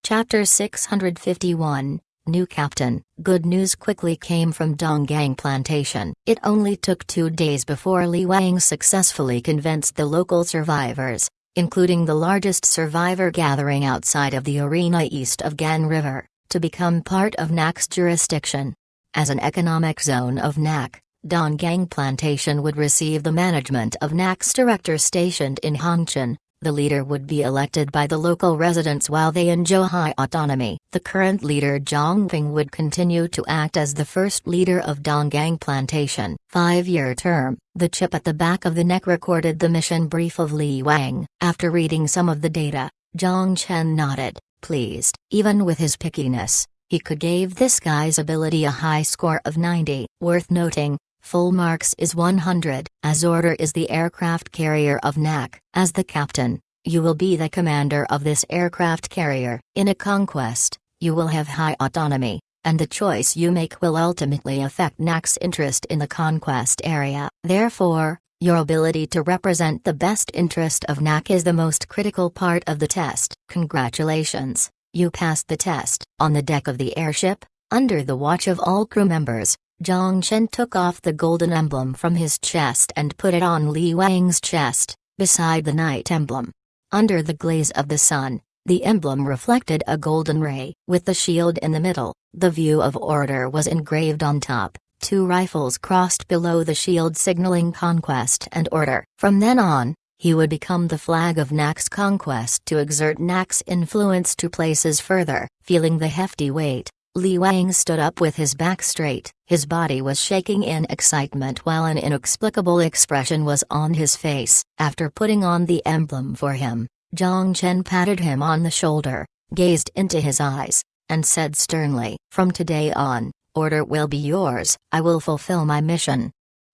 Chapter 651, New Captain. Good news quickly came from Donggang Plantation. It only took 2 days before Li Wang successfully convinced the local survivors, including the largest survivor gathering outside of the arena east of Gan River, to become part of NAC's jurisdiction. As an economic zone of NAC, Donggang Plantation would receive the management of NAC's director stationed in Hongqian. The leader would be elected by the local residents while they enjoy high autonomy. The current leader Zhang Ping would continue to act as the first leader of Donggang Plantation. 5-year term. The chip at the back of the neck recorded the mission brief of Li Wang. After reading some of the data, Zhang Chen nodded, pleased. Even with his pickiness, he could give this guy's ability a high score of 90. Worth noting, full marks is 100. Azorder is the aircraft carrier of NAC. As the captain, you will be the commander of this aircraft carrier. In a conquest, you will have high autonomy, and the choice you make will ultimately affect NAC's interest in the conquest area. Therefore, your ability to represent the best interest of NAC is the most critical part of the test. Congratulations, you passed the test. On the deck of the airship, under the watch of all crew members, Zhang Chen took off the golden emblem from his chest and put it on Li Wang's chest, beside the knight emblem. Under the glaze of the sun, the emblem reflected a golden ray. With the shield in the middle, the view of order was engraved on top. 2 rifles crossed below the shield signaling conquest and order. From then on, he would become the flag of NAC's conquest to exert NAC's influence to places further. Feeling the hefty weight, Li Wang stood up with his back straight. His body was shaking in excitement while an inexplicable expression was on his face. After putting on the emblem for him, Zhang Chen patted him on the shoulder, gazed into his eyes, and said sternly, "From today on, order will be yours. I will fulfill my mission."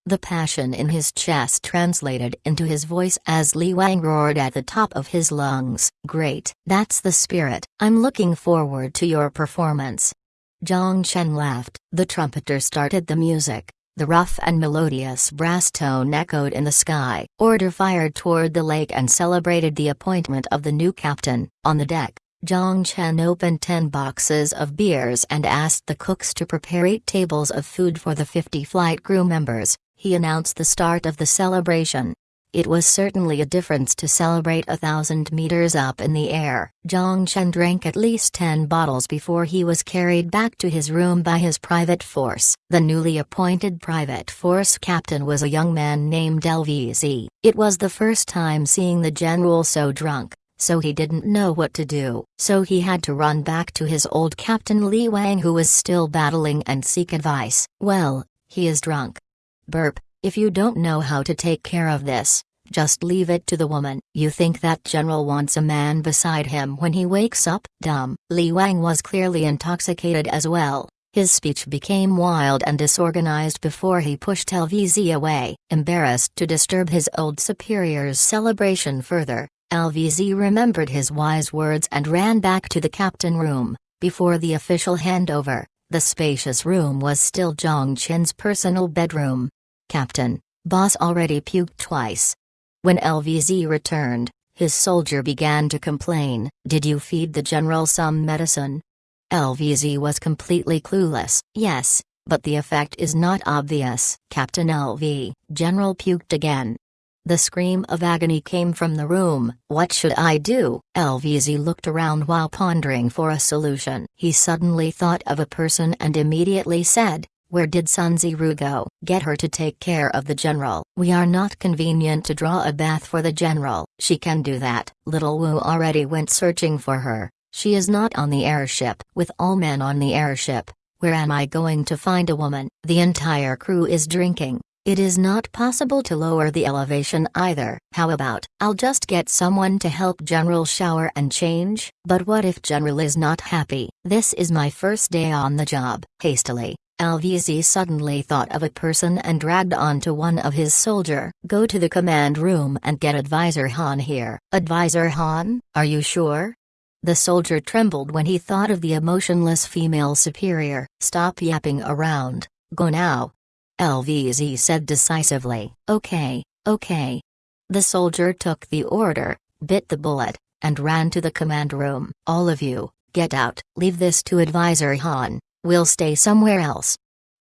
The passion in his chest translated into his voice as Li Wang roared at the top of his lungs. "Great, that's the spirit. I'm looking forward to your performance." Zhang Chen laughed. The trumpeter started the music. The rough and melodious brass tone echoed in the sky. Order fired toward the lake and celebrated the appointment of the new captain. On the deck, Zhang Chen opened 10 boxes of beers and asked the cooks to prepare 8 tables of food for the 50 flight crew members. He announced the start of the celebration. It was certainly a difference to celebrate 1,000 meters up in the air. Zhang Chen drank at least 10 bottles before he was carried back to his room by his private force. The newly appointed private force captain was a young man named LVZ. It was the first time seeing the general so drunk, so he didn't know what to do. So he had to run back to his old captain Li Wang, who was still battling, and seek advice. "Well, he is drunk. Burp. If you don't know how to take care of this, just leave it to the woman. You think that general wants a man beside him when he wakes up? Dumb." Li Wang was clearly intoxicated as well. His speech became wild and disorganized before he pushed LVZ away. Embarrassed to disturb his old superior's celebration further, LVZ remembered his wise words and ran back to the captain room. Before the official handover, the spacious room was still Zhang Chen's personal bedroom. "Captain, boss already puked twice." When LVZ returned, his soldier began to complain. "Did you feed the general some medicine?" LVZ was completely clueless. "Yes, but the effect is not obvious." "Captain LV, general puked again." The scream of agony came from the room. "What should I do?" LVZ looked around while pondering for a solution. He suddenly thought of a person and immediately said, "Where did Sun Ziru go?" "Get her to take care of the general." "We are not convenient to draw a bath for the general." "She can do that." Little Wu already went searching for her. "She is not on the airship." "With all men on the airship, where am I going to find a woman?" "The entire crew is drinking. It is not possible to lower the elevation either." "How about, I'll just get someone to help General shower and change?" "But what if General is not happy?" "This is my first day on the job." Hastily, LVZ suddenly thought of a person and dragged on to one of his soldier. "Go to the command room and get Advisor Han here." "Advisor Han? Are you sure?" The soldier trembled when he thought of the emotionless female superior. "Stop yapping around, go now," LVZ said decisively. Okay. The soldier took the order, bit the bullet, and ran to the command room. "All of you, Get out. Leave this to Advisor Han. We'll stay somewhere else.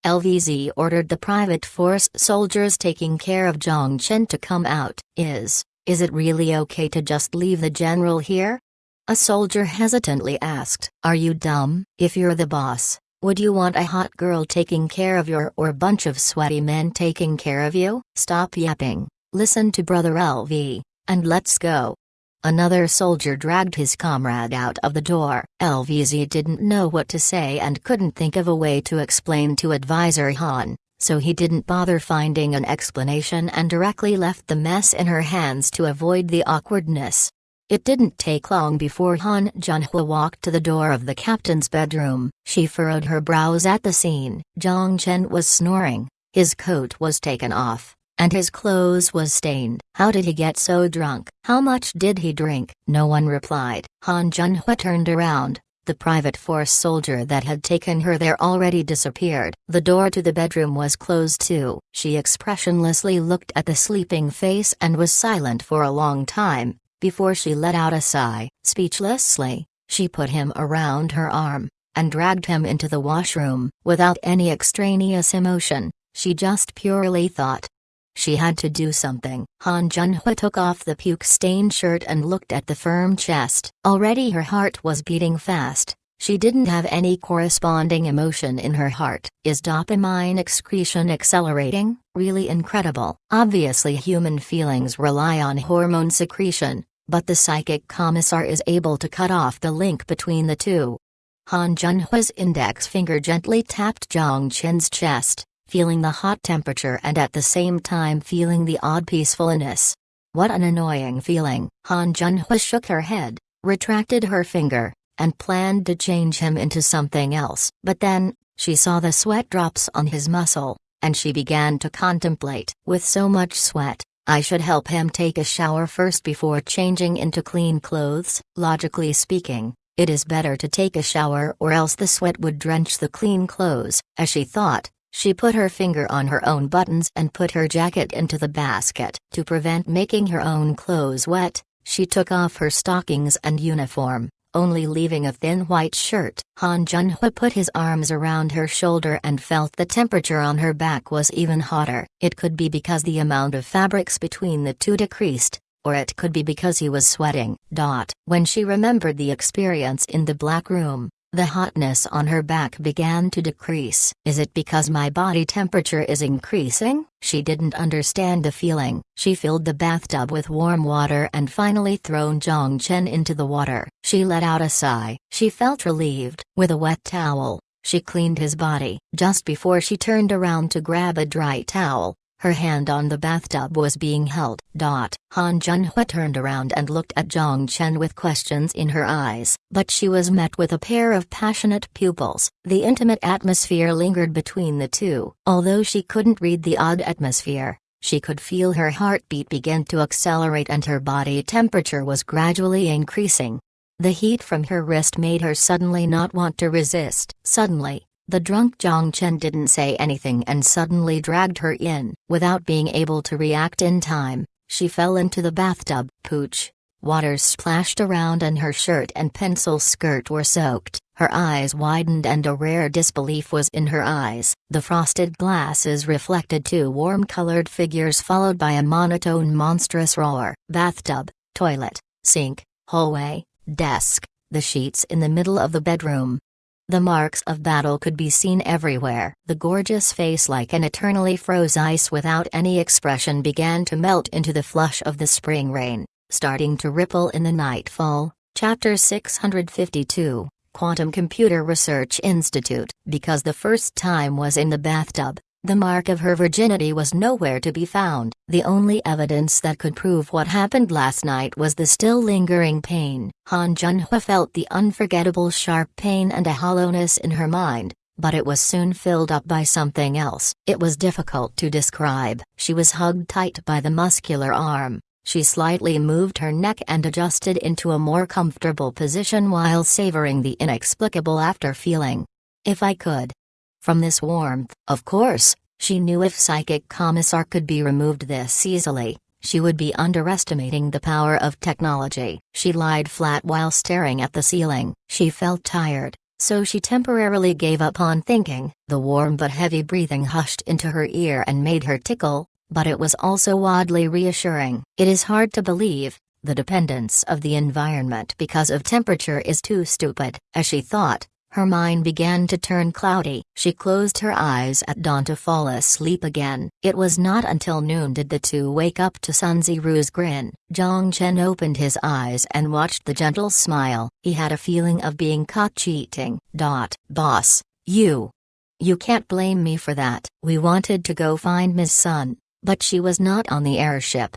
LVZ ordered the private force soldiers taking care of Zhang Chen to come out. Is it really okay to just leave the general here? A soldier hesitantly asked. Are you dumb? If you're the boss, would you want a hot girl taking care of you or a bunch of sweaty men taking care of you? Stop yapping, listen to Brother LV, and let's go. Another soldier dragged his comrade out of the door. LVZ didn't know what to say and couldn't think of a way to explain to Advisor Han, so he didn't bother finding an explanation and directly left the mess in her hands to avoid the awkwardness. It didn't take long before Han Junhua walked to the door of the captain's bedroom. She furrowed her brows at the scene. Zhang Chen was snoring, his coat was taken off, and his clothes was stained. How did he get so drunk? How much did he drink? No one replied. Han Junhua turned around. The private force soldier that had taken her there already disappeared. The door to the bedroom was closed too. She expressionlessly looked at the sleeping face and was silent for a long time, before she let out a sigh. Speechlessly, she put him around her arm, and dragged him into the washroom. Without any extraneous emotion, she just purely thought she had to do something. Han Junhua took off the puke-stained shirt and looked at the firm chest. Already her heart was beating fast. She didn't have any corresponding emotion in her heart. Is dopamine excretion accelerating? Really incredible. Obviously human feelings rely on hormone secretion, but the psychic commissar is able to cut off the link between the two. Han Junhua's index finger gently tapped Zhang Chen's chest, feeling the hot temperature and at the same time feeling the odd peacefulness. What an annoying feeling. Han Junhua shook her head, retracted her finger, and planned to change him into something else. But then, she saw the sweat drops on his muscle, and she began to contemplate. With so much sweat, I should help him take a shower first before changing into clean clothes. Logically speaking, it is better to take a shower or else the sweat would drench the clean clothes. As she thought, she put her finger on her own buttons and put her jacket into the basket. To prevent making her own clothes wet, she took off her stockings and uniform, only leaving a thin white shirt. Han Junhua put his arms around her shoulder and felt the temperature on her back was even hotter. It could be because the amount of fabrics between the two decreased, or it could be because he was sweating. When she remembered the experience in the black room, the hotness on her back began to decrease. Is it because my body temperature is increasing? She didn't understand the feeling. She filled the bathtub with warm water and finally thrown Zhang Chen into the water. She let out a sigh. She felt relieved. With a wet towel, she cleaned his body. Just before she turned around to grab a dry towel, her hand on the bathtub was being held. Han Junhua turned around and looked at Zhang Chen with questions in her eyes. But she was met with a pair of passionate pupils. The intimate atmosphere lingered between the two. Although she couldn't read the odd atmosphere, she could feel her heartbeat begin to accelerate and her body temperature was gradually increasing. The heat from her wrist made her suddenly not want to resist. Suddenly, the drunk Zhang Chen didn't say anything and suddenly dragged her in. Without being able to react in time, she fell into the bathtub. Pooch. Water splashed around and her shirt and pencil skirt were soaked. Her eyes widened and a rare disbelief was in her eyes. The frosted glasses reflected two warm-colored figures followed by a monotone monstrous roar. Bathtub, toilet, sink, hallway, desk, the sheets in the middle of the bedroom. The marks of battle could be seen everywhere. The gorgeous face like an eternally froze ice without any expression began to melt into the flush of the spring rain, starting to ripple in the nightfall. Chapter 652, Quantum Computer Research Institute. Because the first time was in the bathtub, the mark of her virginity was nowhere to be found. The only evidence that could prove what happened last night was the still lingering pain. Han Junhua felt the unforgettable sharp pain and a hollowness in her mind, but it was soon filled up by something else. It was difficult to describe. She was hugged tight by the muscular arm. She slightly moved her neck and adjusted into a more comfortable position while savoring the inexplicable after feeling. If I could. From this warmth, of course, she knew if Psychic Commissar could be removed this easily, she would be underestimating the power of technology. She lied flat while staring at the ceiling. She felt tired, so she temporarily gave up on thinking. The warm but heavy breathing hushed into her ear and made her tickle, but it was also oddly reassuring. It is hard to believe, the dependence of the environment because of temperature is too stupid. As she thought, her mind began to turn cloudy. She closed her eyes at dawn to fall asleep again. It was not until noon did the two wake up to Sun Ziru's grin. Zhang Chen opened his eyes and watched the gentle smile. He had a feeling of being caught cheating. Boss, you can't blame me for that. We wanted to go find Miss Sun, but she was not on the airship.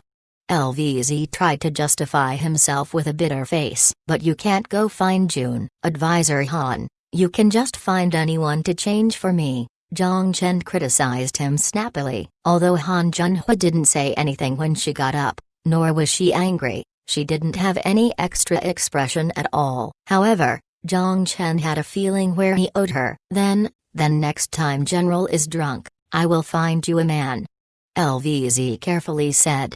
LVZ tried to justify himself with a bitter face. But you can't go find June, Advisor Han. You can just find anyone to change for me. Zhang Chen criticized him snappily. Although Han Junhua didn't say anything when she got up, nor was she angry, she didn't have any extra expression at all. However, Zhang Chen had a feeling where he owed her. Then next time General is drunk, I will find you a man. LVZ carefully said.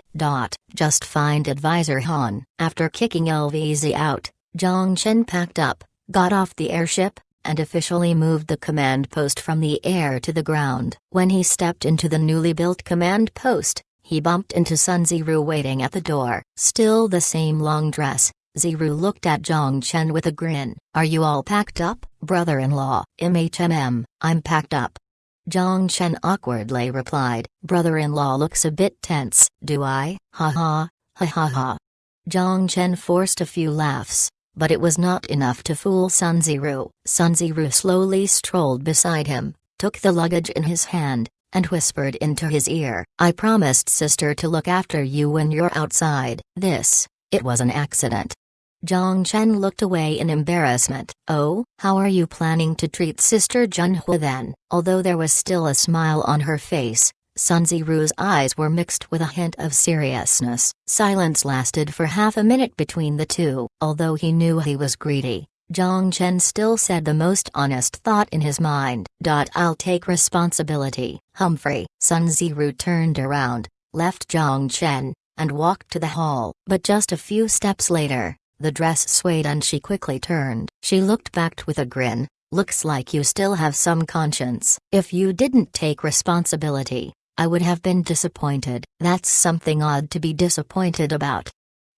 Just find Advisor Han. After kicking LVZ out, Zhang Chen packed up, got off the airship, and officially moved the command post from the air to the ground. When he stepped into the newly built command post, he bumped into Sun Ziru waiting at the door. Still the same long dress, Ziru looked at Zhang Chen with a grin. Are you all packed up, brother-in-law? I'm packed up. Zhang Chen awkwardly replied. Brother-in-law looks a bit tense. Do I? Ha ha, ha ha ha. Zhang Chen forced a few laughs, but it was not enough to fool Sun Ziru. Sun Ziru slowly strolled beside him, took the luggage in his hand, and whispered into his ear. I promised sister to look after you when you're outside. It was an accident. Zhang Chen looked away in embarrassment. Oh, how are you planning to treat Sister Junhua then? Although there was still a smile on her face, Sun Ziru's eyes were mixed with a hint of seriousness. Silence lasted for half a minute between the two. Although he knew he was greedy, Zhang Chen still said the most honest thought in his mind. I'll take responsibility. Humphrey. Sun Ziru turned around, left Zhang Chen, and walked to the hall. But just a few steps later, the dress swayed and she quickly turned. She looked back with a grin. Looks like you still have some conscience. If you didn't take responsibility, I would have been disappointed. That's something odd to be disappointed about.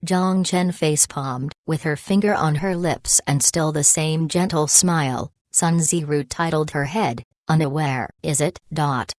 Zhang Chen facepalmed. With her finger on her lips and still the same gentle smile, Sun Ziru titled her head, unaware. Is it?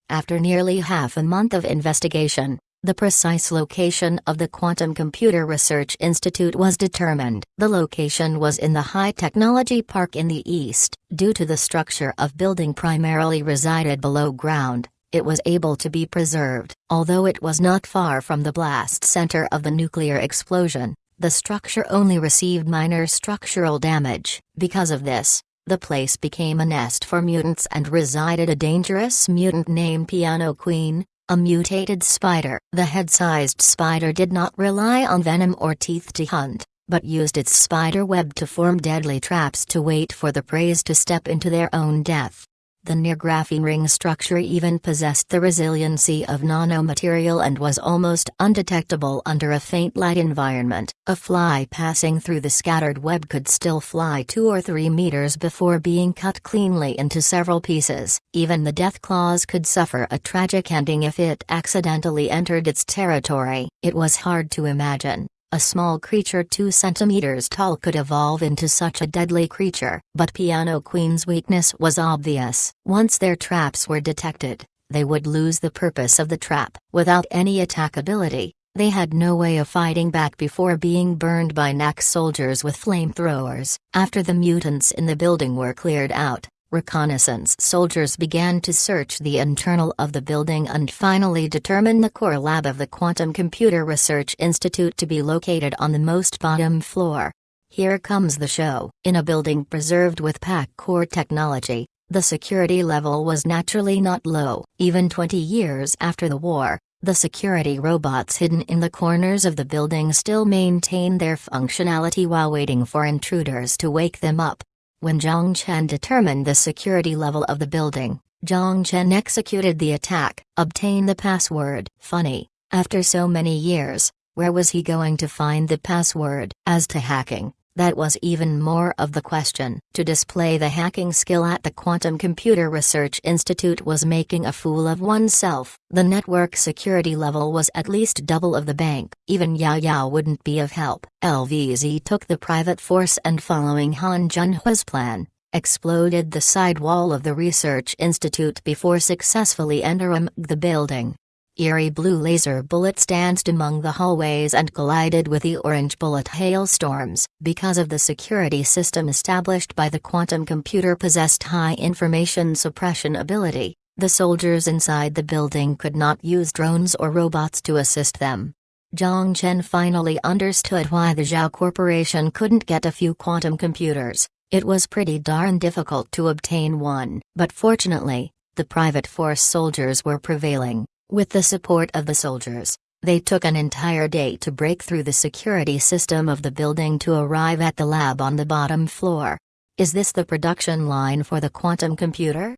After nearly half a month of investigation, the precise location of the Quantum Computer Research Institute was determined. The location was in the High Technology Park in the east. Due to the structure of building primarily resided below ground, it was able to be preserved. Although it was not far from the blast center of the nuclear explosion, the structure only received minor structural damage. Because of this, the place became a nest for mutants and resided a dangerous mutant named Piano Queen, a mutated spider. The head-sized spider did not rely on venom or teeth to hunt, but used its spider web to form deadly traps to wait for the prey to step into their own death. The near graphene ring structure even possessed the resiliency of nanomaterial and was almost undetectable under a faint light environment. A fly passing through the scattered web could still fly 2 or 3 meters before being cut cleanly into several pieces. Even the death claws could suffer a tragic ending if it accidentally entered its territory. It was hard to imagine a small creature 2 centimeters tall could evolve into such a deadly creature. But Piano Queen's weakness was obvious. Once their traps were detected, they would lose the purpose of the trap. Without any attack ability, they had no way of fighting back before being burned by NAC soldiers with flamethrowers. After the mutants in the building were cleared out, reconnaissance soldiers began to search the internal of the building and finally determined the core lab of the Quantum Computer Research Institute to be located on the most bottom floor. Here comes the show. In a building preserved with PAC core technology, the security level was naturally not low. Even 20 years after the war, the security robots hidden in the corners of the building still maintain their functionality while waiting for intruders to wake them up. When Zhang Chen determined the security level of the building, Zhang Chen executed the attack. Obtain the password. Funny, After so many years, where was he going to find the password? As to hacking, that was even more of the question. To display the hacking skill at the Quantum Computer Research Institute was making a fool of oneself. The network security level was at least double of the bank. Even Yao Yao wouldn't be of help. LVZ took the private force and, following Han Junhua's plan, exploded the side wall of the research institute before successfully entering the building. Eerie blue laser bullets danced among the hallways and collided with the orange bullet hailstorms. Because of the security system established by the quantum computer possessed high information suppression ability, the soldiers inside the building could not use drones or robots to assist them. Zhang Chen finally understood why the Zhao Corporation couldn't get a few quantum computers. It was pretty darn difficult to obtain one. But fortunately, the private force soldiers were prevailing. With the support of the soldiers, they took an entire day to break through the security system of the building to arrive at the lab on the bottom floor. Is this the production line for the quantum computer?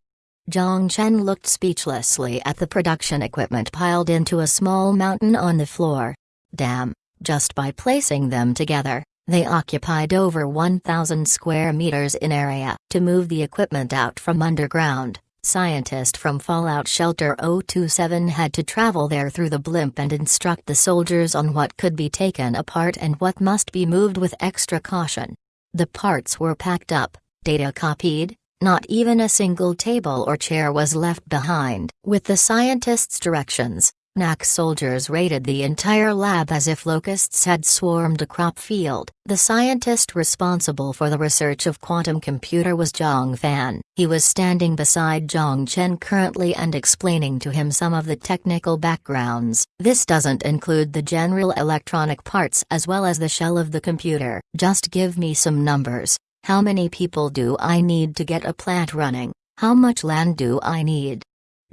Zhang Chen looked speechlessly at the production equipment piled into a small mountain on the floor. Damn, just by placing them together, they occupied over 1,000 square meters in area. To move the equipment out from underground, scientists from Fallout Shelter 027 had to travel there through the blimp and instruct the soldiers on what could be taken apart and what must be moved with extra caution. The parts were packed up, data copied, not even a single table or chair was left behind. With the scientists' directions, NAC soldiers raided the entire lab as if locusts had swarmed a crop field. The scientist responsible for the research of quantum computer was Zhang Fan. He was standing beside Zhang Chen currently and explaining to him some of the technical backgrounds. This doesn't include the general electronic parts as well as the shell of the computer. Just give me some numbers. How many people do I need to get a plant running? How much land do I need?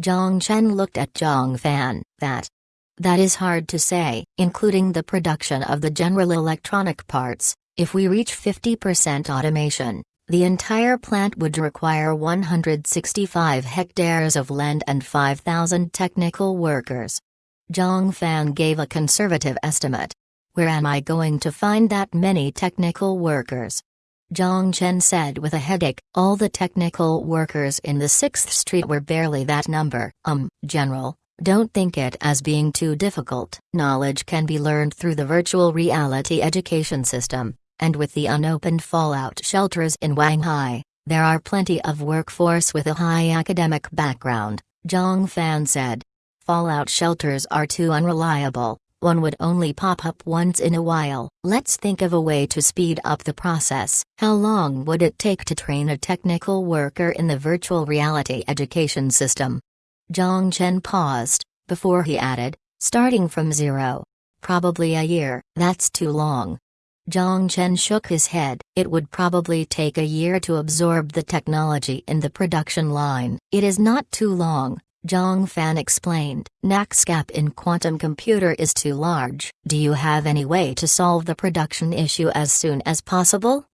Zhang Chen looked at Zhang Fan. That is hard to say. Including the production of the general electronic parts, if we reach 50% automation, the entire plant would require 165 hectares of land and 5,000 technical workers. Zhang Fan gave a conservative estimate. Where am I going to find that many technical workers? Zhang Chen said with a headache. All the technical workers in the 6th Street were barely that number. General, don't think it as being too difficult. Knowledge can be learned through the virtual reality education system, and with the unopened Fallout shelters in Wanghai, there are plenty of workforce with a high academic background, Zhang Fan said. Fallout shelters are too unreliable. One would only pop up once in a while. Let's think of a way to speed up the process. How long would it take to train a technical worker in the virtual reality education system? Zhang Chen paused, before he added, starting from zero. Probably a year. That's too long. Zhang Chen shook his head. It would probably take a year to absorb the technology in the production line. It is not too long, Zhang Fan explained. NAC's gap in quantum computer is too large. Do you have any way to solve the production issue as soon as possible?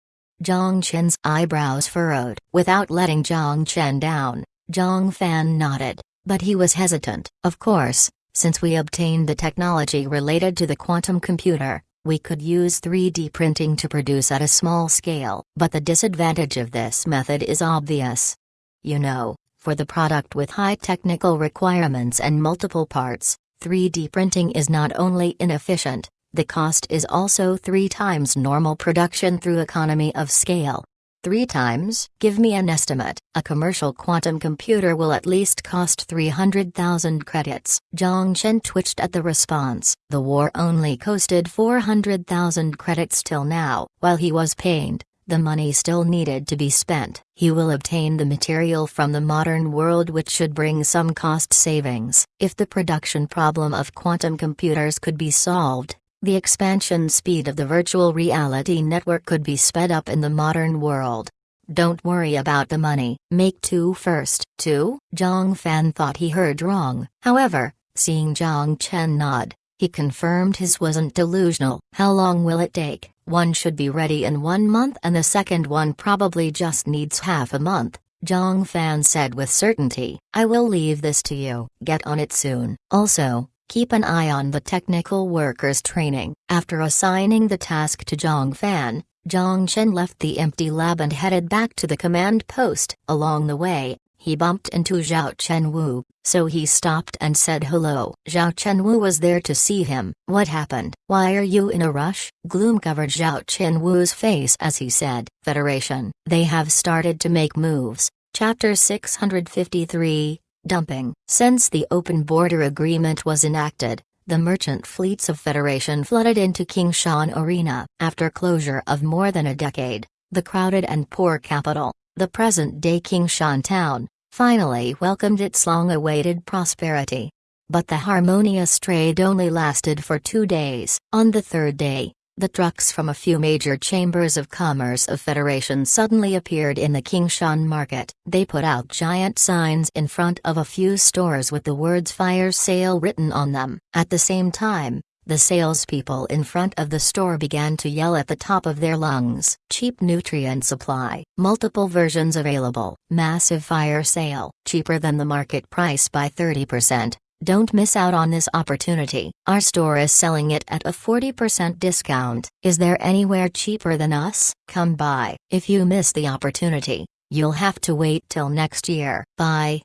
Zhang Chen's eyebrows furrowed. Without letting Zhang Chen down, Zhang Fan nodded, but he was hesitant. Of course, since we obtained the technology related to the quantum computer, we could use 3D printing to produce at a small scale. But the disadvantage of this method is obvious. You know, for the product with high technical requirements and multiple parts, 3D printing is not only inefficient, the cost is also 3 times normal production through economy of scale. 3 times? Give me an estimate. A commercial quantum computer will at least cost 300,000 credits. Zhang Chen twitched at the response. The war only costed 400,000 credits till now. While he was pained, the money still needed to be spent. He will obtain the material from the modern world, which should bring some cost savings. If the production problem of quantum computers could be solved, the expansion speed of the virtual reality network could be sped up in the modern world. Don't worry about the money. Make 2 first. 2? Zhang Fan thought he heard wrong. However, seeing Zhang Chen nod, he confirmed his wasn't delusional. How long will it take? One should be ready in 1 month and the second one probably just needs half a month, Zhang Fan said with certainty. I will leave this to you. Get on it soon. Also, Keep an eye on the technical workers' training. After assigning the task to Zhang Fan, Zhang Chen left the empty lab and headed back to the command post. Along the way, he bumped into Zhao Chenwu, so he stopped and said hello. Zhao Chenwu was there to see him. What happened? Why are you in a rush? Gloom covered Zhao Chenwu's face as he said, Federation. They have started to make moves. Chapter 653, Dumping. Since the open border agreement was enacted, the merchant fleets of Federation flooded into Qingshan Arena. After closure of more than a decade, the crowded and poor capital, the present-day Qingshan town, finally welcomed its long-awaited prosperity. But the harmonious trade only lasted for 2 days. On the third day, the trucks from a few major chambers of commerce of Federation suddenly appeared in the Qingshan market. They put out giant signs in front of a few stores with the words "Fire Sale" written on them. At the same time, the salespeople in front of the store began to yell at the top of their lungs. Cheap nutrient supply. Multiple versions available. Massive fire sale. Cheaper than the market price by 30%. Don't miss out on this opportunity. Our store is selling it at a 40% discount. Is there anywhere cheaper than us? Come by. If you miss the opportunity, you'll have to wait till next year. Bye.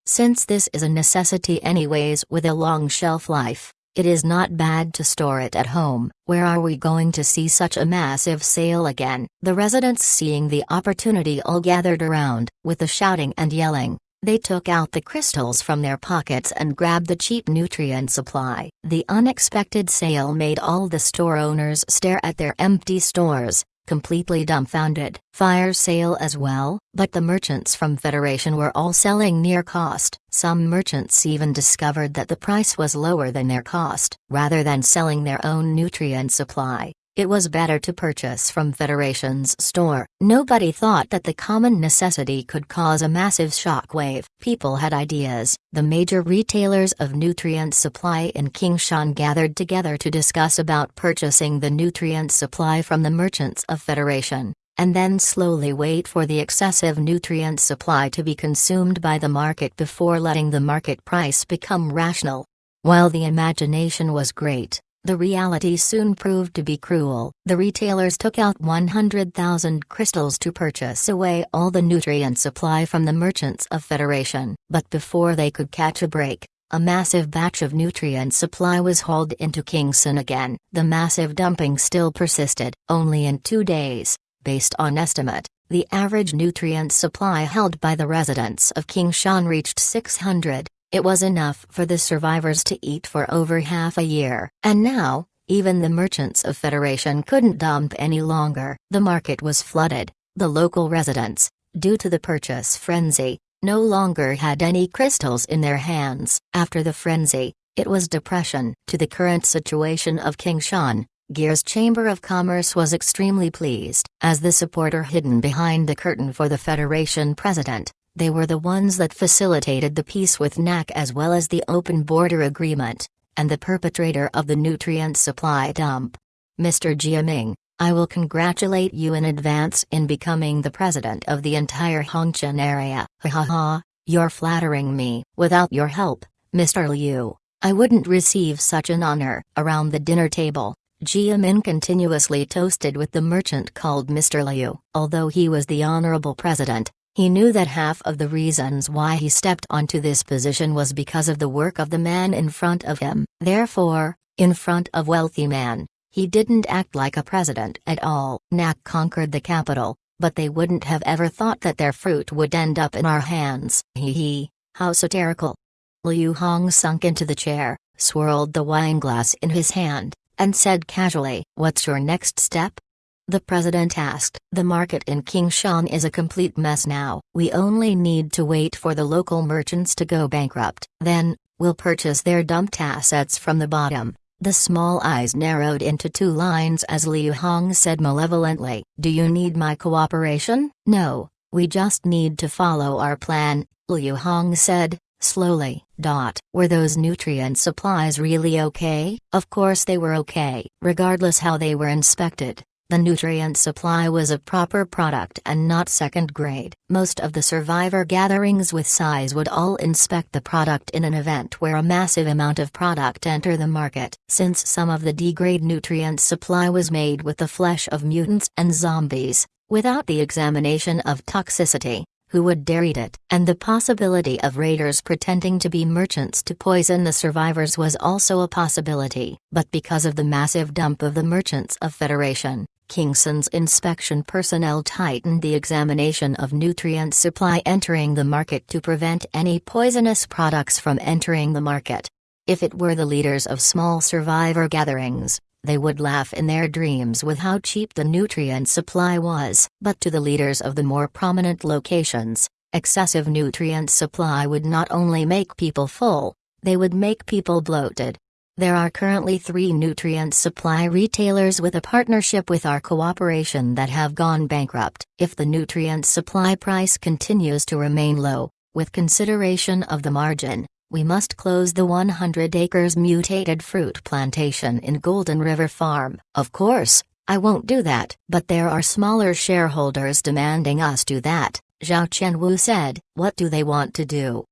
Since this is a necessity anyways with a long shelf life, it is not bad to store it at home. Where are we going to see such a massive sale again? The residents, seeing the opportunity, all gathered around. With the shouting and yelling, they took out the crystals from their pockets and grabbed the cheap nutrient supply. The unexpected sale made all the store owners stare at their empty stores, completely dumbfounded. Fire sale as well? But the merchants from Federation were all selling near cost. Some merchants even discovered that the price was lower than their cost. Rather than selling their own nutrient supply, it was better to purchase from Federation's store. Nobody thought that the common necessity could cause a massive shockwave. People had ideas. The major retailers of nutrient supply in Qingshan gathered together to discuss about purchasing the nutrient supply from the merchants of Federation, and then slowly wait for the excessive nutrient supply to be consumed by the market before letting the market price become rational. While the imagination was great, the reality soon proved to be cruel. The retailers took out 100,000 crystals to purchase away all the nutrient supply from the merchants of Federation. But before they could catch a break, a massive batch of nutrient supply was hauled into Qingshan again. The massive dumping still persisted. Only in 2 days, based on estimate, the average nutrient supply held by the residents of Qingshan reached 600. It was enough for the survivors to eat for over half a year. And now, even the merchants of Federation couldn't dump any longer. The market was flooded. The local residents, due to the purchase frenzy, no longer had any crystals in their hands. After the frenzy, it was depression. To the current situation of Qingshan, Gear's Chamber of Commerce was extremely pleased. As the supporter hidden behind the curtain for the Federation president, they were the ones that facilitated the peace with NAC as well as the open border agreement, and the perpetrator of the nutrient supply dump. Mr. Jiaming, I will congratulate you in advance in becoming the president of the entire Hongqian area. Ha ha ha, you're flattering me. Without your help, Mr. Liu, I wouldn't receive such an honor. Around the dinner table, Jiamin continuously toasted with the merchant called Mr. Liu. Although he was the honorable president, he knew that half of the reasons why he stepped onto this position was because of the work of the man in front of him. Therefore, in front of wealthy man, he didn't act like a president at all. NAC conquered the capital, but they wouldn't have ever thought that their fruit would end up in our hands. Hee, how satirical. Liu Hong sunk into the chair, swirled the wineglass in his hand, and said casually, "What's your next step?" The president asked. The market in Qingshan is a complete mess now. We only need to wait for the local merchants to go bankrupt. Then, we'll purchase their dumped assets from the bottom. The small eyes narrowed into 2 lines as Liu Hong said malevolently, "Do you need my cooperation?" "No, we just need to follow our plan," Liu Hong said, slowly. Were those nutrient supplies really okay? Of course they were okay, regardless how they were inspected. The nutrient supply was a proper product and not second grade. Most of the survivor gatherings with size would all inspect the product in an event where a massive amount of product enter the market. Since some of the D-grade nutrient supply was made with the flesh of mutants and zombies, without the examination of toxicity, who would dare eat it? And the possibility of raiders pretending to be merchants to poison the survivors was also a possibility. But because of the massive dump of the merchants of Federation, Kingston's inspection personnel tightened the examination of nutrient supply entering the market to prevent any poisonous products from entering the market. If it were the leaders of small survivor gatherings, they would laugh in their dreams with how cheap the nutrient supply was. But to the leaders of the more prominent locations, excessive nutrient supply would not only make people full, they would make people bloated. There are currently 3 nutrient supply retailers with a partnership with our cooperation that have gone bankrupt. If the nutrient supply price continues to remain low, with consideration of the margin, we must close the 100 acres mutated fruit plantation in Golden River Farm. Of course, I won't do that. But there are smaller shareholders demanding us do that, Zhao Chenwu said. What do they want to do?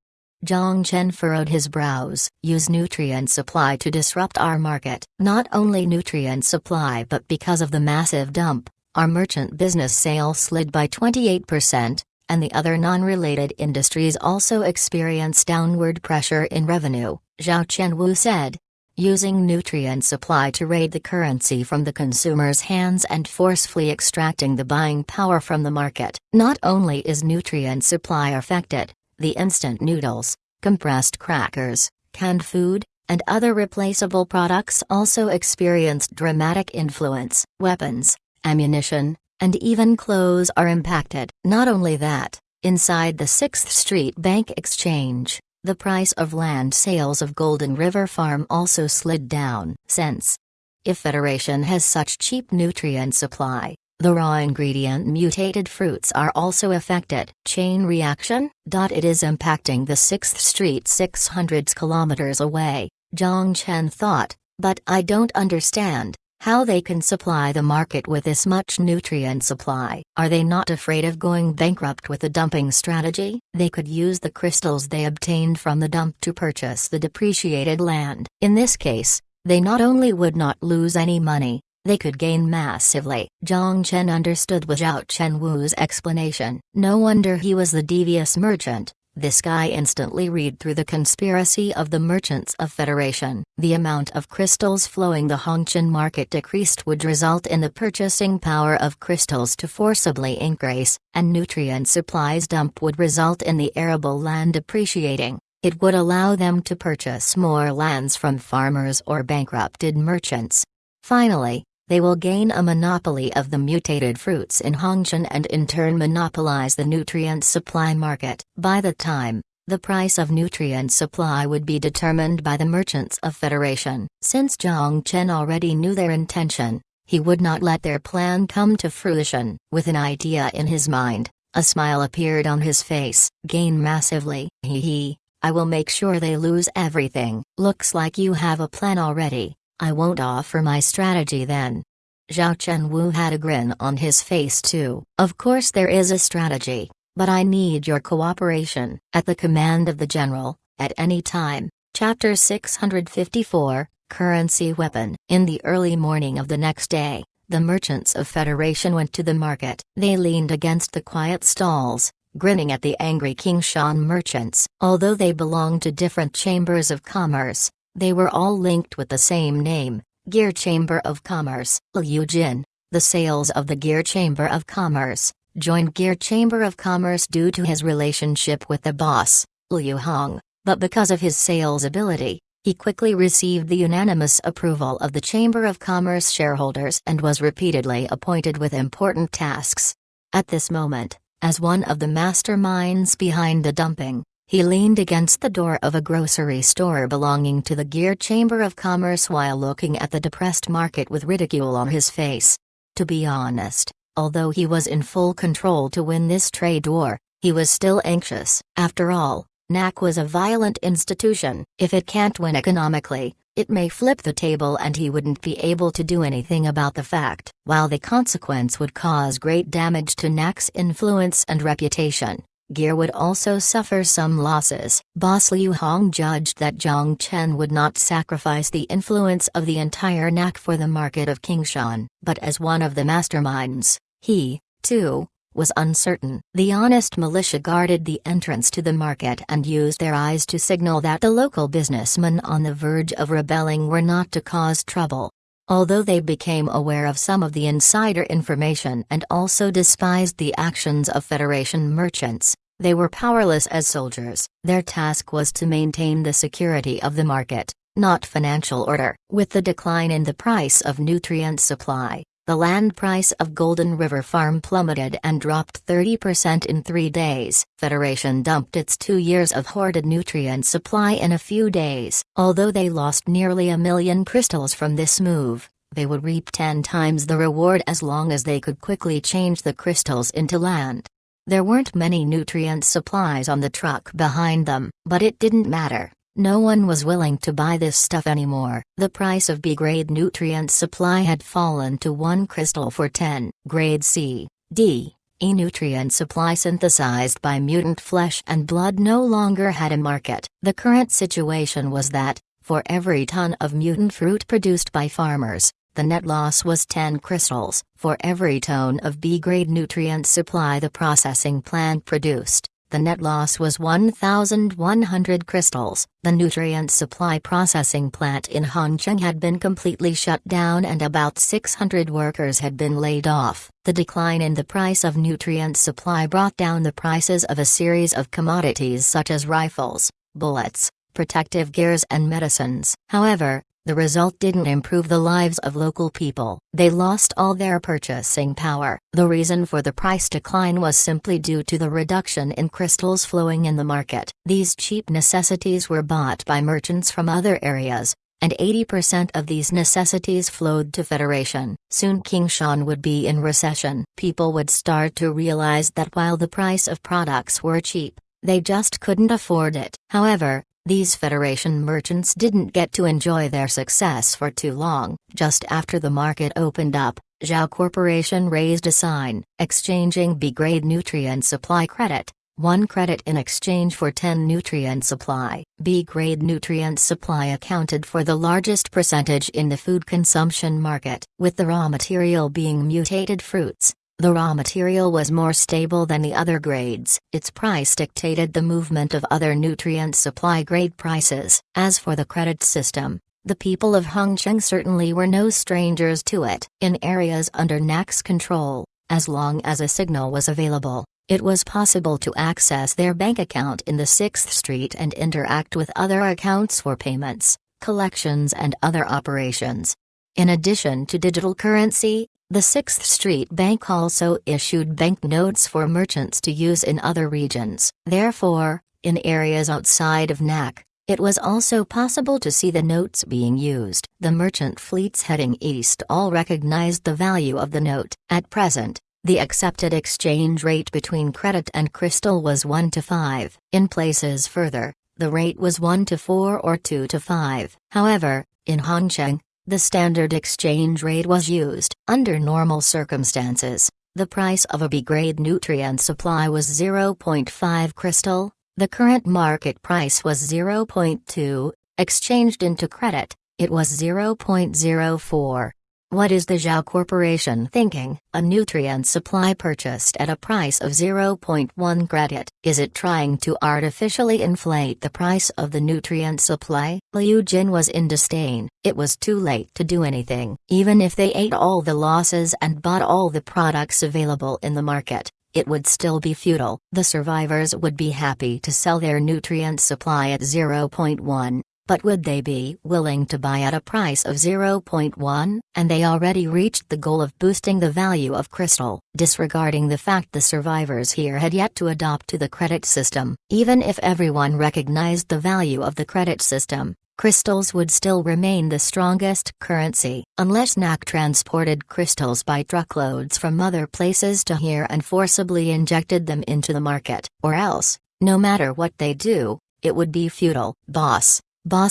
Zhang Chen furrowed his brows. Use nutrient supply to disrupt our market. Not only nutrient supply but because of the massive dump, our merchant business sales slid by 28%, and the other non-related industries also experienced downward pressure in revenue, Zhao Chenwu said. Using nutrient supply to raid the currency from the consumer's hands and forcefully extracting the buying power from the market. Not only is nutrient supply affected, the instant noodles, compressed crackers, canned food, and other replaceable products also experienced dramatic influence. Weapons, ammunition, and even clothes are impacted. Not only that, inside the 6th Street Bank Exchange, the price of land sales of Golden River Farm also slid down. Since, if Federation has such cheap nutrient supply, the raw ingredient mutated fruits are also affected. Chain reaction? It is impacting the 6th Street 600 kilometers away, Zhang Chen thought, but I don't understand how they can supply the market with this much nutrient supply. Are they not afraid of going bankrupt with the dumping strategy? They could use the crystals they obtained from the dump to purchase the depreciated land. In this case, they not only would not lose any money, they could gain massively. Zhang Chen understood with Zhao Chenwu's explanation. No wonder he was the devious merchant. This guy instantly read through the conspiracy of the merchants of Federation. The amount of crystals flowing the Hongqian market decreased would result in the purchasing power of crystals to forcibly increase, and nutrient supplies dump would result in the arable land depreciating. It would allow them to purchase more lands from farmers or bankrupted merchants. Finally, they will gain a monopoly of the mutated fruits in Hongqian and in turn monopolize the nutrient supply market. By the time, the price of nutrient supply would be determined by the merchants of Federation. Since Zhang Chen already knew their intention, he would not let their plan come to fruition. With an idea in his mind, a smile appeared on his face. Gain massively. I will make sure they lose everything. Looks like you have a plan already. I won't offer my strategy then. Zhao Chenwu had a grin on his face too. Of course there is a strategy, but I need your cooperation. At the command of the general, at any time. Chapter 654, Currency Weapon. In the early morning of the next day, the merchants of Federation went to the market. They leaned against the quiet stalls, grinning at the angry Qingshan merchants. Although they belonged to different chambers of commerce, they were all linked with the same name, Gear Chamber of Commerce. Liu Jin, the sales of the Gear Chamber of Commerce, joined Gear Chamber of Commerce due to his relationship with the boss, Liu Hong, but because of his sales ability, he quickly received the unanimous approval of the Chamber of Commerce shareholders and was repeatedly appointed with important tasks. At this moment, as one of the masterminds behind the dumping, he leaned against the door of a grocery store belonging to the Gear Chamber of Commerce while looking at the depressed market with ridicule on his face. To be honest, although he was in full control to win this trade war, he was still anxious. After all, NAC was a violent institution. If it can't win economically, It may flip the table and he wouldn't be able to do anything about the fact, while the consequence would cause great damage to NAC's influence and reputation. Gear would also suffer some losses. Boss Liu Hong judged that Zhang Chen would not sacrifice the influence of the entire NAC for the market of Qingshan, but as one of the masterminds, he, too, was uncertain. The honest militia guarded the entrance to the market and used their eyes to signal that the local businessmen on the verge of rebelling were not to cause trouble. Although they became aware of some of the insider information and also despised the actions of Federation merchants, they were powerless as soldiers. Their task was to maintain the security of the market, not financial order. With the decline in the price of nutrient supply, the land price of Golden River Farm plummeted and dropped 30% in 3 days. Federation dumped its 2 years of hoarded nutrient supply in a few days. Although they lost nearly 1 million crystals from this move, they would reap 10 times the reward as long as they could quickly change the crystals into land. There weren't many nutrient supplies on the truck behind them, but it didn't matter. No one was willing to buy this stuff anymore. The price of B-grade nutrient supply had fallen to 1 crystal for 10. Grade C, D, E nutrient supply synthesized by mutant flesh and blood no longer had a market. The current situation was that, for every ton of mutant fruit produced by farmers, the net loss was 10 crystals. For every ton of B-grade nutrient supply the processing plant produced, the net loss was 1,100 crystals. The nutrient supply processing plant in Hongcheng had been completely shut down and about 600 workers had been laid off. The decline in the price of nutrient supply brought down the prices of a series of commodities such as rifles, bullets, protective gears and medicines. However, the result didn't improve the lives of local people. They lost all their purchasing power. The reason for the price decline was simply due to the reduction in crystals flowing in the market. These cheap necessities were bought by merchants from other areas, and 80% of these necessities flowed to Federation. Soon Qingshan would be in recession. People would start to realize that while the price of products were cheap, they just couldn't afford it. However, these Federation merchants didn't get to enjoy their success for too long. Just after the market opened up, Zhao Corporation raised a sign, exchanging B-grade nutrient supply credit, 1 credit in exchange for 10 nutrient supply. B-grade nutrient supply accounted for the largest percentage in the food consumption market, with the raw material being mutated fruits. The raw material was more stable than the other grades. Its price dictated the movement of other nutrient supply grade prices. As for the credit system, the people of Hongcheng certainly were no strangers to it. In areas under NAC's control, as long as a signal was available, it was possible to access their bank account in the 6th Street and interact with other accounts for payments, collections and other operations. In addition to digital currency, the 6th Street Bank also issued banknotes for merchants to use in other regions. Therefore, in areas outside of NAC, it was also possible to see the notes being used. The merchant fleets heading east all recognized the value of the note. At present, the accepted exchange rate between credit and crystal was 1 to 5. In places further, the rate was 1 to 4 or 2 to 5. However, in Hongcheng, the standard exchange rate was used. Under normal circumstances, the price of a B-grade nutrient supply was 0.5 crystal. The current market price was 0.2, exchanged into credit, it was 0.04. What is the Zhao Corporation thinking? A nutrient supply purchased at a price of 0.1 credit. Is it trying to artificially inflate the price of the nutrient supply? Liu Jin was in disdain. It was too late to do anything. Even if they ate all the losses and bought all the products available in the market, it would still be futile. The survivors would be happy to sell their nutrient supply at 0.1. But would they be willing to buy at a price of 0.1? And they already reached the goal of boosting the value of crystal, disregarding the fact the survivors here had yet to adopt to the credit system. Even if everyone recognized the value of the credit system, crystals would still remain the strongest currency. Unless NAC transported crystals by truckloads from other places to here and forcibly injected them into the market. Or else, no matter what they do, it would be futile. Boss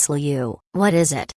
Liu, what is it?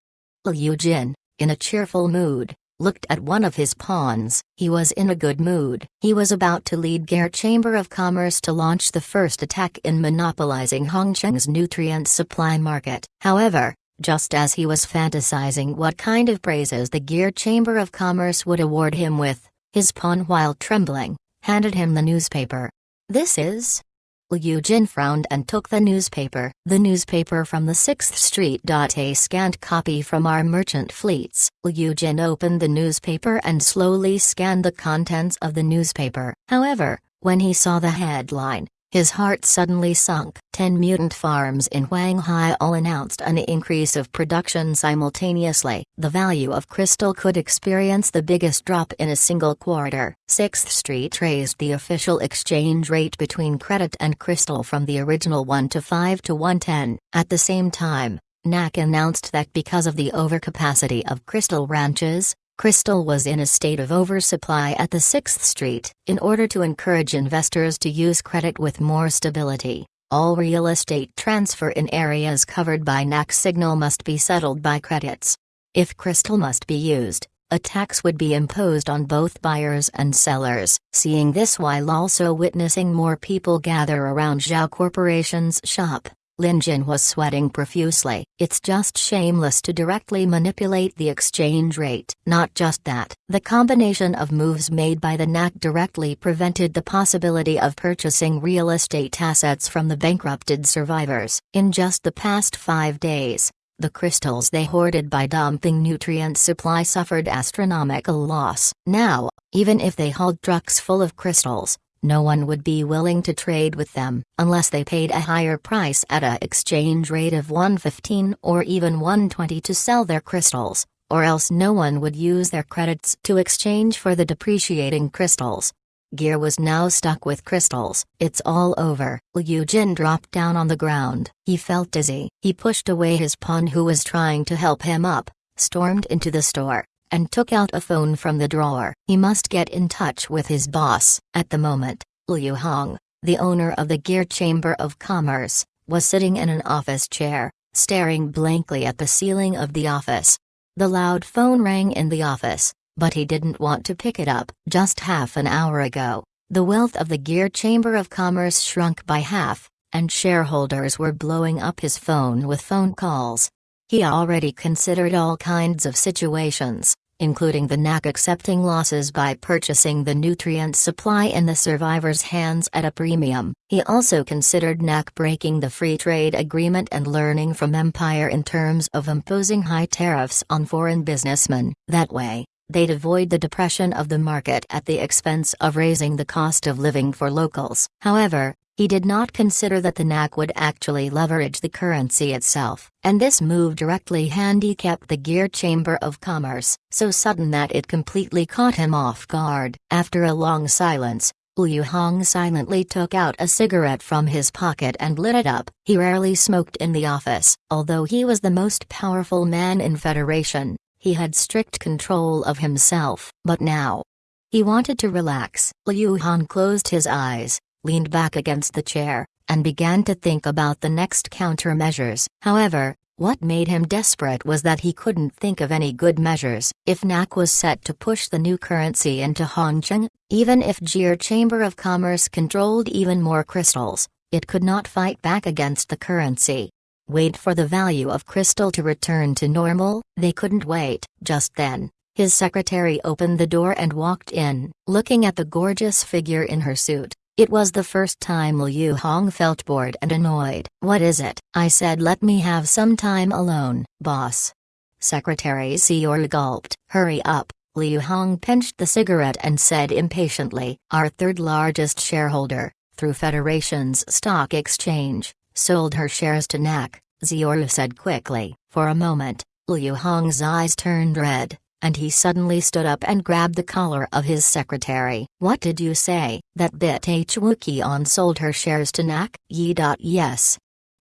Liu Jin, in a cheerful mood, looked at one of his pawns. He was in a good mood. He was about to lead Gear Chamber of Commerce to launch the first attack in monopolizing Hongcheng's nutrient supply market. However, just as he was fantasizing what kind of praises the Gear Chamber of Commerce would award him with, his pawn, while trembling, handed him the newspaper. "This is?" Liu Jin frowned and took the newspaper. "The newspaper from the 6th Street. A scanned copy from our merchant fleets." Liu Jin opened the newspaper and slowly scanned the contents of the newspaper. However, when he saw the headline, his heart suddenly sunk. 10 mutant farms in Huanghai all announced an increase of production simultaneously. The value of crystal could experience the biggest drop in a single quarter. 6th Street raised the official exchange rate between credit and crystal from the original 1 to 5 to 110. At the same time, NAC announced that because of the overcapacity of crystal ranches, crystal was in a state of oversupply at the 6th Street. In order to encourage investors to use credit with more stability, all real estate transfer in areas covered by NAC signal must be settled by credits. If crystal must be used, a tax would be imposed on both buyers and sellers. Seeing this while also witnessing more people gather around Zhao Corporation's shop, Lin Jin was sweating profusely. It's just shameless to directly manipulate the exchange rate. Not just that, the combination of moves made by the NAC directly prevented the possibility of purchasing real estate assets from the bankrupted survivors. In just the past 5 days, the crystals they hoarded by dumping nutrient supply suffered astronomical loss. Now, even if they hauled trucks full of crystals, no one would be willing to trade with them unless they paid a higher price at a exchange rate of 115 or even 120 to sell their crystals, or else no one would use their credits to exchange for the depreciating crystals. Gear was now stuck with crystals. It's all over. Liu Jin dropped down on the ground. He felt dizzy. He pushed away his pawn who was trying to help him up, stormed into the store, and took out a phone from the drawer. He must get in touch with his boss. At the moment, Liu Hong, the owner of the Gear Chamber of Commerce, was sitting in an office chair, staring blankly at the ceiling of the office. The loud phone rang in the office, but he didn't want to pick it up. Just half an hour ago, the wealth of the Gear Chamber of Commerce shrunk by half, and shareholders were blowing up his phone with phone calls. He already considered all kinds of situations, including the NAC accepting losses by purchasing the nutrient supply in the survivors' hands at a premium. He also considered NAC breaking the free trade agreement and learning from Empire in terms of imposing high tariffs on foreign businessmen. That way, they'd avoid the depression of the market at the expense of raising the cost of living for locals. However, he did not consider that the NAC would actually leverage the currency itself, and this move directly handicapped the Gear Chamber of Commerce, so sudden that it completely caught him off guard. After a long silence, Liu Hong silently took out a cigarette from his pocket and lit it up. He rarely smoked in the office. Although he was the most powerful man in Federation, he had strict control of himself. But now, he wanted to relax. Liu Hong closed his eyes, leaned back against the chair, and began to think about the next countermeasures. However, what made him desperate was that he couldn't think of any good measures. If NAC was set to push the new currency into Hongcheng, even if Gear Chamber of Commerce controlled even more crystals, it could not fight back against the currency. Wait for the value of crystal to return to normal? They couldn't wait. Just then, his secretary opened the door and walked in. Looking at the gorgeous figure in her suit, it was the first time Liu Hong felt bored and annoyed. "What is it?" "I said let me have some time alone, boss." Secretary Xiao gulped. "Hurry up." Liu Hong pinched the cigarette and said impatiently, "Our third largest shareholder, through Federation's stock exchange, sold her shares to NAC," Xiao said quickly. For a moment, Liu Hong's eyes turned red, and he suddenly stood up and grabbed the collar of his secretary. "What did you say?" "That bit Wukian sold her shares to NAC?" Yes.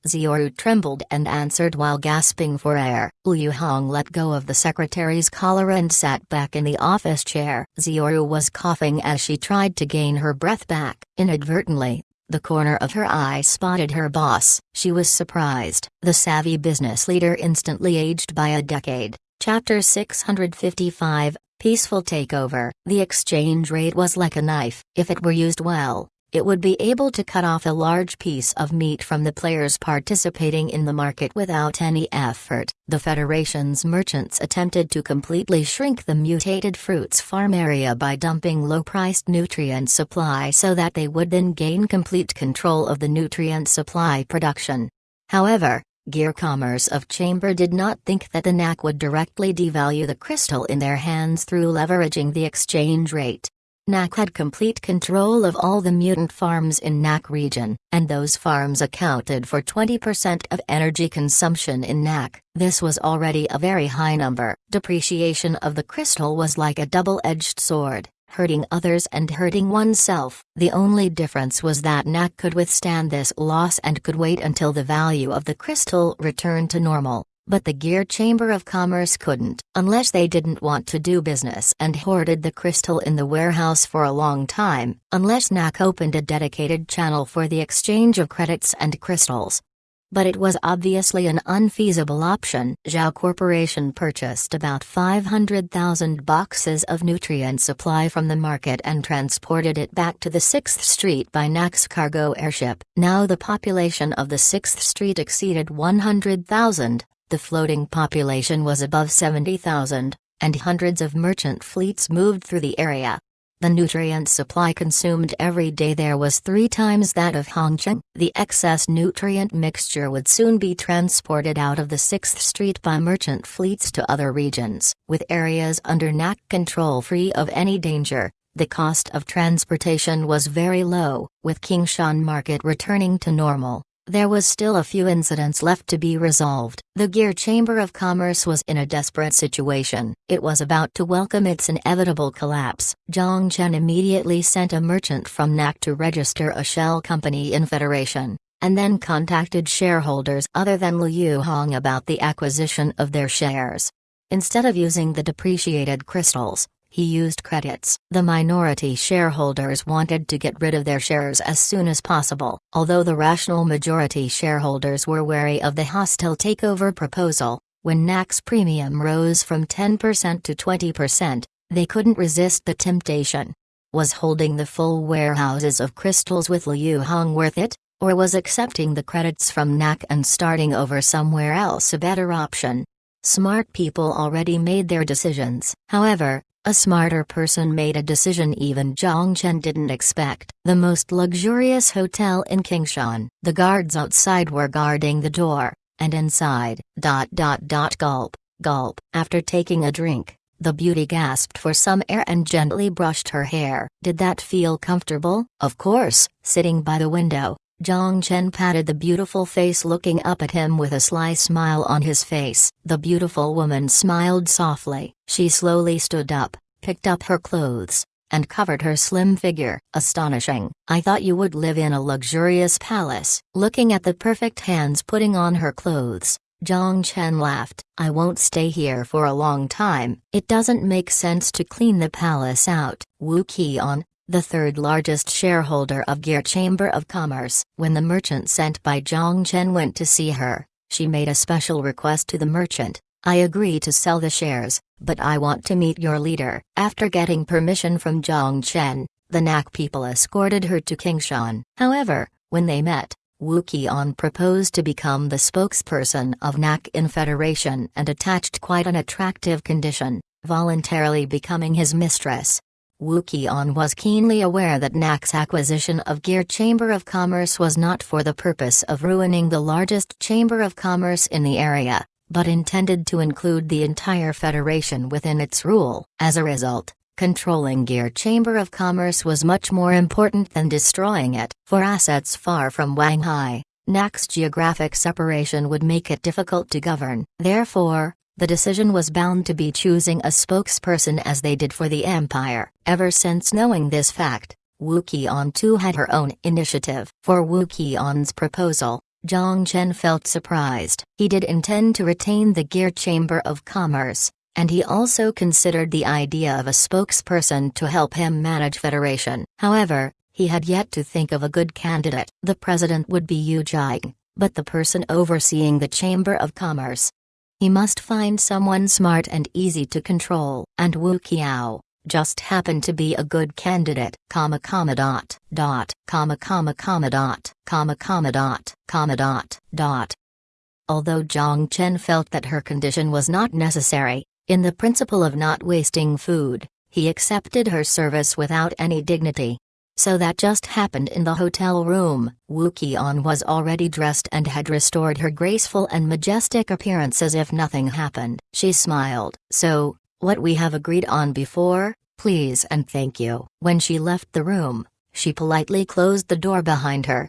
Xiao trembled and answered while gasping for air. Liu Hong let go of the secretary's collar and sat back in the office chair. Xiao was coughing as she tried to gain her breath back. Inadvertently, the corner of her eye spotted her boss. She was surprised. The savvy business leader instantly aged by a decade. Chapter 655, Peaceful Takeover. The exchange rate was like a knife. If it were used well, it would be able to cut off a large piece of meat from the players participating in the market without any effort. The Federation's merchants attempted to completely shrink the mutated fruits farm area by dumping low-priced nutrient supply so that they would then gain complete control of the nutrient supply production. However, Gear Commerce of Chamber did not think that the NAC would directly devalue the crystal in their hands through leveraging the exchange rate. NAC had complete control of all the mutant farms in NAC region, and those farms accounted for 20% of energy consumption in NAC. This was already a very high number. Depreciation of the crystal was like a double-edged sword, hurting others and hurting oneself. The only difference was that NAC could withstand this loss and could wait until the value of the crystal returned to normal. But the Gear Chamber of Commerce couldn't, unless they didn't want to do business and hoarded the crystal in the warehouse for a long time, unless NAC opened a dedicated channel for the exchange of credits and crystals. But it was obviously an unfeasible option. Zhao Corporation purchased about 500,000 boxes of nutrient supply from the market and transported it back to the 6th Street by NAC's cargo airship. Now the population of the 6th Street exceeded 100,000. The floating population was above 70,000, and hundreds of merchant fleets moved through the area. The nutrient supply consumed every day there was 3 times that of Hongcheng. The excess nutrient mixture would soon be transported out of the 6th Street by merchant fleets to other regions. With areas under NAC control free of any danger, the cost of transportation was very low. With Qingshan Market returning to normal, there was still a few incidents left to be resolved. The Gear Chamber of Commerce was in a desperate situation. It was about to welcome its inevitable collapse. Zhang Chen immediately sent a merchant from NAC to register a shell company in Federation, and then contacted shareholders other than Liu Hong about the acquisition of their shares. Instead of using the depreciated crystals, he used credits. The minority shareholders wanted to get rid of their shares as soon as possible. Although the rational majority shareholders were wary of the hostile takeover proposal, when NAC's premium rose from 10% to 20%, they couldn't resist the temptation. Was holding the full warehouses of crystals with Liu Hong worth it, or was accepting the credits from NAC and starting over somewhere else a better option? Smart people already made their decisions. However, a smarter person made a decision even Zhang Chen didn't expect. The most luxurious hotel in Qingshan. The guards outside were guarding the door, and inside, gulp, gulp. After taking a drink, the beauty gasped for some air and gently brushed her hair. Did that feel comfortable? Of course. Sitting by the window, Zhang Chen patted the beautiful face looking up at him with a sly smile on his face. The beautiful woman smiled softly. She slowly stood up, picked up her clothes, and covered her slim figure. Astonishing. I thought you would live in a luxurious palace. Looking at the perfect hands putting on her clothes, Zhang Chen laughed. I won't stay here for a long time. It doesn't make sense to clean the palace out. Wu Qian, the third largest shareholder of Gear Chamber of Commerce. When the merchant sent by Zhang Chen went to see her, she made a special request to the merchant. I agree to sell the shares, but I want to meet your leader. After getting permission from Zhang Chen, the NAC people escorted her to Qingshan. However, when they met, Wu Qian proposed to become the spokesperson of NAC in Federation and attached quite an attractive condition, voluntarily becoming his mistress. Wu Qian was keenly aware that NAC's acquisition of Gear Chamber of Commerce was not for the purpose of ruining the largest chamber of commerce in the area, but intended to include the entire Federation within its rule. As a result, controlling Gear Chamber of Commerce was much more important than destroying it. For assets far from Wanghai, NAC's geographic separation would make it difficult to govern. Therefore, the decision was bound to be choosing a spokesperson as they did for the Empire. Ever since knowing this fact, Wu Qian too had her own initiative. For Wu Qian's proposal, Zhang Chen felt surprised. He did intend to retain the Gear Chamber of Commerce, and he also considered the idea of a spokesperson to help him manage Federation. However, he had yet to think of a good candidate. The president would be Yu Jiang, but the person overseeing the Chamber of Commerce He must find someone smart and easy to control, and Wu Qiao just happened to be a good candidate, comma comma dot dot comma comma comma dot comma comma dot comma dot dot. Although Jiang Chen felt that her condition was not necessary, in the principle of not wasting food, he accepted her service without any dignity. So that just happened in the hotel room. Wu Qian was already dressed and had restored her graceful and majestic appearance as if nothing happened. She smiled. So, what we have agreed on before, please and thank you. When she left the room, she politely closed the door behind her.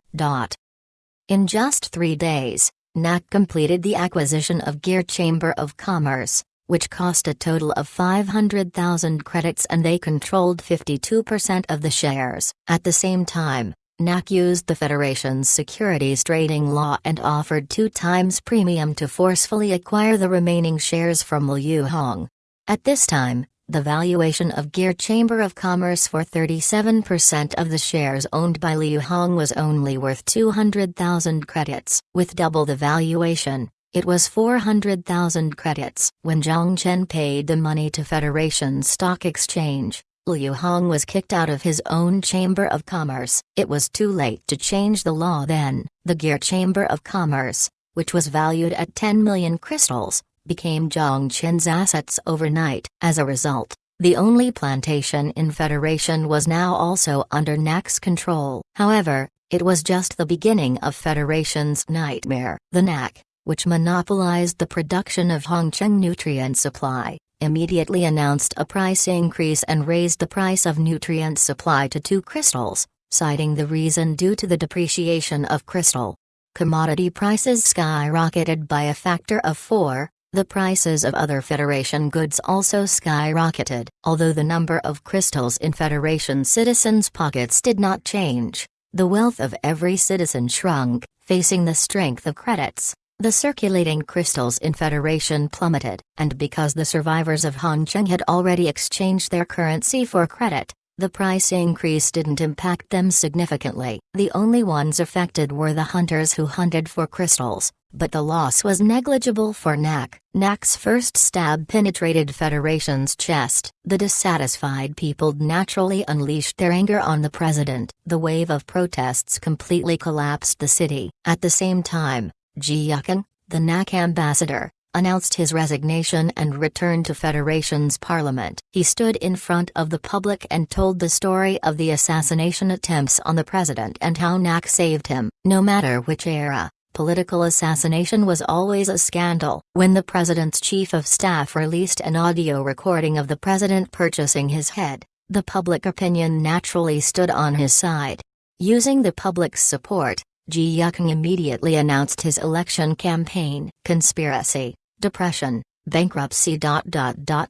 In just 3 days, NAC completed the acquisition of Gear Chamber of Commerce, which cost a total of 500,000 credits, and they controlled 52% of the shares. At the same time, NAC used the Federation's securities trading law and offered 2 times premium to forcefully acquire the remaining shares from Liu Hong. At this time, the valuation of Gear Chamber of Commerce for 37% of the shares owned by Liu Hong was only worth 200,000 credits. With double the valuation, it was 400,000 credits. When Jiang Chen paid the money to Federation Stock Exchange, Liu Hong was kicked out of his own Chamber of Commerce. It was too late to change the law then. The Gear Chamber of Commerce, which was valued at 10 million crystals, became Jiang Chen's assets overnight. As a result, the only plantation in Federation was now also under NAC's control. However, it was just the beginning of Federation's nightmare. The NAC, which monopolized the production of Hongcheng nutrient supply, immediately announced a price increase and raised the price of nutrient supply to 2 crystals, citing the reason due to the depreciation of crystal. Commodity prices skyrocketed by a factor of 4. The prices of other Federation goods also skyrocketed. Although the number of crystals in Federation citizens' pockets did not change, the wealth of every citizen shrunk. Facing the strength of credits, the circulating crystals in Federation plummeted, and because the survivors of Hongcheng had already exchanged their currency for credit, the price increase didn't impact them significantly. The only ones affected were the hunters who hunted for crystals, but the loss was negligible for NAC. NAC's first stab penetrated Federation's chest. The dissatisfied people naturally unleashed their anger on the president. The wave of protests completely collapsed the city. At the same time, Ji Yukan, the NAC ambassador, announced his resignation and returned to Federation's parliament. He stood in front of the public and told the story of the assassination attempts on the president and how NAC saved him. No matter which era, political assassination was always a scandal. When the president's chief of staff released an audio recording of the president purchasing his head, the public opinion naturally stood on his side. Using the public's support, Ji Yukan immediately announced his election campaign. Conspiracy, depression, bankruptcy.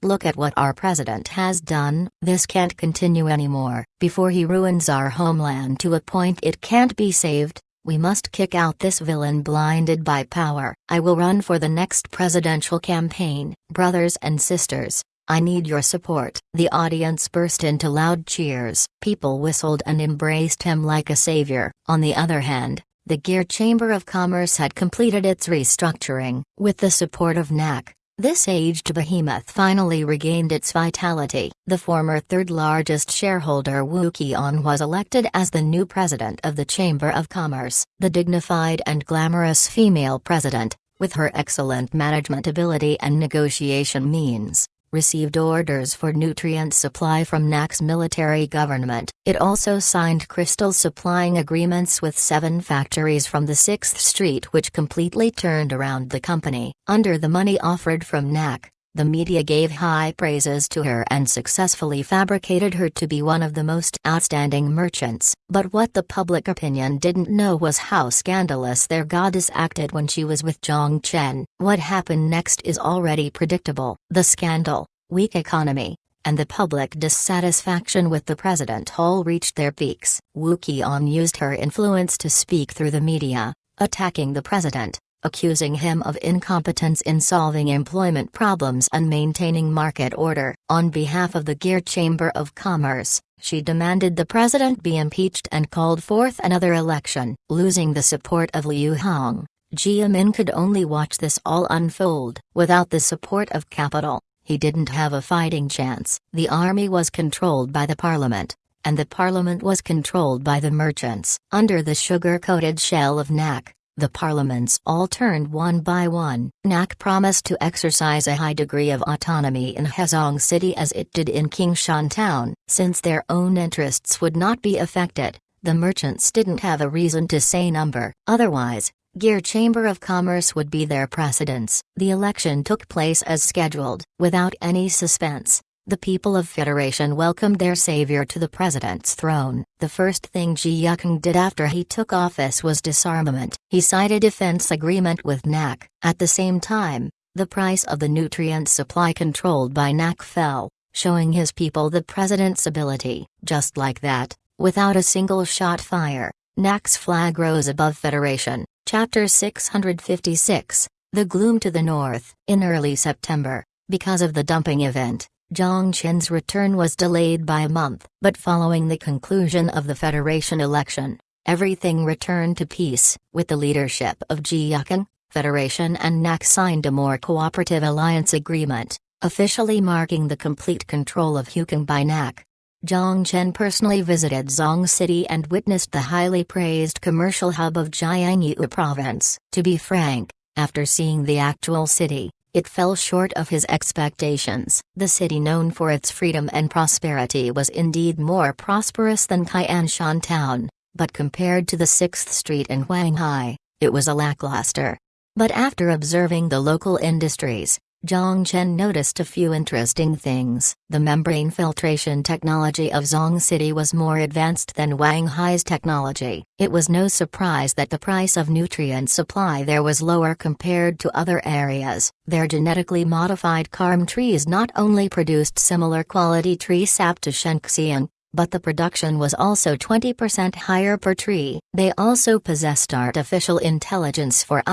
Look at what our president has done. This can't continue anymore. Before he ruins our homeland to a point it can't be saved, we must kick out this villain blinded by power. I will run for the next presidential campaign. Brothers and sisters, I need your support. The audience burst into loud cheers. People whistled and embraced him like a savior. On the other hand, the Gear Chamber of Commerce had completed its restructuring. With the support of NAC, this aged behemoth finally regained its vitality. The former third-largest shareholder Wu Qian was elected as the new president of the Chamber of Commerce. The dignified and glamorous female president, with her excellent management ability and negotiation means, received orders for nutrient supply from NAC's military government. It also signed crystal supplying agreements with 7 factories from the 6th Street, which completely turned around the company. Under the money offered from NAC, the media gave high praises to her and successfully fabricated her to be one of the most outstanding merchants. But what the public opinion didn't know was how scandalous their goddess acted when she was with Jiang Chen. What happened next is already predictable. The scandal, weak economy, and the public dissatisfaction with the president all reached their peaks. Wu Qian used her influence to speak through the media, attacking the president, accusing him of incompetence in solving employment problems and maintaining market order. On behalf of the Gear Chamber of Commerce, she demanded the president be impeached and called forth another election. Losing the support of Liu Hong, Jiamin could only watch this all unfold. Without the support of capital, he didn't have a fighting chance. The army was controlled by the parliament, and the parliament was controlled by the merchants. Under the sugar-coated shell of NAC, the parliaments all turned one by one. NAC promised to exercise a high degree of autonomy in Hezong City as it did in Qingshan Town. Since their own interests would not be affected, the merchants didn't have a reason to say number. Otherwise, Gear Chamber of Commerce would be their precedence. The election took place as scheduled, without any suspense. The people of Federation welcomed their savior to the president's throne. The first thing Ji Yukeng did after he took office was disarmament. He signed a defense agreement with NAC. At the same time, the price of the nutrient supply controlled by NAC fell, showing his people the president's ability. Just like that, without a single shot fired, NAC's flag rose above Federation. Chapter 656, The Gloom to the North. In early September, because of the dumping event, Zhang Qin's return was delayed by a month. But following the conclusion of the Federation election, everything returned to peace. With the leadership of Ji Yukeng, Federation and NAC signed a more cooperative alliance agreement, officially marking the complete control of Hukeng by NAC. Zhang Chen personally visited Zong City and witnessed the highly praised commercial hub of Jiangsu province. To be frank, after seeing the actual city, it fell short of his expectations. The city known for its freedom and prosperity was indeed more prosperous than Qianshan Town, but compared to the 6th Street in Huanghai, it was a lackluster. But after observing the local industries, Zhang Chen noticed a few interesting things. The membrane filtration technology of Zong City was more advanced than Huanghai's technology. It was no surprise that the price of nutrient supply there was lower compared to other areas. Their genetically modified karm trees not only produced similar quality tree sap to Shenxiang, but the production was also 20% higher per tree. They also possessed artificial intelligence for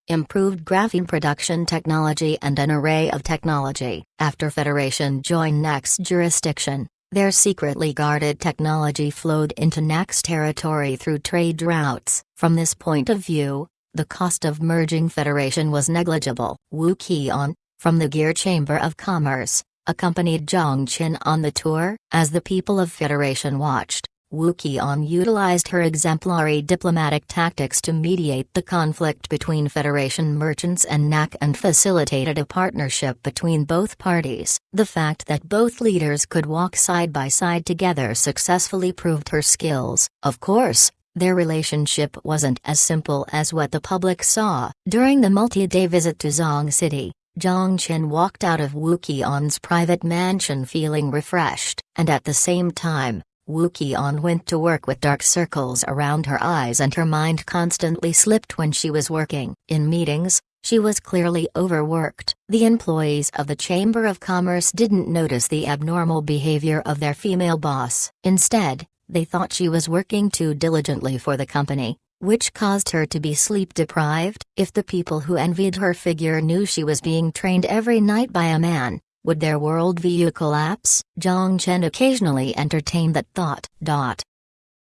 improved graphene production technology and an array of technology. After Federation joined NAC's jurisdiction, their secretly guarded technology flowed into NAC's territory through trade routes. From this point of view, the cost of merging Federation was negligible. Wu Qian, from the Gear Chamber of Commerce, accompanied Zhang Qin on the tour. As the people of Federation watched, Wu Qian utilized her exemplary diplomatic tactics to mediate the conflict between Federation merchants and NAC and facilitated a partnership between both parties. The fact that both leaders could walk side by side together successfully proved her skills. Of course, their relationship wasn't as simple as what the public saw. During the multi-day visit to Zong City, Zhang Qin walked out of Wu Qian's private mansion feeling refreshed, and at the same time, Wu Qian went to work with dark circles around her eyes and her mind constantly slipped when she was working. In meetings, she was clearly overworked. The employees of the Chamber of Commerce didn't notice the abnormal behavior of their female boss. Instead, they thought she was working too diligently for the company, which caused her to be sleep-deprived. If the people who envied her figure knew she was being trained every night by a man, would their worldview collapse? Zhang Chen occasionally entertained that thought.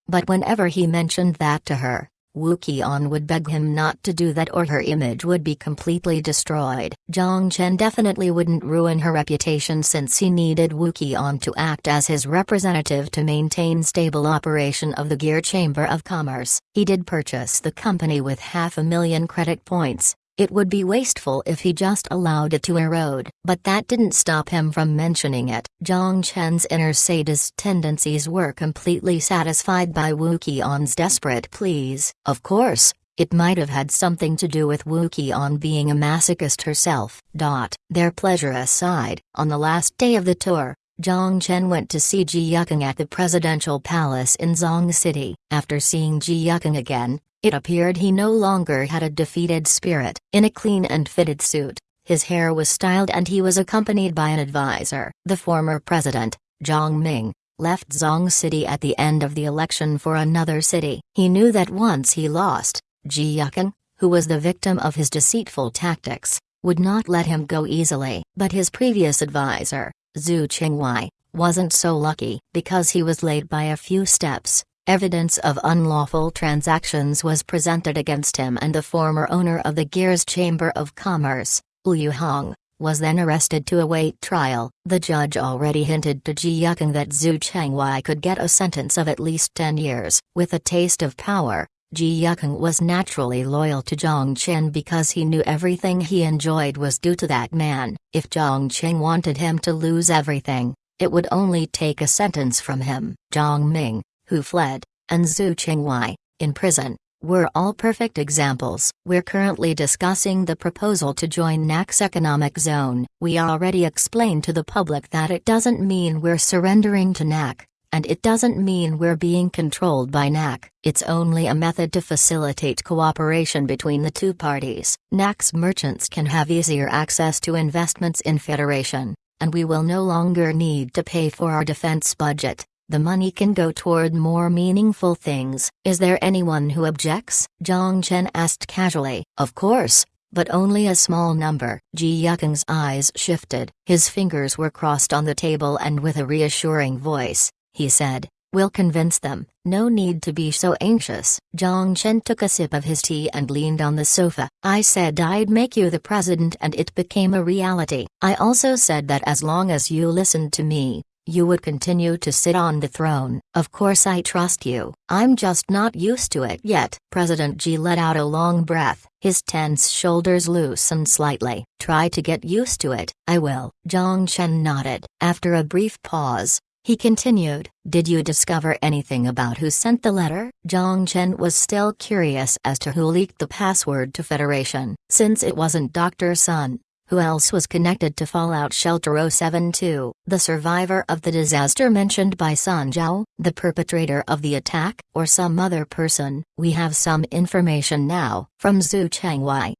But whenever he mentioned that to her, Wu Qian would beg him not to do that or her image would be completely destroyed. Zhang Chen definitely wouldn't ruin her reputation since he needed Wu Qian to act as his representative to maintain stable operation of the Gear Chamber of Commerce. He did purchase the company with 500,000 credit points. It would be wasteful if he just allowed it to erode. But that didn't stop him from mentioning it. Zhang Chen's inner sadist tendencies were completely satisfied by Wu Qian's desperate pleas. Of course, it might have had something to do with Wu Qian being a masochist herself. Their pleasure aside, on the last day of the tour, Zhang Chen went to see Ji Yukeng at the presidential palace in Zong City. After seeing Ji Yukeng again, it appeared he no longer had a defeated spirit. In a clean and fitted suit, his hair was styled and he was accompanied by an advisor. The former president, Zhang Ming, left Zong City at the end of the election for another city. He knew that once he lost, Ji Yukeng, who was the victim of his deceitful tactics, would not let him go easily. But his previous advisor, Zhu Qingwei, wasn't so lucky. Because he was late by a few steps, Evidence of unlawful transactions was presented against him, and the former owner of the Gears Chamber of Commerce, Liu Hong, was then arrested to await trial. The judge already hinted to Ji Yuqing that Zhu Chengwei could get a sentence of at least 10 years. With a taste of power, Ji Yuqing was naturally loyal to Zhang Chen because he knew everything he enjoyed was due to that man. If Zhang Chen wanted him to lose everything, it would only take a sentence from him. Zhang Ming, who fled, and Zhu Chengwei, in prison, were all perfect examples. We're currently discussing the proposal to join NAC's economic zone. We already explained to the public that it doesn't mean we're surrendering to NAC, and it doesn't mean we're being controlled by NAC. It's only a method to facilitate cooperation between the two parties. NAC's merchants can have easier access to investments in Federation, and we will no longer need to pay for our defense budget. The money can go toward more meaningful things. Is there anyone who objects? Zhang Chen asked casually. Of course, but only a small number. Ji Yuqing's eyes shifted. His fingers were crossed on the table, and with a reassuring voice, he said, "We'll convince them. No need to be so anxious." Zhang Chen took a sip of his tea and leaned on the sofa. "I said I'd make you the president, and it became a reality. I also said that as long as you listened to me, you would continue to sit on the throne. Of course I trust you. I'm just not used to it yet." President Ji let out a long breath. His tense shoulders loosened slightly. "Try to get used to it." "I will." Zhang Chen nodded. After a brief pause, he continued, "Did you discover anything about who sent the letter?" Zhang Chen was still curious as to who leaked the password to Federation. Since it wasn't Dr. Sun, who else was connected to Fallout Shelter 072? The survivor of the disaster mentioned by Sun Zhao, the perpetrator of the attack, or some other person? "We have some information now, from Zhu Chengwei,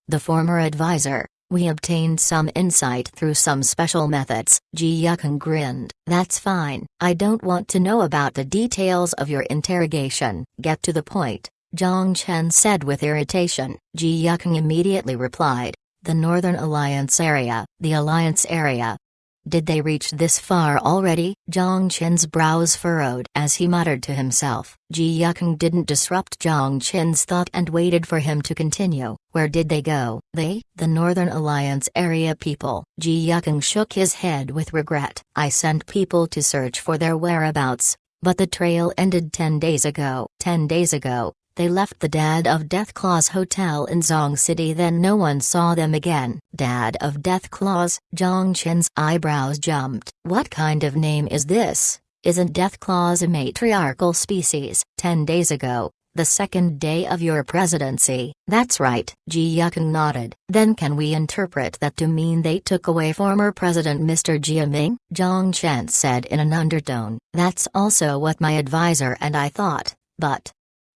the former advisor. We obtained some insight through some special methods." Ji Yuqing grinned. "That's fine. I don't want to know about the details of your interrogation. Get to the point," Zhang Chen said with irritation. Ji Yuqing immediately replied, "The Northern Alliance area." "The Alliance area? Did they reach this far already?" Zhang Chen's brows furrowed as he muttered to himself. Ji Yuqing didn't disrupt Zhang Chen's thought and waited for him to continue. "Where did they go?" "They? The Northern Alliance area people." Ji Yuqing shook his head with regret. "I sent people to search for their whereabouts, but the trail ended 10 days ago." 10 days ago? They left the Dad of Deathclaws Hotel in Zong City, then no one saw them again. Dad of Deathclaws? Zhang Chen's eyebrows jumped. What kind of name is this? Isn't Deathclaws a matriarchal species? 10 days ago, the second day of your presidency. That's right. Ji Yuqing nodded. Then can we interpret that to mean they took away former President Mr. Jiaming? Zhang Chen said in an undertone. That's also what my advisor and I thought, but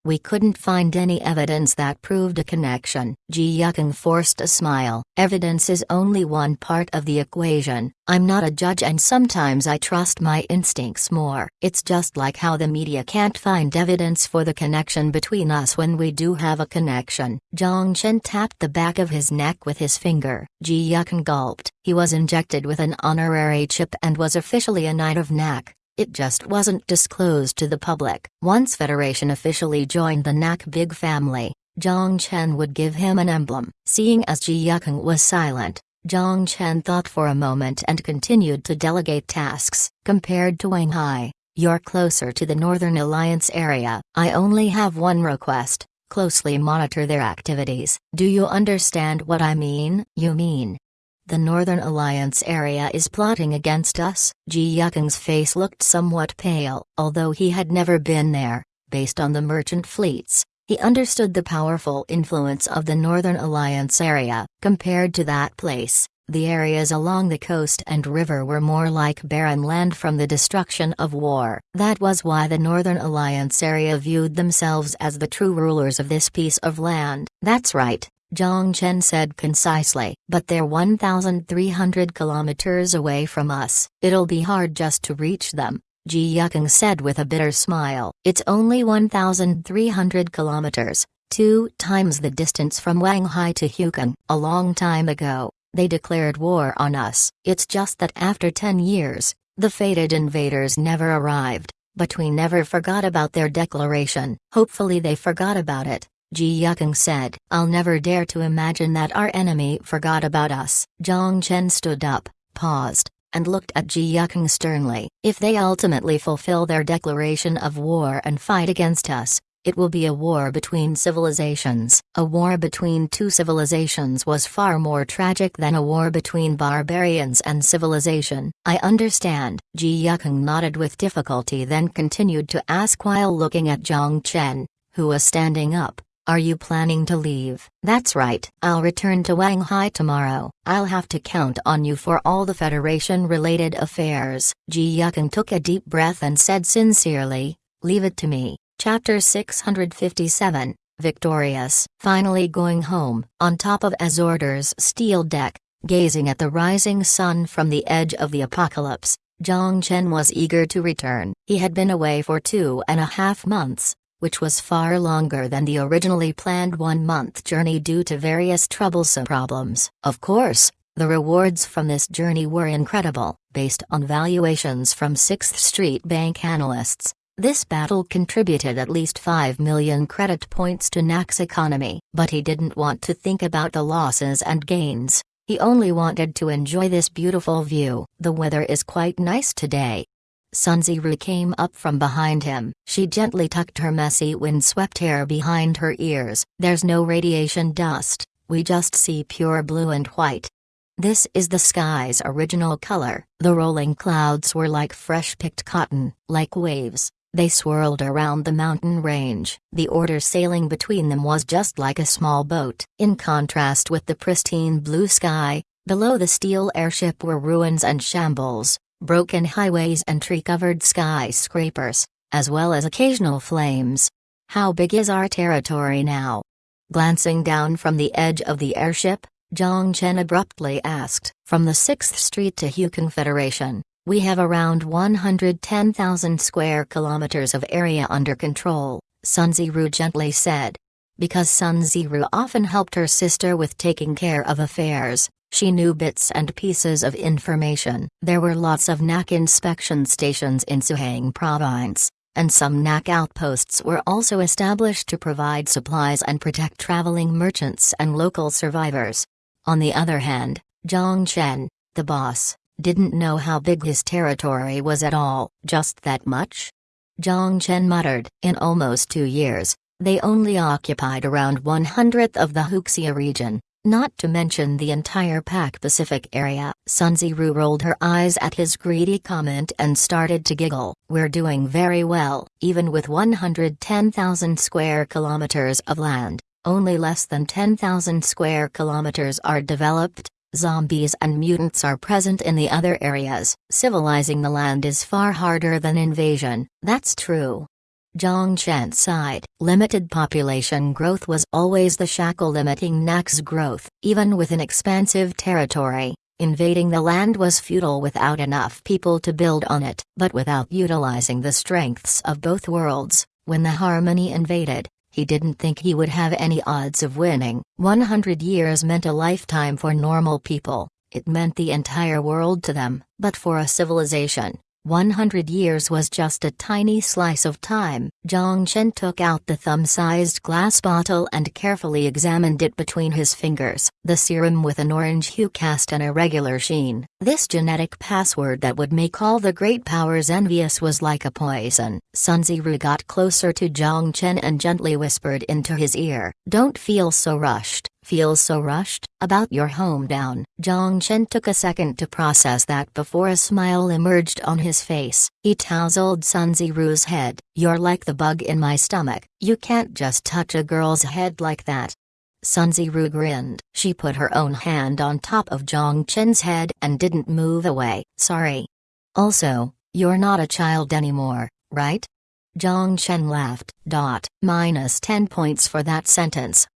we couldn't find any evidence that proved a connection. Ji Yuqing forced a smile. Evidence is only one part of the equation. I'm not a judge, and sometimes I trust my instincts more. It's just like how the media can't find evidence for the connection between us when we do have a connection. Zhang Chen tapped the back of his neck with his finger. Ji Yuqing gulped. He was injected with an honorary chip and was officially a Knight of NAC. It just wasn't disclosed to the public. Once Federation officially joined the NAC big family, Zhang Chen would give him an emblem. Seeing as Ji Yuqing was silent, Zhang Chen thought for a moment and continued to delegate tasks. Compared to Wang Hai, you're closer to the Northern Alliance area. I only have one request: closely monitor their activities. Do you understand what I mean? You mean the Northern Alliance area is plotting against us? Ji Yuqing's face looked somewhat pale. Although he had never been there, based on the merchant fleets, he understood the powerful influence of the Northern Alliance area. Compared to that place, the areas along the coast and river were more like barren land from the destruction of war. That was why the Northern Alliance area viewed themselves as the true rulers of this piece of land. That's right, Zhang Chen said concisely. But they're 1,300 kilometers away from us. It'll be hard just to reach them, Ji Yuqing said with a bitter smile. It's only 1,300 kilometers, 2 times the distance from Wang Hai to Hukan. A long time ago, they declared war on us. It's just that after 10 years, the fated invaders never arrived. But we never forgot about their declaration. Hopefully they forgot about it, Ji Yukeng said. I'll never dare to imagine that our enemy forgot about us. Jiang Chen stood up, paused, and looked at Ji Yukeng sternly. If they ultimately fulfill their declaration of war and fight against us, it will be a war between civilizations. A war between two civilizations was far more tragic than a war between barbarians and civilization. I understand. Ji Yukeng nodded with difficulty, then continued to ask while looking at Jiang Chen, who was standing up. Are you planning to leave? That's right. I'll return to Wanghai tomorrow. I'll have to count on you for all the Federation-related affairs. Ji Yukeng took a deep breath and said sincerely, leave it to me. Chapter 657, Victorious. Finally going home. On top of Azorder's steel deck, gazing at the rising sun from the edge of the apocalypse, Jiang Chen was eager to return. He had been away for 2.5 months, which was far longer than the originally planned 1-month journey due to various troublesome problems. Of course, the rewards from this journey were incredible. Based on valuations from 6th Street Bank analysts, this battle contributed at least 5 million credit points to NAC's economy. But he didn't want to think about the losses and gains. He only wanted to enjoy this beautiful view. The weather is quite nice today. Sun Ziru came up from behind him. She gently tucked her messy windswept hair behind her ears. There's no radiation dust, we just see pure blue and white. This is the sky's original color. The rolling clouds were like fresh-picked cotton, like waves. They swirled around the mountain range. The order sailing between them was just like a small boat. In contrast with the pristine blue sky, below the steel airship were ruins and shambles, broken highways and tree-covered skyscrapers, as well as occasional flames. How big is our territory now? Glancing down from the edge of the airship, Jiang Chen abruptly asked. From the 6th Street to Yukon Federation, we have around 110,000 square kilometers of area under control, Sun Ziru gently said. Because Sun Ziru often helped her sister with taking care of affairs, she knew bits and pieces of information. There were lots of NAC inspection stations in Suhang Province, and some NAC outposts were also established to provide supplies and protect traveling merchants and local survivors. On the other hand, Jiang Chen, the boss, didn't know how big his territory was at all. Just that much? Jiang Chen muttered. In almost 2 years, they only occupied around 1/100th of the Huxia region, not to mention the entire Pac-Pacific area. Sun Ziru rolled her eyes at his greedy comment and started to giggle. We're doing very well. Even with 110,000 square kilometers of land, only less than 10,000 square kilometers are developed. Zombies and mutants are present in the other areas. Civilizing the land is far harder than invasion. That's true. Jiang Chen sighed. Limited population growth was always the shackle limiting NAC's growth. Even with an expansive territory, invading the land was futile without enough people to build on it. But without utilizing the strengths of both worlds, when the Harmony invaded, he didn't think he would have any odds of winning. 100 years meant a lifetime for normal people. It meant the entire world to them. But for a civilization, 100 years was just a tiny slice of time. Jiang Chen took out the thumb-sized glass bottle and carefully examined it between his fingers. The serum with an orange hue cast an irregular sheen. This genetic password that would make all the great powers envious was like a poison. Sun Ziru got closer to Jiang Chen and gently whispered into his ear. Don't feel so rushed. Feel so rushed? About your hometown. Jiang Chen took a second to process that before a smile emerged on his face. He tousled Sun Ziru's head. You're like the bug in my stomach. You can't just touch a girl's head like that. Sun Ziru grinned. She put her own hand on top of Jiang Chen's head and didn't move away. Sorry. Also, you're not a child anymore, right? Jiang Chen laughed. -10 points for that sentence.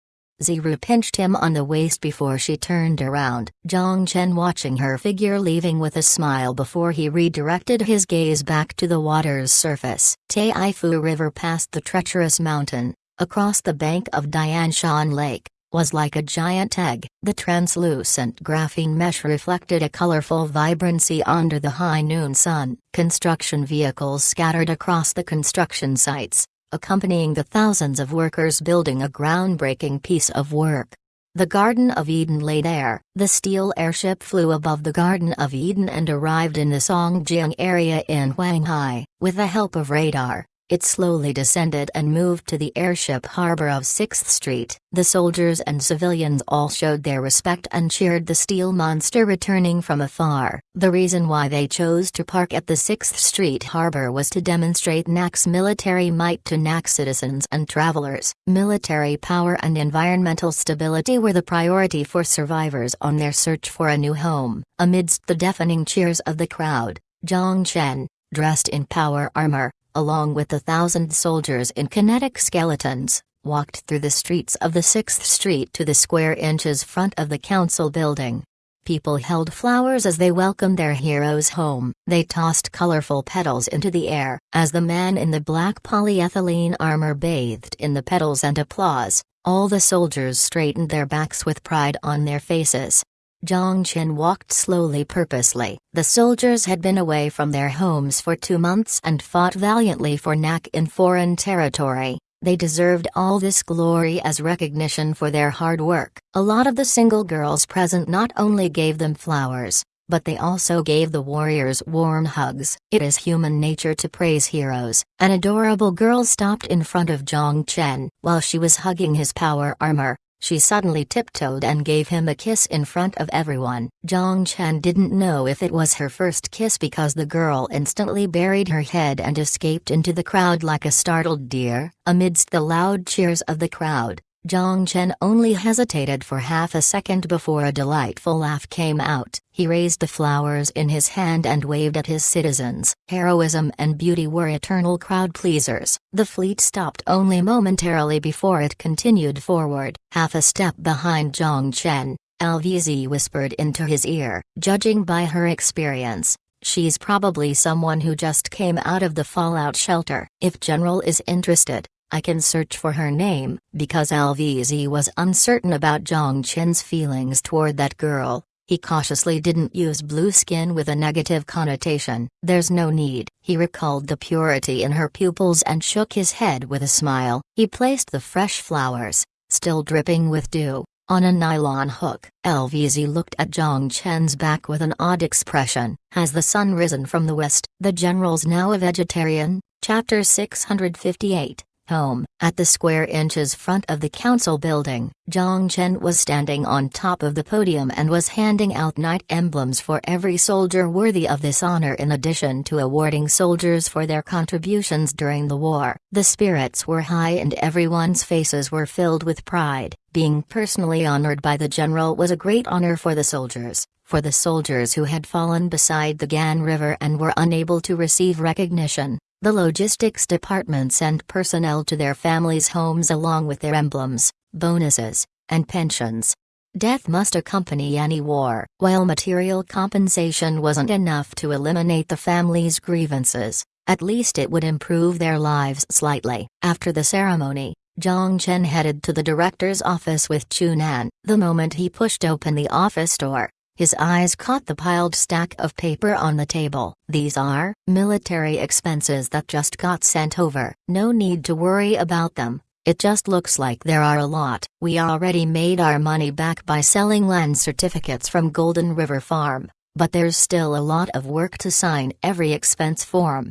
Ziru pinched him on the waist before she turned around. Jiang Chen watching her figure leaving with a smile before he redirected his gaze back to the water's surface. Taifu River passed the treacherous mountain, across the bank of Dianshan Lake, was like a giant egg. The translucent graphene mesh reflected a colorful vibrancy under the high noon sun. Construction vehicles scattered across the construction sites, accompanying the thousands of workers building a groundbreaking piece of work. The Garden of Eden lay there. The steel airship flew above the Garden of Eden and arrived in the Songjiang area in Huanghai. With the help of radar, it slowly descended and moved to the airship harbor of 6th Street. The soldiers and civilians all showed their respect and cheered the steel monster returning from afar. The reason why they chose to park at the 6th Street harbor was to demonstrate NAC's military might to NAC citizens and travelers. Military power and environmental stability were the priority for survivors on their search for a new home. Amidst the deafening cheers of the crowd, Zhang Chen, dressed in power armor, along with the 1,000 soldiers in kinetic skeletons, walked through the streets of the 6th Street to the square inches front of the council building. People held flowers as they welcomed their heroes home. They tossed colorful petals into the air, as the man in the black polyethylene armor bathed in the petals and applause. All the soldiers straightened their backs with pride on their faces. Zhang Chen walked slowly purposely. The soldiers had been away from their homes for 2 months and fought valiantly for NAC in foreign territory. They deserved all this glory as recognition for their hard work. A lot of the single girls present not only gave them flowers, but they also gave the warriors warm hugs. It is human nature to praise heroes. An adorable girl stopped in front of Zhang Chen. While she was hugging his power armor, she suddenly tiptoed and gave him a kiss in front of everyone. Zhang Chen didn't know if it was her first kiss because the girl instantly buried her head and escaped into the crowd like a startled deer. Amidst the loud cheers of the crowd, Zhang Chen only hesitated for half a second before a delightful laugh came out. He raised the flowers in his hand and waved at his citizens. Heroism and beauty were eternal crowd pleasers. The fleet stopped only momentarily before it continued forward. Half a step behind Zhang Chen, LVZ whispered into his ear. Judging by her experience, she's probably someone who just came out of the fallout shelter. If General is interested, I can search for her name. Because LVZ was uncertain about Zhang Chen's feelings toward that girl, he cautiously didn't use blue skin with a negative connotation. There's no need. He recalled the purity in her pupils and shook his head with a smile. He placed the fresh flowers, still dripping with dew, on a nylon hook. LVZ looked at Zhang Chen's back with an odd expression. Has the sun risen from the west? The general's now a vegetarian. Chapter 658. Home. At the square inches front of the council building, Zhang Chen was standing on top of the podium and was handing out knight emblems for every soldier worthy of this honor, in addition to awarding soldiers for their contributions during the war. The spirits were high and everyone's faces were filled with pride. Being personally honored by the general was a great honor for the soldiers. For the soldiers who had fallen beside the Gan River and were unable to receive recognition, the logistics department sent personnel to their families' homes along with their emblems, bonuses, and pensions. Death must accompany any war. While material compensation wasn't enough to eliminate the families' grievances, at least it would improve their lives slightly. After the ceremony, Zhang Chen headed to the director's office with Chunan. The moment he pushed open the office door, his eyes caught the piled stack of paper on the table. These are military expenses that just got sent over. No need to worry about them. It just looks like there are a lot. We already made our money back by selling land certificates from Golden River Farm, but there's still a lot of work to sign every expense form.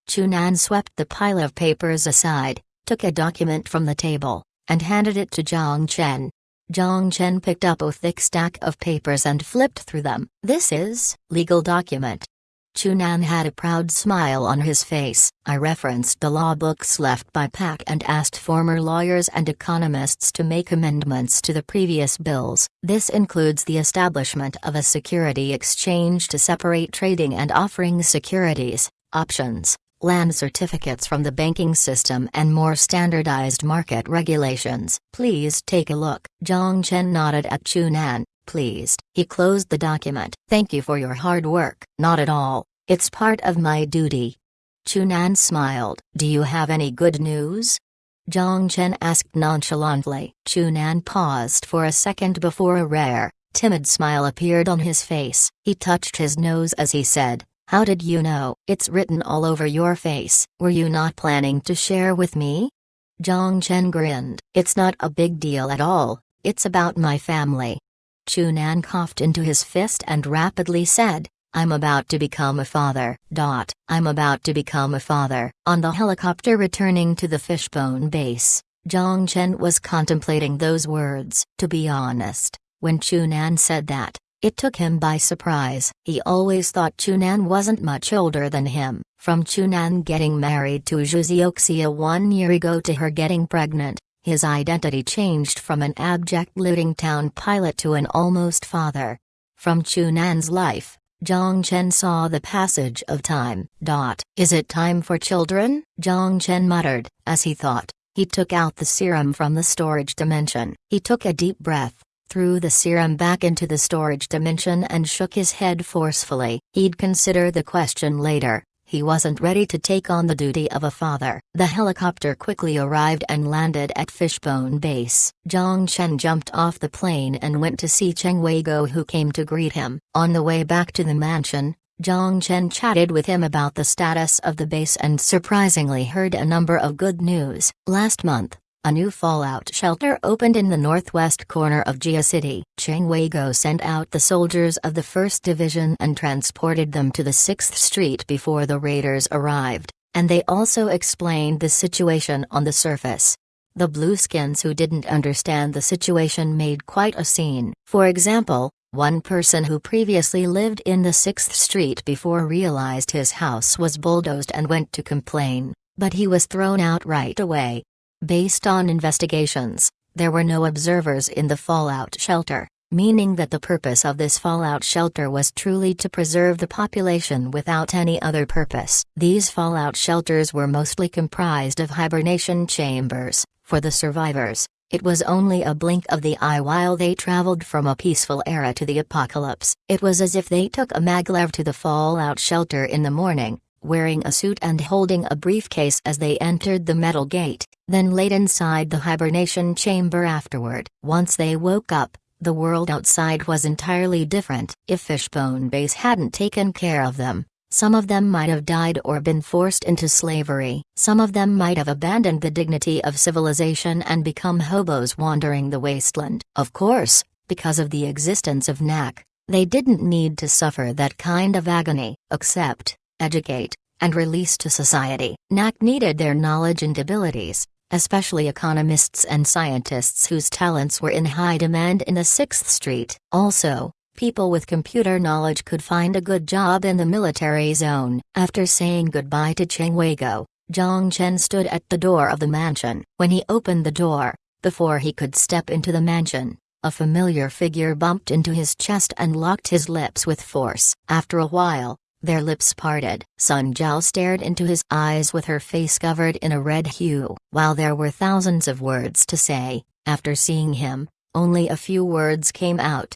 Chunan swept the pile of papers aside, took a document from the table, and handed it to Zhang Chen. Zhang Chen picked up a thick stack of papers and flipped through them. This is legal document. Chunan had a proud smile on his face. I referenced the law books left by Pak and asked former lawyers and economists to make amendments to the previous bills. This includes the establishment of a security exchange to separate trading and offering securities, options, land certificates from the banking system, and more standardized market regulations. Please take a look. Zhang Chen nodded at Chunan. Pleased. He closed the document. Thank you for your hard work. Not at all. It's part of my duty. Chunan smiled. Do you have any good news? Zhang Chen asked nonchalantly. Chunan paused for a second before a rare, timid smile appeared on his face. He touched his nose as he said, "How did you know? It's written all over your face. Were you not planning to share with me?" Zhang Chen grinned. "It's not a big deal at all, it's about my family." Chunan coughed into his fist and rapidly said, "I'm about to become a father. I'm about to become a father." On the helicopter returning to the Fishbone base, Zhang Chen was contemplating those words. To be honest, when Chunan said that, it took him by surprise. He always thought Chunan wasn't much older than him. From Chunan getting married to Zhu Zioxia 1 year ago to her getting pregnant, his identity changed from an abject living town pilot to an almost father. From Chunan's life, Zhang Chen saw the passage of time. "Is it time for children?" Zhang Chen muttered, as he thought. He took out the serum from the storage dimension. He took a deep breath, threw the serum back into the storage dimension and shook his head forcefully. He'd consider the question later. He wasn't ready to take on the duty of a father. The helicopter quickly arrived and landed at Fishbone Base. Zhang Chen jumped off the plane and went to see Cheng Weiguo, who came to greet him. On the way back to the mansion, Zhang Chen chatted with him about the status of the base and surprisingly heard a number of good news. Last month, a new fallout shelter opened in the northwest corner of Jia City. Cheng Weiguo sent out the soldiers of the 1st Division and transported them to the 6th Street before the raiders arrived, and they also explained the situation on the surface. The Blueskins who didn't understand the situation made quite a scene. For example, one person who previously lived in the 6th Street before realized his house was bulldozed and went to complain, but he was thrown out right away. Based on investigations, there were no observers in the fallout shelter, meaning that the purpose of this fallout shelter was truly to preserve the population without any other purpose. These fallout shelters were mostly comprised of hibernation chambers. For the survivors, it was only a blink of the eye while they traveled from a peaceful era to the apocalypse. It was as if they took a maglev to the fallout shelter in the morning, wearing a suit and holding a briefcase as they entered the metal gate, then laid inside the hibernation chamber afterward. Once they woke up, the world outside was entirely different. If Fishbone Base hadn't taken care of them, some of them might have died or been forced into slavery. Some of them might have abandoned the dignity of civilization and become hobos wandering the wasteland. Of course, because of the existence of NAC, they didn't need to suffer that kind of agony. Accept, educate, and release to society. NAC needed their knowledge and abilities, especially economists and scientists whose talents were in high demand in the 6th Street. Also, people with computer knowledge could find a good job in the military zone. After saying goodbye to Cheng Weiguo, Zhang Chen stood at the door of the mansion. When he opened the door, before he could step into the mansion, a familiar figure bumped into his chest and locked his lips with force. After a while, their lips parted. Sun Jiao stared into his eyes with her face covered in a red hue. While there were thousands of words to say, after seeing him, only a few words came out.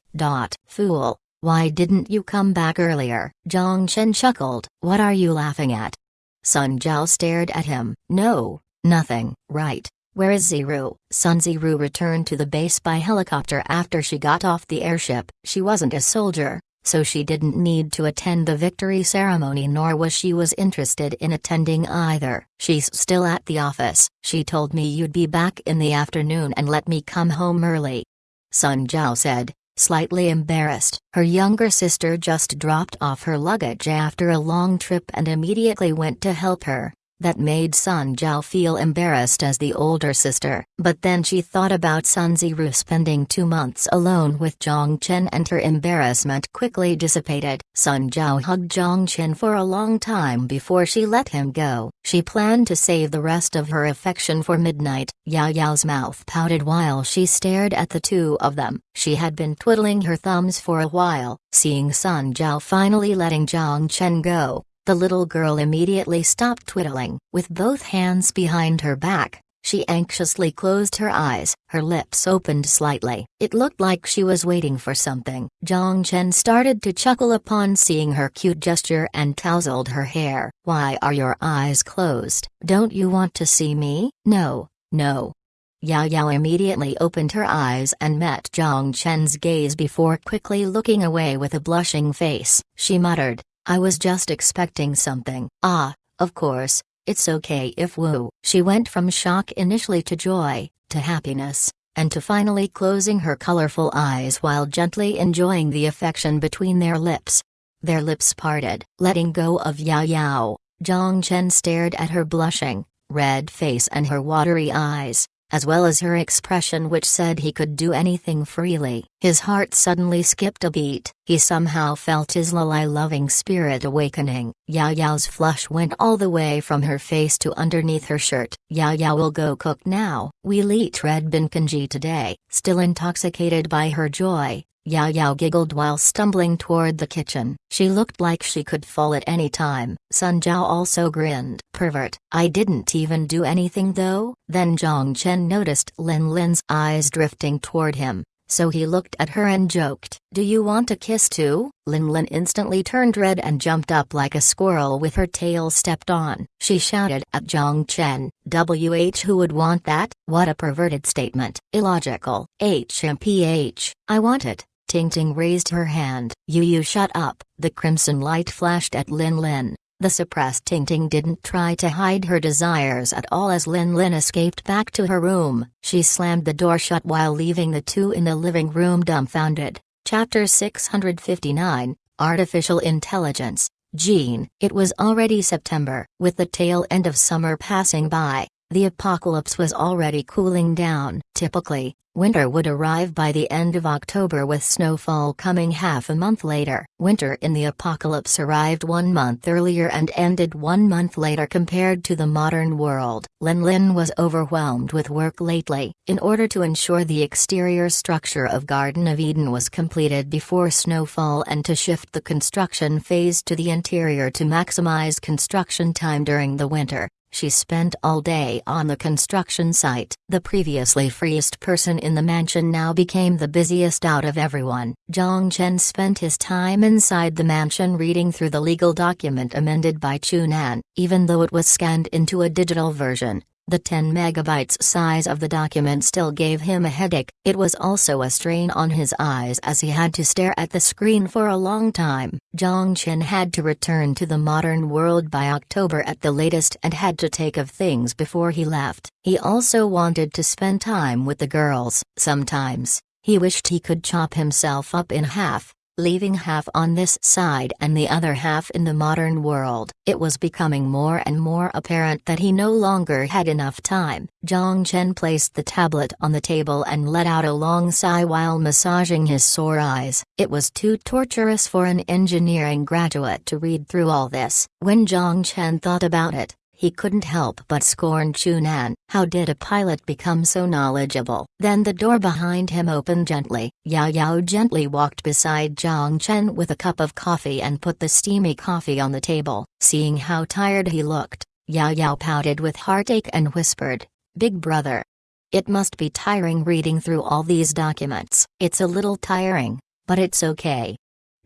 "Fool, why didn't you come back earlier?" Zhang Chen chuckled. "What are you laughing at?" Sun Jiao stared at him. "No, nothing." "Right. Where is Ziru?" Sun Ziru returned to the base by helicopter after she got off the airship. She wasn't a soldier, so she didn't need to attend the victory ceremony, nor was she interested in attending either. "She's still at the office. She told me you'd be back in the afternoon and let me come home early," Sun Jiao said, slightly embarrassed. Her younger sister just dropped off her luggage after a long trip and immediately went to help her. That made Sun Jiao feel embarrassed as the older sister. But then she thought about Sun Ziru spending 2 months alone with Zhang Chen and her embarrassment quickly dissipated. Sun Jiao hugged Zhang Chen for a long time before she let him go. She planned to save the rest of her affection for midnight. Yao Yao's mouth pouted while she stared at the two of them. She had been twiddling her thumbs for a while. Seeing Sun Jiao finally letting Zhang Chen go, the little girl immediately stopped twiddling. With both hands behind her back, she anxiously closed her eyes. Her lips opened slightly. It looked like she was waiting for something. Zhang Chen started to chuckle upon seeing her cute gesture and tousled her hair. "Why are your eyes closed? Don't you want to see me?" "No, No. Yao Yao immediately opened her eyes and met Zhang Chen's gaze before quickly looking away with a blushing face. She muttered, "I was just expecting something." "Ah, of course, it's okay if Wu." She went from shock initially to joy, to happiness, and to finally closing her colorful eyes while gently enjoying the affection between their lips. Their lips parted. Letting go of Yao Yao, Zhang Chen stared at her blushing, red face and her watery eyes, as well as her expression which said he could do anything freely. His heart suddenly skipped a beat. He somehow felt his Lilai-loving spirit awakening. Yao Yao's flush went all the way from her face to underneath her shirt. "Yao Yao will go cook now. We'll eat red bean congee today." Still intoxicated by her joy, Yao Yao giggled while stumbling toward the kitchen. She looked like she could fall at any time. Sun Jiao also grinned. "Pervert, I didn't even do anything though." Then Zhang Chen noticed Lin Lin's eyes drifting toward him, so he looked at her and joked, "Do you want a kiss too?" Lin Lin instantly turned red and jumped up like a squirrel with her tail stepped on. She shouted at Zhang Chen, "Who would want that? What a perverted statement. Illogical. HMPH. I want it." Ting Ting raised her hand. You shut up." The crimson light flashed at Lin Lin. The suppressed Ting Ting didn't try to hide her desires at all as Lin Lin escaped back to her room. She slammed the door shut while leaving the two in the living room dumbfounded. Chapter 659, Artificial Intelligence. Jean. It was already September. With the tail end of summer passing by, the apocalypse was already cooling down. Typically, winter would arrive by the end of October with snowfall coming half a month later. Winter in the apocalypse arrived 1 month earlier and ended 1 month later compared to the modern world. Lin Lin was overwhelmed with work lately. In order to ensure the exterior structure of Garden of Eden was completed before snowfall and to shift the construction phase to the interior to maximize construction time during the winter, she spent all day on the construction site. The previously freest person in the mansion now became the busiest out of everyone. Zhang Chen spent his time inside the mansion reading through the legal document amended by Chunan. Even though it was scanned into a digital version, the 10 megabytes size of the document still gave him a headache. It was also a strain on his eyes as he had to stare at the screen for a long time. Zhang Chen had to return to the modern world by October at the latest and had to take of things before he left. He also wanted to spend time with the girls. Sometimes, he wished he could chop himself up in half, leaving half on this side and the other half in the modern world. It was becoming more and more apparent that he no longer had enough time. Zhang Chen placed the tablet on the table and let out a long sigh while massaging his sore eyes. It was too torturous for an engineering graduate to read through all this. When Zhang Chen thought about it, he couldn't help but scorn Chunan. How did a pilot become so knowledgeable? Then the door behind him opened gently. Yao Yao gently walked beside Zhang Chen with a cup of coffee and put the steamy coffee on the table. Seeing how tired he looked, Yao Yao pouted with heartache and whispered, "Big brother. It must be tiring reading through all these documents." "It's a little tiring, but it's okay."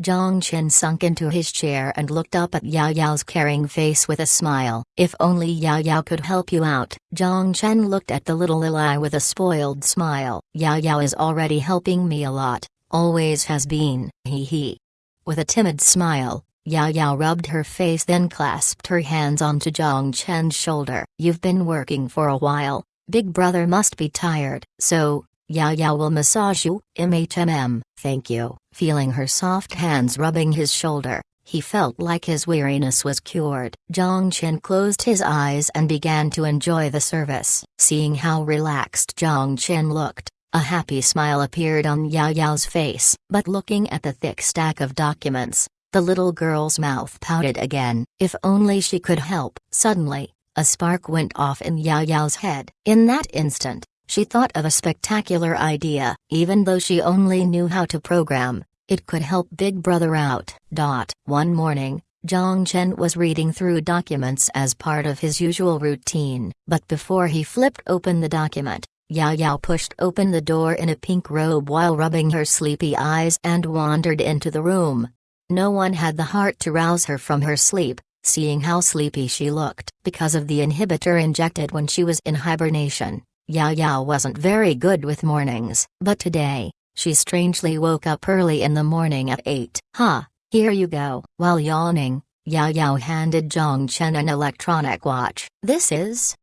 Zhang Chen sunk into his chair and looked up at Yao Yao's caring face with a smile. "If only Yao Yao could help you out." Zhang Chen looked at the little Lilai with a spoiled smile. "Yao Yao is already helping me a lot, always has been, he. With a timid smile, Yao Yao rubbed her face then clasped her hands onto Zhang Chen's shoulder. "You've been working for a while, big brother must be tired. So, Yao Yao will massage you." Thank you." Feeling her soft hands rubbing his shoulder, he felt like his weariness was cured. Zhang Chen closed his eyes and began to enjoy the service. Seeing how relaxed Zhang Chen looked, a happy smile appeared on Yao Yao's face. But looking at the thick stack of documents, the little girl's mouth pouted again. If only she could help. Suddenly, a spark went off in Yao Yao's head. In that instant, she thought of a spectacular idea. Even though she only knew how to program, it could help Big Brother out. One morning, Zhang Chen was reading through documents as part of his usual routine. But before he flipped open the document, Yao Yao pushed open the door in a pink robe while rubbing her sleepy eyes and wandered into the room. No one had the heart to rouse her from her sleep, seeing how sleepy she looked. Because of the inhibitor injected when she was in hibernation, Yao Yao wasn't very good with mornings, but today, she strangely woke up early in the morning at 8. Here you go. While yawning, Yao Yao handed Zhang Chen an electronic watch. This is?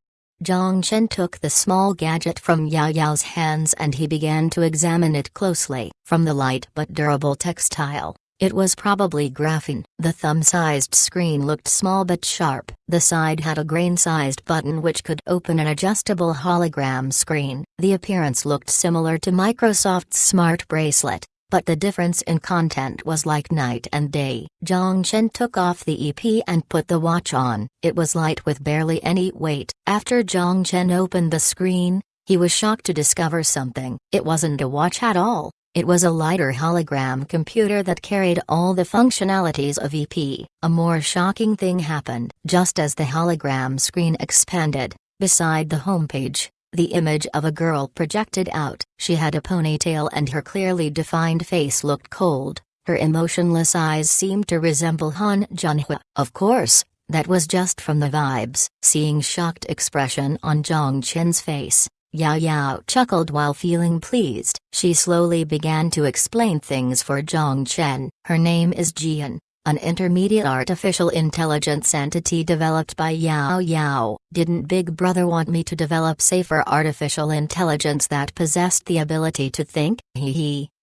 Zhang Chen took the small gadget from Yao Yao's hands and he began to examine it closely. From the light but durable textile, it was probably graphene. The thumb-sized screen looked small but sharp. The side had a grain-sized button which could open an adjustable hologram screen. The appearance looked similar to Microsoft's smart bracelet, but the difference in content was like night and day. Zhang Chen took off the EP and put the watch on. It was light with barely any weight. After Zhang Chen opened the screen, he was shocked to discover something. It wasn't a watch at all. It was a lighter hologram computer that carried all the functionalities of EP. A more shocking thing happened. Just as the hologram screen expanded, beside the homepage, the image of a girl projected out. She had a ponytail and her clearly defined face looked cold. Her emotionless eyes seemed to resemble Han Junhua. Of course, that was just from the vibes. Seeing shocked expression on Zhang Chen's face, Yao Yao chuckled while feeling pleased. She slowly began to explain things for Zhang Chen. Her name is Jian, an intermediate artificial intelligence entity developed by Yao Yao. Didn't Big Brother want me to develop safer artificial intelligence that possessed the ability to think?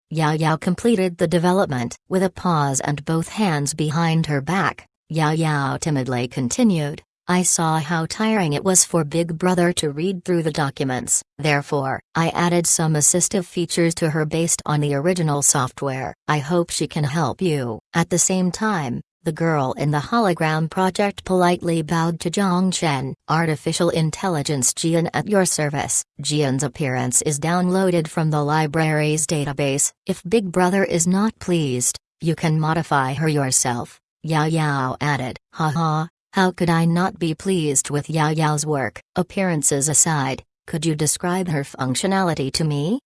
Yao Yao completed the development. With a pause and both hands behind her back, Yao Yao timidly continued. I saw how tiring it was for Big Brother to read through the documents. Therefore, I added some assistive features to her based on the original software. I hope she can help you. At the same time, the girl in the hologram project politely bowed to Zhang Chen. Artificial Intelligence Jian at your service. Jian's appearance is downloaded from the library's database. If Big Brother is not pleased, you can modify her yourself, Yao Yao added. Haha. How could I not be pleased with Yao Yao's work? Appearances aside, could you describe her functionality to me?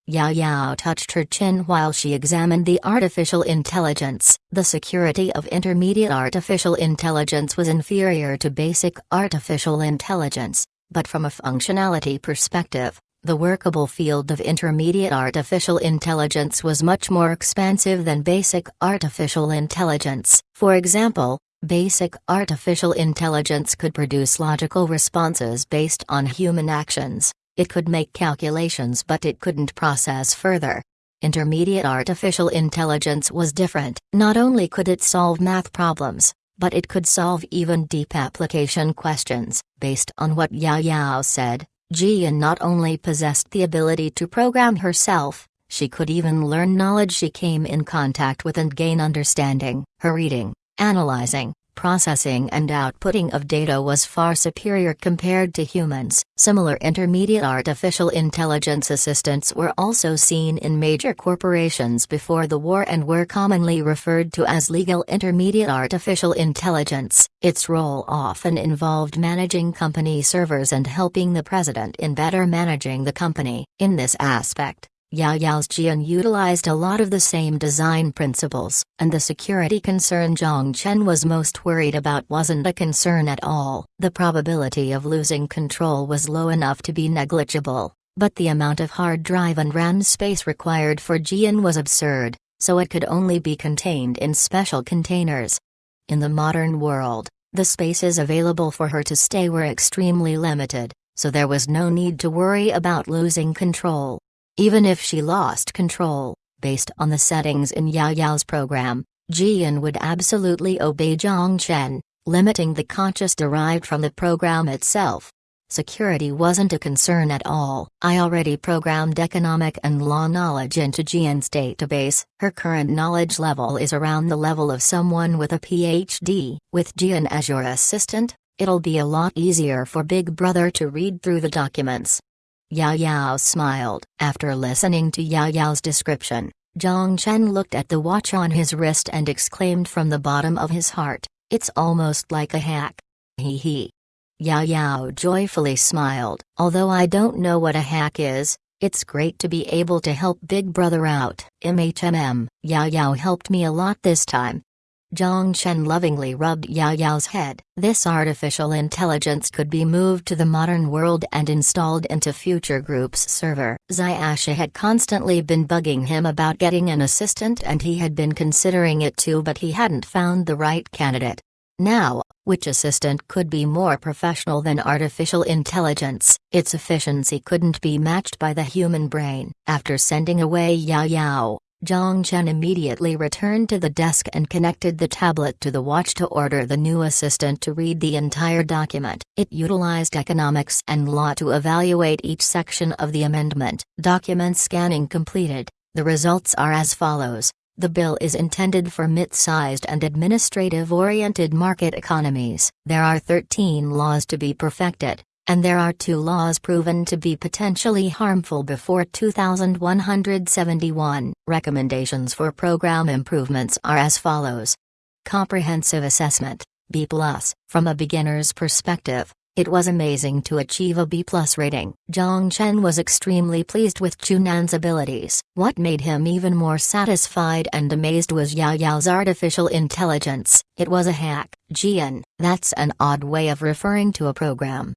Yao Yao touched her chin while she examined the artificial intelligence. The security of intermediate artificial intelligence was inferior to basic artificial intelligence, but from a functionality perspective, the workable field of intermediate artificial intelligence was much more expansive than basic artificial intelligence. For example, basic artificial intelligence could produce logical responses based on human actions. It could make calculations but it couldn't process further. Intermediate artificial intelligence was different. Not only could it solve math problems, but it could solve even deep application questions. Based on what Yao Yao said, Jian not only possessed the ability to program herself, she could even learn knowledge she came in contact with and gain understanding. Her reading, analyzing, processing and outputting of data was far superior compared to humans. Similar intermediate artificial intelligence assistants were also seen in major corporations before the war and were commonly referred to as legal intermediate artificial intelligence. Its role often involved managing company servers and helping the president in better managing the company. In this aspect, Yao Yao's Jian utilized a lot of the same design principles, and the security concern Zhang Chen was most worried about wasn't a concern at all. The probability of losing control was low enough to be negligible, but the amount of hard drive and RAM space required for Jian was absurd, so it could only be contained in special containers. In the modern world, the spaces available for her to stay were extremely limited, so there was no need to worry about losing control. Even if she lost control, based on the settings in Yao Yao's program, Jian would absolutely obey Zhang Chen, limiting the conscious derived from the program itself. Security wasn't a concern at all. I already programmed economic and law knowledge into Jian's database. Her current knowledge level is around the level of someone with a PhD. With Jian as your assistant, it'll be a lot easier for Big Brother to read through the documents. Yao Yao smiled. After listening to Yao Yao's description, Zhang Chen looked at the watch on his wrist and exclaimed from the bottom of his heart, "It's almost like a hack." Hee. Yao Yao joyfully smiled. Although I don't know what a hack is, it's great to be able to help Big Brother out. Yao Yao helped me a lot this time. Zhang Chen lovingly rubbed Yao Yao's head. This artificial intelligence could be moved to the modern world and installed into Future Group's server. Ziyasha had constantly been bugging him about getting an assistant, and he had been considering it too, but he hadn't found the right candidate. Now, which assistant could be more professional than artificial intelligence? Its efficiency couldn't be matched by the human brain. After sending away Yao Yao, Zhang Chen immediately returned to the desk and connected the tablet to the watch to order the new assistant to read the entire document. It utilized economics and law to evaluate each section of the amendment. Document scanning completed. The results are as follows. The bill is intended for mid-sized and administrative-oriented market economies. There are 13 laws to be perfected, and there are 2 laws proven to be potentially harmful before 2171. Recommendations for program improvements are as follows. Comprehensive assessment, B+. From a beginner's perspective, it was amazing to achieve a B+ rating. Zhang Chen was extremely pleased with Chunan's abilities. What made him even more satisfied and amazed was Yao Yao's artificial intelligence. It was a hack. Jian, that's an odd way of referring to a program.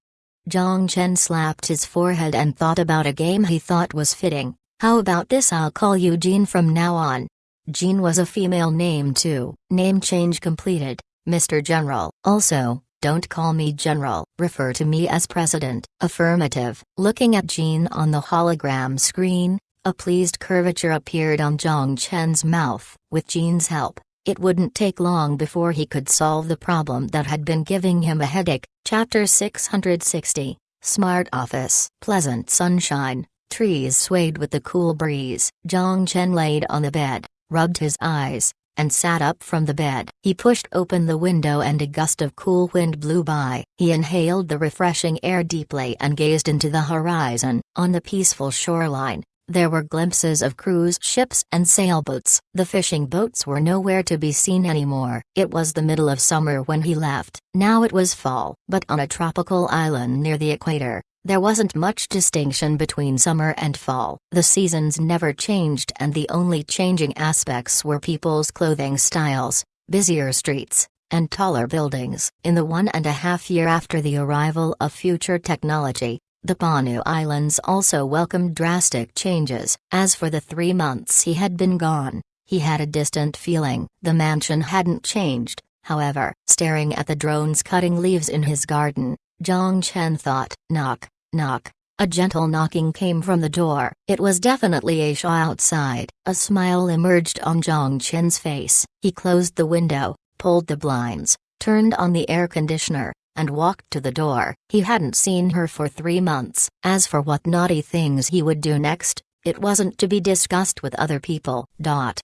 Zhang Chen slapped his forehead and thought about a game he thought was fitting. How about this? I'll call you Jean from now on. Jean was a female name too. Name change completed, Mr. General. Also, don't call me General. Refer to me as President. Affirmative. Looking at Jean on the hologram screen, a pleased curvature appeared on Zhang Chen's mouth. With Jean's help, it wouldn't take long before he could solve the problem that had been giving him a headache. Chapter 660. Smart Office. Pleasant sunshine, trees swayed with the cool breeze. Zhang Chen laid on the bed, rubbed his eyes, and sat up from the bed. He pushed open the window and a gust of cool wind blew by. He inhaled the refreshing air deeply and gazed into the horizon. On the peaceful shoreline, there were glimpses of cruise ships and sailboats. The fishing boats were nowhere to be seen anymore. It was the middle of summer when he left. Now it was fall. But on a tropical island near the equator, there wasn't much distinction between summer and fall. The seasons never changed, and the only changing aspects were people's clothing styles, busier streets, and taller buildings. In the 1.5 years after the arrival of future technology, the Panu Islands also welcomed drastic changes. As for the 3 months he had been gone, he had a distant feeling. The mansion hadn't changed, however. Staring at the drones cutting leaves in his garden, Zhang Chen thought. Knock, knock. A gentle knocking came from the door. It was definitely Aisha outside. A smile emerged on Zhang Chen's face. He closed the window, pulled the blinds, turned on the air conditioner, and walked to the door. He hadn't seen her for 3 months. As for what naughty things he would do next, it wasn't to be discussed with other people.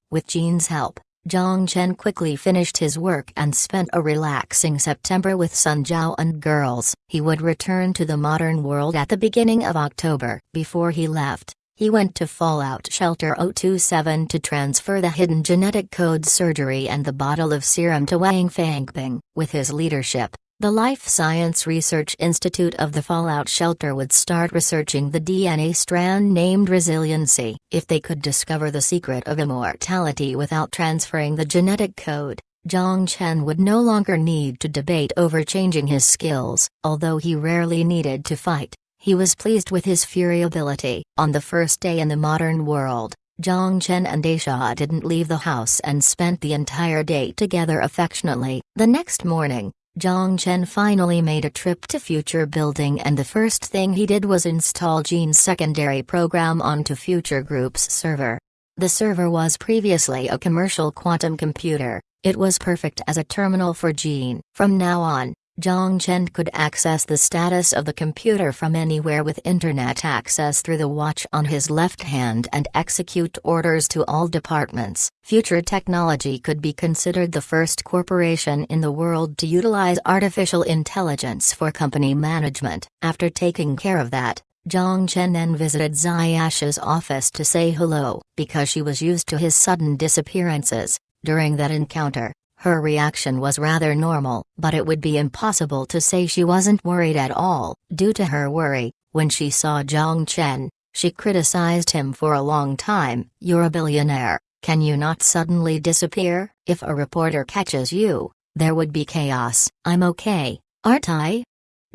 With Jean's help, Zhang Chen quickly finished his work and spent a relaxing September with Sun Jiao and girls. He would return to the modern world at the beginning of October. Before he left, he went to Fallout Shelter 027 to transfer the hidden genetic code surgery and the bottle of serum to Wang Fangbing. With his leadership, the Life Science Research Institute of the Fallout Shelter would start researching the DNA strand named Resiliency. If they could discover the secret of immortality without transferring the genetic code, Zhang Chen would no longer need to debate over changing his skills. Although he rarely needed to fight, he was pleased with his fury ability. On the first day in the modern world, Zhang Chen and Aisha didn't leave the house and spent the entire day together affectionately. The next morning, Zhang Chen finally made a trip to Future Building, and the first thing he did was install Jean's secondary program onto Future Group's server. The server was previously a commercial quantum computer. It was perfect as a terminal for Jean. From now on, Zhang Chen could access the status of the computer from anywhere with internet access through the watch on his left hand and execute orders to all departments. Future Technology could be considered the first corporation in the world to utilize artificial intelligence for company management. After taking care of that, Zhang Chen then visited Ziyasha's office to say hello. Because she was used to his sudden disappearances, during that encounter, her reaction was rather normal, but it would be impossible to say she wasn't worried at all. Due to her worry, when she saw Zhang Chen, she criticized him for a long time. "You're a billionaire. Can you not suddenly disappear? If a reporter catches you, there would be chaos. I'm okay, aren't I?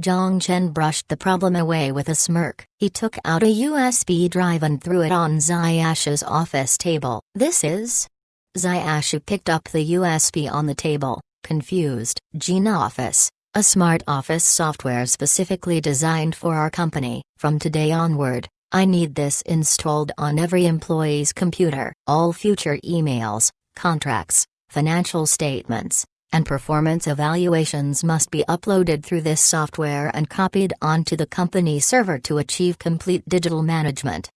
Zhang Chen brushed the problem away with a smirk. He took out a USB drive and threw it on Ziyash's office table. This is? Ziyashu picked up the USB on the table, confused. Gene Office, a smart office software specifically designed for our company. From today onward, I need this installed on every employee's computer. All future emails, contracts, financial statements, and performance evaluations must be uploaded through this software and copied onto the company server to achieve complete digital management.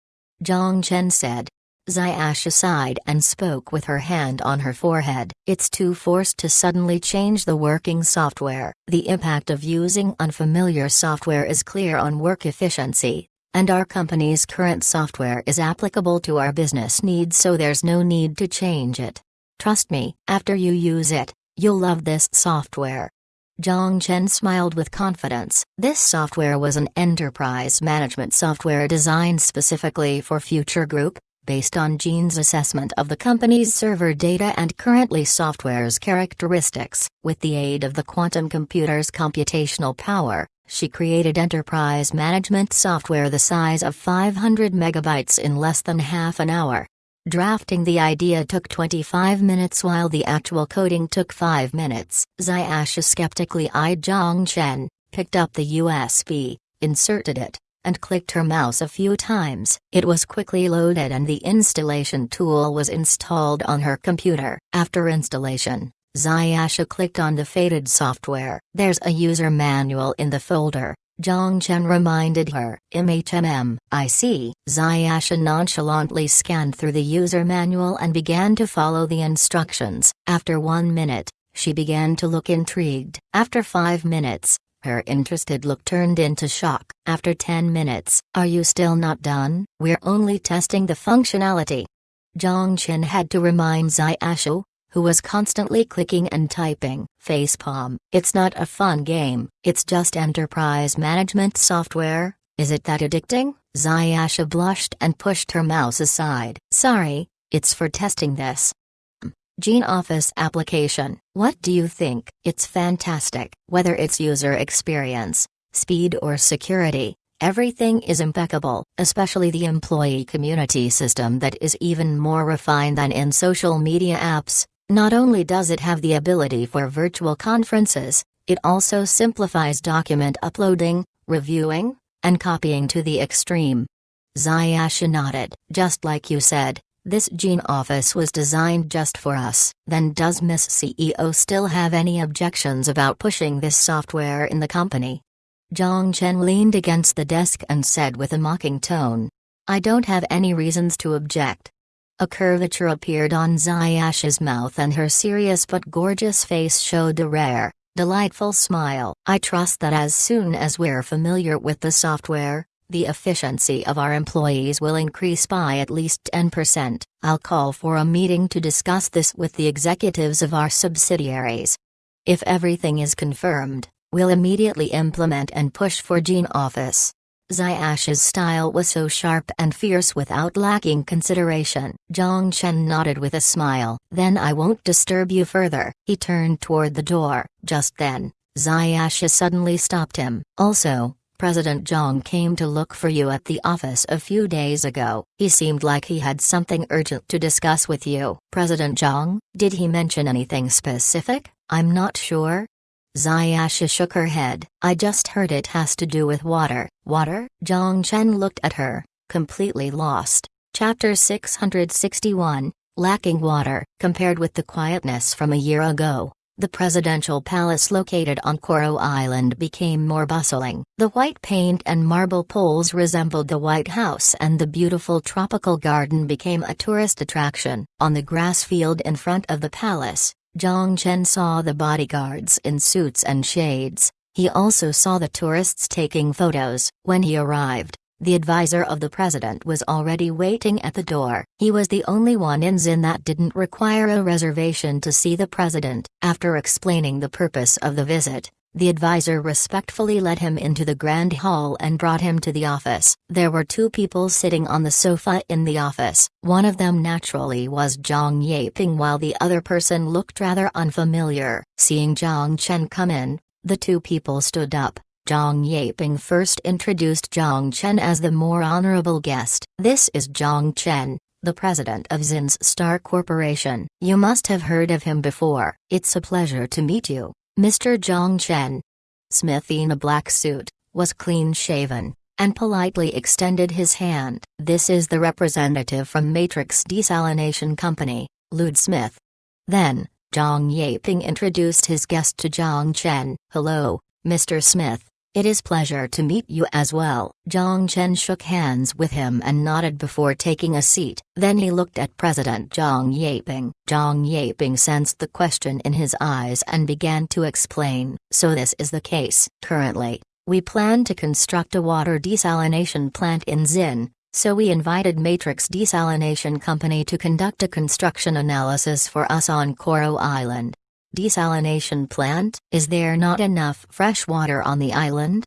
Zhang Chen said. Ziyasha sighed and spoke with her hand on her forehead. It's too forced to suddenly change the working software. The impact of using unfamiliar software is clear on work efficiency, and our company's current software is applicable to our business needs, so there's no need to change it. Trust me, after you use it, you'll love this software. Zhang Chen smiled with confidence. This software was an enterprise management software designed specifically for Future Group, based on Gene's assessment of the company's server data and currently software's characteristics. With the aid of the quantum computer's computational power, she created enterprise management software the size of 500 megabytes in less than half an hour. Drafting the idea took 25 minutes while the actual coding took 5 minutes. Ziyasha skeptically eyed Zhang Chen, picked up the USB, inserted it, and clicked her mouse a few times. It was quickly loaded and the installation tool was installed on her computer. After installation, Ziyasha clicked on the faded software. There's a user manual in the folder, Zhang Chen reminded her. I see. Ziyasha nonchalantly scanned through the user manual and began to follow the instructions. After 1 minute, she began to look intrigued. After 5 minutes, her interested look turned into shock. After 10 minutes, are you still not done? We're only testing the functionality. Zhang Chen had to remind Ziyasha, who was constantly clicking and typing. Facepalm. It's not a fun game, it's just enterprise management software. Is it that addicting? Ziyasha blushed and pushed her mouse aside. Sorry, it's for testing this Gene Office application. What do you think? It's fantastic. Whether it's user experience, speed or security, everything is impeccable, especially the employee community system that is even more refined than in social media apps. Not only does it have the ability for virtual conferences, it also simplifies document uploading, reviewing, and copying to the extreme. Ziyasha nodded. Just like you said, this Gene Office was designed just for us. Then does Miss CEO still have any objections about pushing this software in the company? Zhang Chen leaned against the desk and said with a mocking tone. I don't have any reasons to object. A curvature appeared on Ziyasha's mouth and her serious but gorgeous face showed a rare, delightful smile. I trust that as soon as we're familiar with the software, the efficiency of our employees will increase by at least 10%. I'll call for a meeting to discuss this with the executives of our subsidiaries. If everything is confirmed, we'll immediately implement and push for Gene Office. Ziyasha's style was so sharp and fierce without lacking consideration. Zhang Chen nodded with a smile. Then I won't disturb you further. He turned toward the door. Just then, Ziyasha suddenly stopped him. Also, President Zhang came to look for you at the office a few days ago. He seemed like he had something urgent to discuss with you. President Zhang? Did he mention anything specific? I'm not sure. Ziyasha shook her head. I just heard it has to do with water. Water? Zhang Chen looked at her, completely lost. Chapter 661, Lacking Water. Compared with the quietness from a year ago, the presidential palace located on Koro Island became more bustling. The white paint and marble poles resembled the White House and the beautiful tropical garden became a tourist attraction. On the grass field in front of the palace, Zhang Chen saw the bodyguards in suits and shades. He also saw the tourists taking photos. When he arrived, the advisor of the president was already waiting at the door. He was the only one in Xin that didn't require a reservation to see the president. After explaining the purpose of the visit, The advisor respectfully led him into the grand hall and brought him to the office. There were two people sitting on the sofa in the office. One of them naturally was Zhang Yaping, while the other person looked rather unfamiliar. Seeing Zhang Chen come in, the two people stood up. Zhang Yaping first introduced Zhang Chen as the more honorable guest. "This is Zhang Chen, the president of Zins Star Corporation. You must have heard of him before. It's a pleasure to meet you, Mr. Zhang Chen." Smith, in a black suit, was clean-shaven, and politely extended his hand. "This is the representative from Matrix Desalination Company, Lud Smith." Then, Zhang Yaping introduced his guest to Zhang Chen. "Hello, Mr. Smith. It is pleasure to meet you as well." Zhang Chen shook hands with him and nodded before taking a seat. Then he looked at President Zhang Yaping. Zhang Yaping sensed the question in his eyes and began to explain. "So this is the case. Currently, we plan to construct a water desalination plant in Zin, so we invited Matrix Desalination Company to conduct a construction analysis for us on Koro Island." "Desalination plant? Is there not enough fresh water on the island?"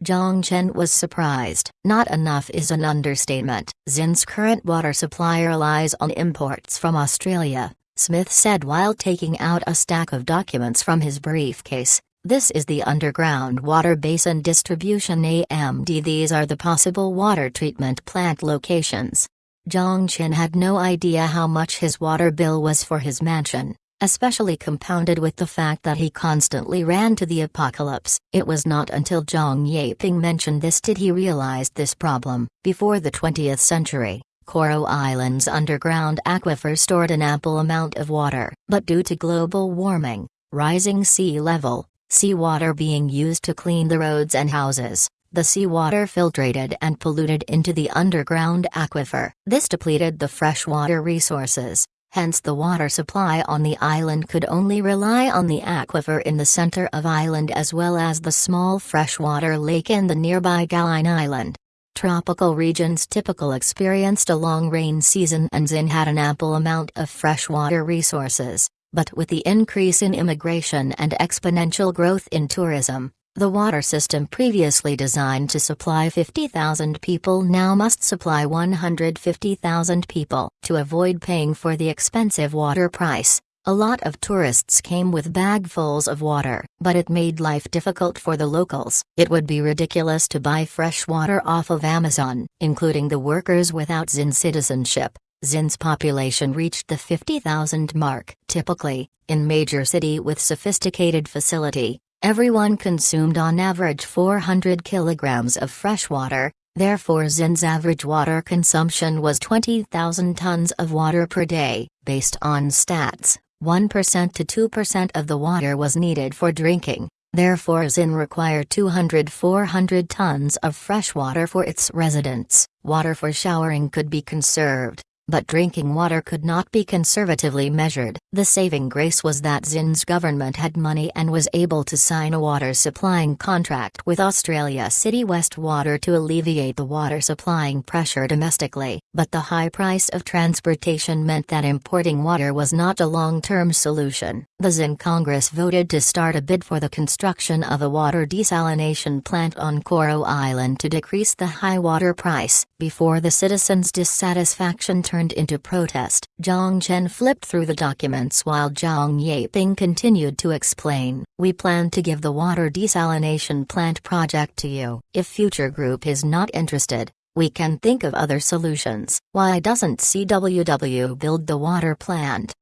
Zhang Chen was surprised. "Not enough is an understatement. Zin's current water supply relies on imports from Australia," Smith said while taking out a stack of documents from his briefcase. "This is the Underground Water Basin Distribution AMD. These are the possible water treatment plant locations." Zhang Chen had no idea how much his water bill was for his mansion, especially compounded with the fact that he constantly ran to the apocalypse. It was not until Zhang Yaping mentioned this did he realize this problem. Before the 20th century, Koro Island's underground aquifer stored an ample amount of water. But due to global warming, rising sea level, seawater being used to clean the roads and houses, the seawater filtrated and polluted into the underground aquifer. This depleted the freshwater resources. Hence the water supply on the island could only rely on the aquifer in the center of island as well as the small freshwater lake in the nearby Galine Island. Tropical regions typical experienced a long rain season and Zin had an ample amount of freshwater resources, but with the increase in immigration and exponential growth in tourism, the water system previously designed to supply 50,000 people now must supply 150,000 people. To avoid paying for the expensive water price, a lot of tourists came with bagfuls of water, but it made life difficult for the locals. It would be ridiculous to buy fresh water off of Amazon, including the workers without Zin citizenship. Zin's population reached the 50,000 mark. Typically, in major city with sophisticated facility, everyone consumed on average 400 kilograms of fresh water, therefore Zin's average water consumption was 20,000 tons of water per day. Based on stats, 1% to 2% of the water was needed for drinking, therefore Zin required 400 tons of fresh water for its residents. Water for showering could be conserved, but drinking water could not be conservatively measured. The saving grace was that Zin's government had money and was able to sign a water supplying contract with Australia City West Water to alleviate the water supplying pressure domestically. But the high price of transportation meant that importing water was not a long-term solution. The Zin Congress voted to start a bid for the construction of a water desalination plant on Koro Island to decrease the high water price. Before the citizens' dissatisfaction turned into protest, Zhang Chen flipped through the documents while Zhang Yaping continued to explain. "We plan to give the water desalination plant project to you. If Future Group is not interested, we can think of other solutions." "Why doesn't CWW build the water plant?"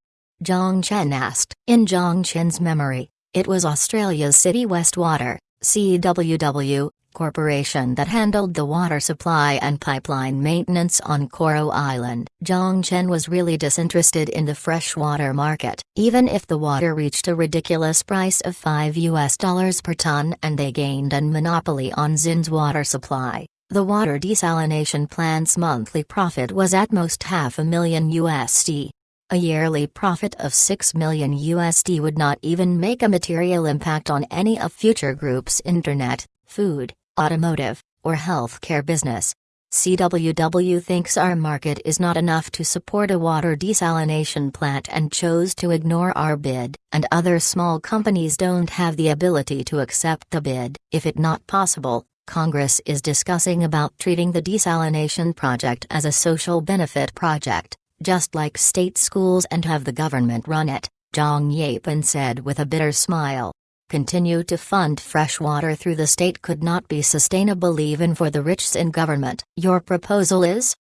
Zhang Chen asked. In Zhang Chen's memory, it was Australia's City West Water, CWW, Corporation that handled the water supply and pipeline maintenance on Koro Island. Zhang Chen was really disinterested in the freshwater market. Even if the water reached a ridiculous price of $5 per ton and they gained a monopoly on Zin's water supply, the water desalination plant's monthly profit was at most $500,000. A yearly profit of $6 million would not even make a material impact on any of Future Group's internet, food, automotive, or healthcare business. CWW thinks our market is not enough to support a water desalination plant and chose to ignore our bid, and other small companies don't have the ability to accept the bid. If it not possible, Congress is discussing about treating the desalination project as a social benefit project, just like state schools, and have the government run it, Zhang Yaping said with a bitter smile. Continue to fund fresh water through the state could not be sustainable even for the rich in government. Your proposal is?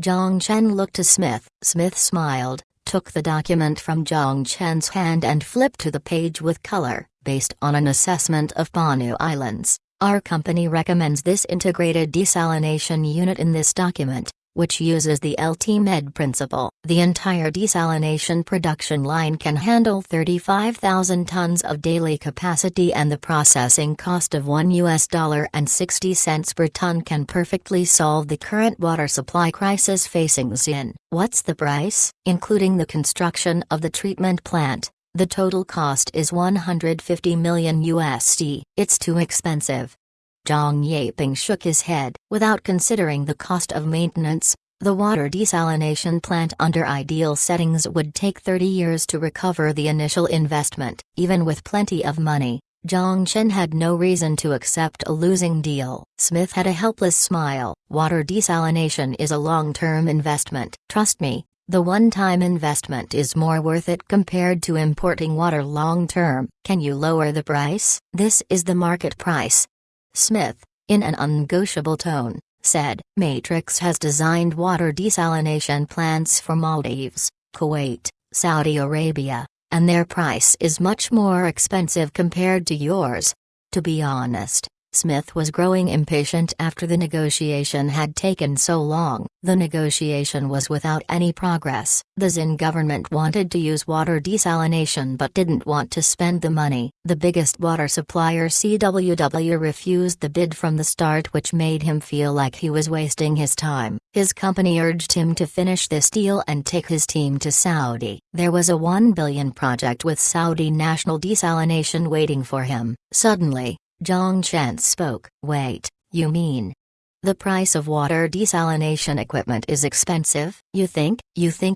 Zhang Chen looked to Smith. Smith smiled, took the document from Zhang Chen's hand and flipped to the page with color. Based on an assessment of Banu Islands, our company recommends this integrated desalination unit in this document, which uses the LT-MED principle. The entire desalination production line can handle 35,000 tons of daily capacity, and the processing cost of $1.60 per ton can perfectly solve the current water supply crisis facing Xin. What's the price? Including the construction of the treatment plant, the total cost is $150 million USD. It's too expensive. Zhang Yaping shook his head. Without considering the cost of maintenance, the water desalination plant under ideal settings would take 30 years to recover the initial investment. Even with plenty of money, Zhang Chen had no reason to accept a losing deal. Smith had a helpless smile. Water desalination is a long-term investment. Trust me, the one-time investment is more worth it compared to importing water long-term. Can you lower the price? This is the market price. Smith, in an unnegotiable tone, said. Matrix has designed water desalination plants for Maldives, Kuwait, Saudi Arabia, and their price is much more expensive compared to yours. To be honest, Smith was growing impatient after the negotiation had taken so long. The negotiation was without any progress. The Xin government wanted to use water desalination but didn't want to spend the money. The biggest water supplier CWW refused the bid from the start, which made him feel like he was wasting his time. His company urged him to finish this deal and take his team to Saudi. There was a $1 billion project with Saudi National Desalination waiting for him. Suddenly, Zhang Chen spoke. Wait, you mean the price of water desalination equipment is expensive? You think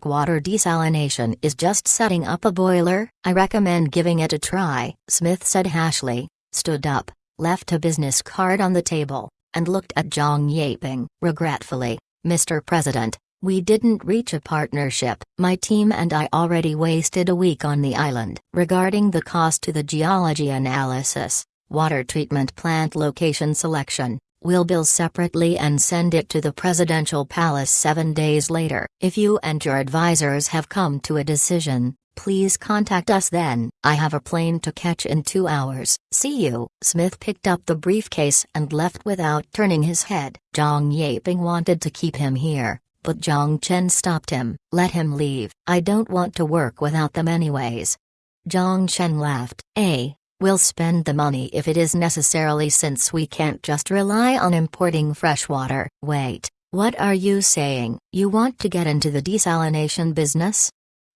water desalination is just setting up a boiler? I recommend giving it a try, Smith said harshly, stood up, left a business card on the table, and looked at Zhang Yaping. Regretfully, Mr. President, we didn't reach a partnership. My team and I already wasted a week on the island. Regarding the cost to the geology analysis, water treatment plant location selection, we'll bill separately and send it to the presidential palace 7 days later. If you and your advisors have come to a decision, please contact us then. I have a plane to catch in 2 hours. See you. Smith picked up the briefcase and left without turning his head. Zhang Yaping wanted to keep him here, but Zhang Chen stopped him. Let him leave. I don't want to work without them anyways. Zhang Chen laughed. We'll spend the money if it is necessarily, since we can't just rely on importing fresh water. Wait, what are you saying? You want to get into the desalination business?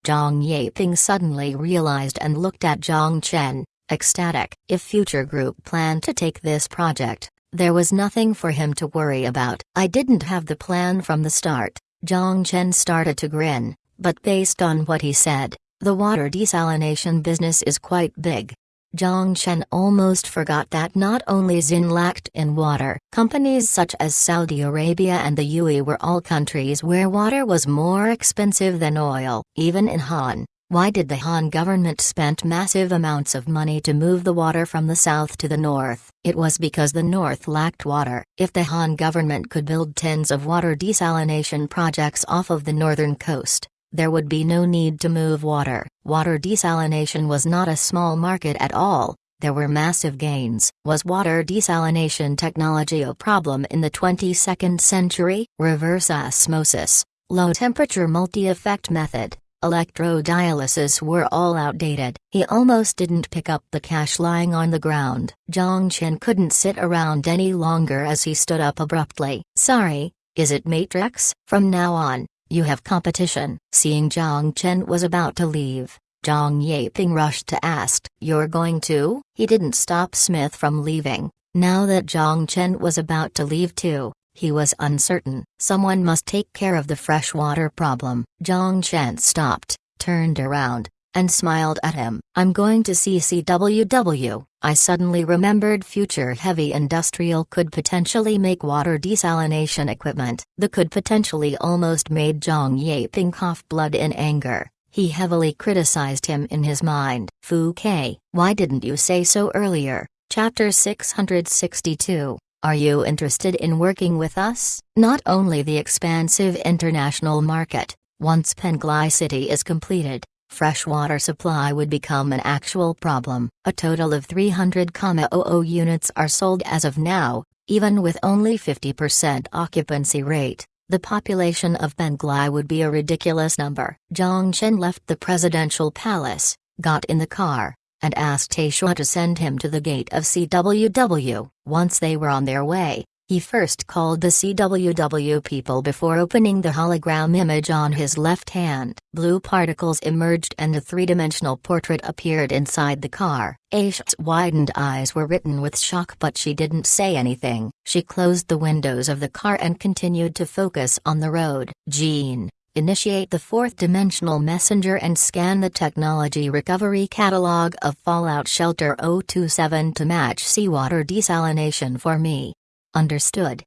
Zhang Yaping suddenly realized and looked at Zhang Chen, ecstatic. If Future Group planned to take this project, there was nothing for him to worry about. I didn't have the plan from the start. Zhang Chen started to grin, but based on what he said, the water desalination business is quite big. Zhang Chen almost forgot that not only Xin lacked in water, companies such as Saudi Arabia and the UAE were all countries where water was more expensive than oil. Even in Han, why did the Han government spend massive amounts of money to move the water from the south to the north? It was because the north lacked water. If the Han government could build tens of water desalination projects off of the northern coast, there would be no need to move water. Water desalination was not a small market at all. There were massive gains. Was water desalination technology a problem in the 22nd century? Reverse osmosis, low-temperature multi-effect method, electrodialysis were all outdated. He almost didn't pick up the cash lying on the ground. Zhang Chen couldn't sit around any longer as he stood up abruptly. Sorry, is it Matrix? From now on, you have competition. Seeing Zhang Chen was about to leave, Zhang Yaping rushed to ask, "You're going to?" He didn't stop Smith from leaving. Now that Zhang Chen was about to leave too, He was uncertain. Someone must take care of the freshwater problem. Zhang Chen stopped, turned around, and smiled at him. I'm going to see CWW. I suddenly remembered Future Heavy Industrial could potentially make water desalination equipment. The could potentially almost made Zhang Yaping cough blood in anger. He heavily criticized him in his mind. Fu Ke, why didn't you say so earlier? Chapter 662. Are you interested in working with us? Not only the expansive international market, once Penglai City is completed, freshwater supply would become an actual problem. A total of 300,000 units are sold as of now, even with only 50% occupancy rate. The population of Penglai would be a ridiculous number. Zhang Chen left the presidential palace, got in the car, and asked Taisha to send him to the gate of CWW. Once they were on their way, he first called the CWW people before opening the hologram image on his left hand. Blue particles emerged and a three-dimensional portrait appeared inside the car. Aisha's widened eyes were written with shock, but she didn't say anything. She closed the windows of the car and continued to focus on the road. Jean, initiate the fourth-dimensional messenger and scan the technology recovery catalog of Fallout Shelter 027 to match seawater desalination for me. Understood.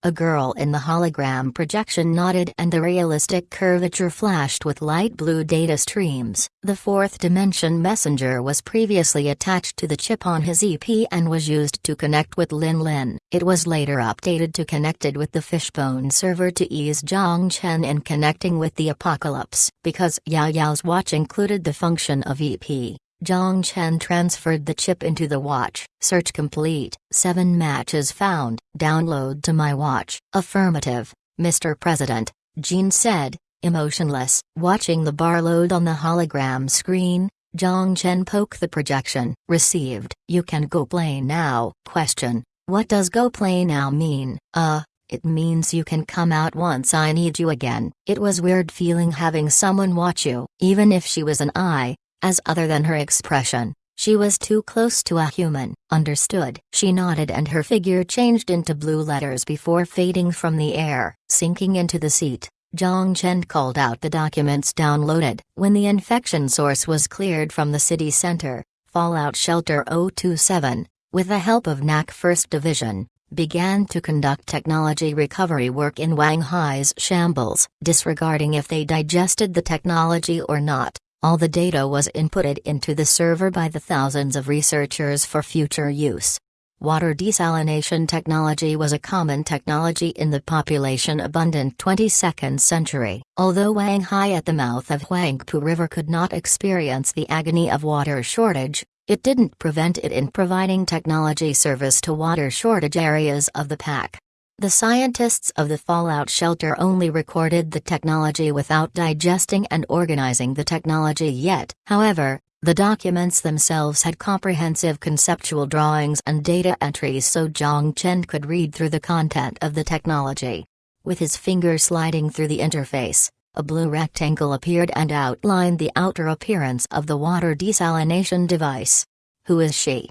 A girl in the hologram projection nodded and the realistic curvature flashed with light blue data streams. The fourth dimension messenger was previously attached to the chip on his EP and was used to connect with Lin Lin. It was later updated to connected with the Fishbone server to ease Zhang Chen in connecting with the Apocalypse. Because Yao Yao's watch included the function of EP, Zhang Chen transferred the chip into the watch. Search complete. 7 matches found. Download to my watch. Affirmative, Mr. President, Jean said, emotionless. Watching the bar load on the hologram screen, Zhang Chen poked the projection. Received. You can go play now. Question. What does go play now mean? It means you can come out once I need you again. It was weird feeling having someone watch you, even if she was an eye. As other than her expression, she was too close to a human. Understood. She nodded and her figure changed into blue letters before fading from the air. Sinking into the seat, Zhang Chen called out the documents downloaded. When the infection source was cleared from the city center, Fallout Shelter 027, with the help of NAC 1st Division, began to conduct technology recovery work in Wang Hai's shambles. Disregarding if they digested the technology or not, all the data was inputted into the server by the thousands of researchers for future use. Water desalination technology was a common technology in the population-abundant 22nd century. Although Wang Hai at the mouth of Huangpu River could not experience the agony of water shortage, it didn't prevent it in providing technology service to water shortage areas of the pack. The scientists of the Fallout Shelter only recorded the technology without digesting and organizing the technology yet. However, the documents themselves had comprehensive conceptual drawings and data entries so Zhang Chen could read through the content of the technology. With his finger sliding through the interface, a blue rectangle appeared and outlined the outer appearance of the water desalination device. Who is she?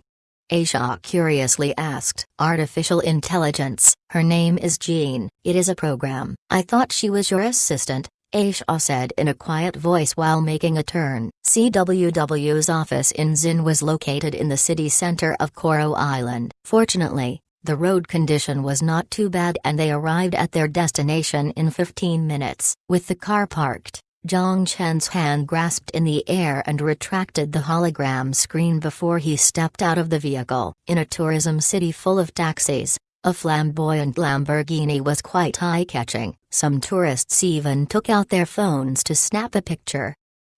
Aisha curiously asked. Artificial intelligence. Her name is Jean. It is a program. I thought she was your assistant, Aisha said in a quiet voice while making a turn. CWW's office in Xin was located in the city center of Koro Island. Fortunately, the road condition was not too bad and they arrived at their destination in 15 minutes. With the car parked, Zhang Chen's hand grasped in the air and retracted the hologram screen before he stepped out of the vehicle. In a tourism city full of taxis, a flamboyant Lamborghini was quite eye-catching. Some tourists even took out their phones to snap a picture.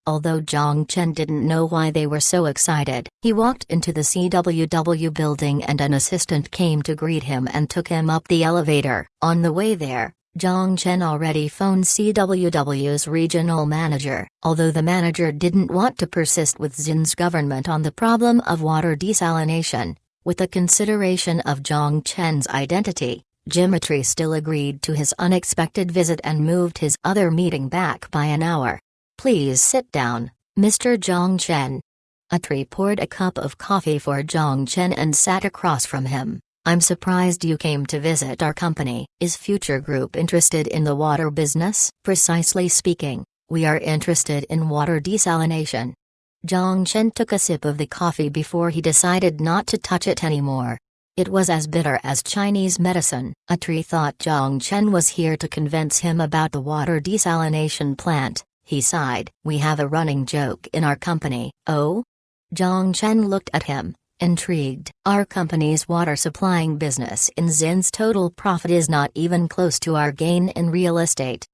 Although Zhang Chen didn't know why they were so excited, he walked into the CWW building and an assistant came to greet him and took him up the elevator. On the way there, Zhang Chen already phoned CWW's regional manager. Although the manager didn't want to persist with Xin's government on the problem of water desalination, with the consideration of Zhang Chen's identity, Geometry still agreed to his unexpected visit and moved his other meeting back by an hour. Please sit down, Mr. Zhang Chen. Atri poured a cup of coffee for Zhang Chen and sat across from him. I'm surprised you came to visit our company. Is Future Group interested in the water business? Precisely speaking, we are interested in water desalination. Zhang Chen took a sip of the coffee before he decided not to touch it anymore. It was as bitter as Chinese medicine. Atri thought Zhang Chen was here to convince him about the water desalination plant. He sighed. We have a running joke in our company. Oh? Zhang Chen looked at him, intrigued. Our company's water supplying business in Zin's total profit is not even close to our gain in real estate.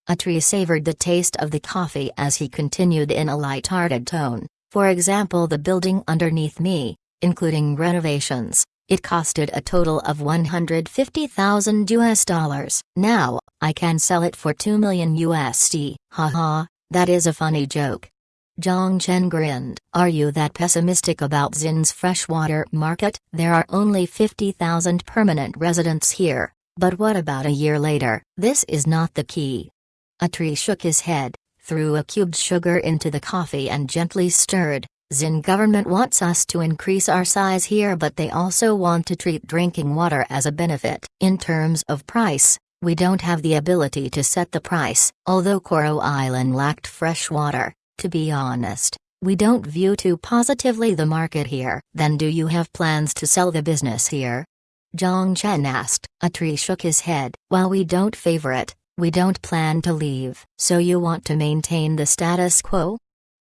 Atri savored the taste of the coffee as he continued in a light-hearted tone. For example, the building underneath me, including renovations, it costed a total of $150,000. Now, I can sell it for $2 million USD. Haha, that is a funny joke. Zhang Chen grinned. Are you that pessimistic about Zin's freshwater market? There are only 50,000 permanent residents here, but what about a year later? This is not the key. Atri shook his head, threw a cubed sugar into the coffee and gently stirred. Zin government wants us to increase our size here, but they also want to treat drinking water as a benefit. In terms of price, we don't have the ability to set the price. Although Coral Island lacked fresh water, to be honest, we don't view too positively the market here. Then do you have plans to sell the business here? Zhang Chen asked. Atri shook his head. While we don't favor it, we don't plan to leave. So you want to maintain the status quo?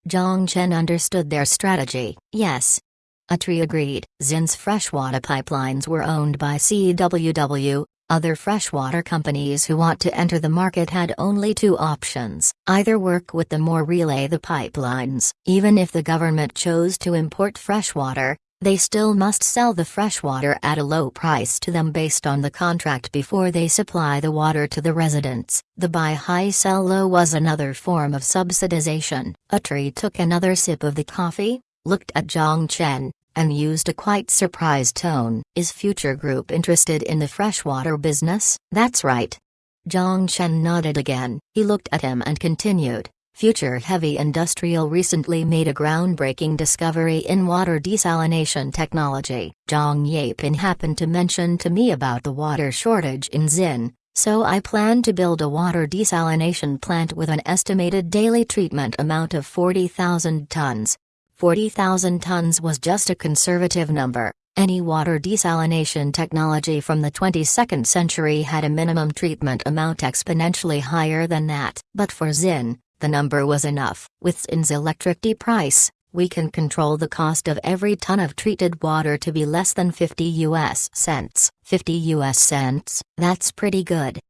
Zhang Chen understood their strategy. Yes. Atri agreed. Zin's freshwater pipelines were owned by CWW. Other freshwater companies who want to enter the market had only two options. Either work with them or relay the pipelines. Even if the government chose to import freshwater, they still must sell the freshwater at a low price to them based on the contract before they supply the water to the residents. The buy high sell low was another form of subsidization. Atri took another sip of the coffee, looked at Zhang Chen, and used a quite surprised tone. Is Future Group interested in the freshwater business? That's right. Zhang Chen nodded again. He looked at him and continued. Future Heavy Industrial recently made a groundbreaking discovery in water desalination technology. Zhang Yapin happened to mention to me about the water shortage in Zin, so I plan to build a water desalination plant with an estimated daily treatment amount of 40,000 tons. 40,000 tons was just a conservative number. Any water desalination technology from the 22nd century had a minimum treatment amount exponentially higher than that. But for Zin, the number was enough. With Zin's electricity price, we can control the cost of every ton of treated water to be less than 50 US cents. 50 US cents? That's pretty good.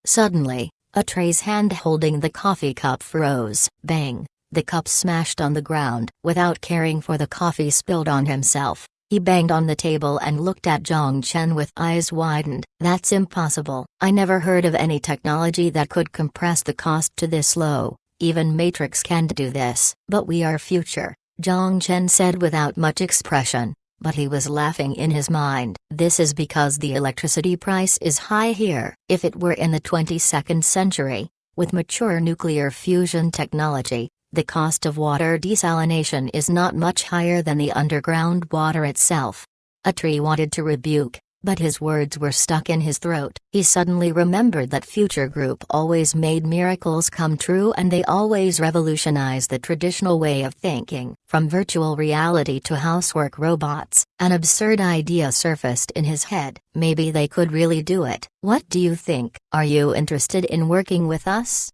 Suddenly, Atri's hand holding the coffee cup froze. Bang! The cup smashed on the ground. Without caring for the coffee spilled on himself, he banged on the table and looked at Zhang Chen with eyes widened. That's impossible. I never heard of any technology that could compress the cost to this low. Even Matrix can't do this. But we are Future, Zhang Chen said without much expression, but he was laughing in his mind. This is because the electricity price is high here. If it were in the 22nd century, with mature nuclear fusion technology, the cost of water desalination is not much higher than the underground water itself. Atri wanted to rebuke, but his words were stuck in his throat. He suddenly remembered that Future Group always made miracles come true and they always revolutionized the traditional way of thinking. From virtual reality to housework robots, an absurd idea surfaced in his head. Maybe they could really do it. What do you think? Are you interested in working with us?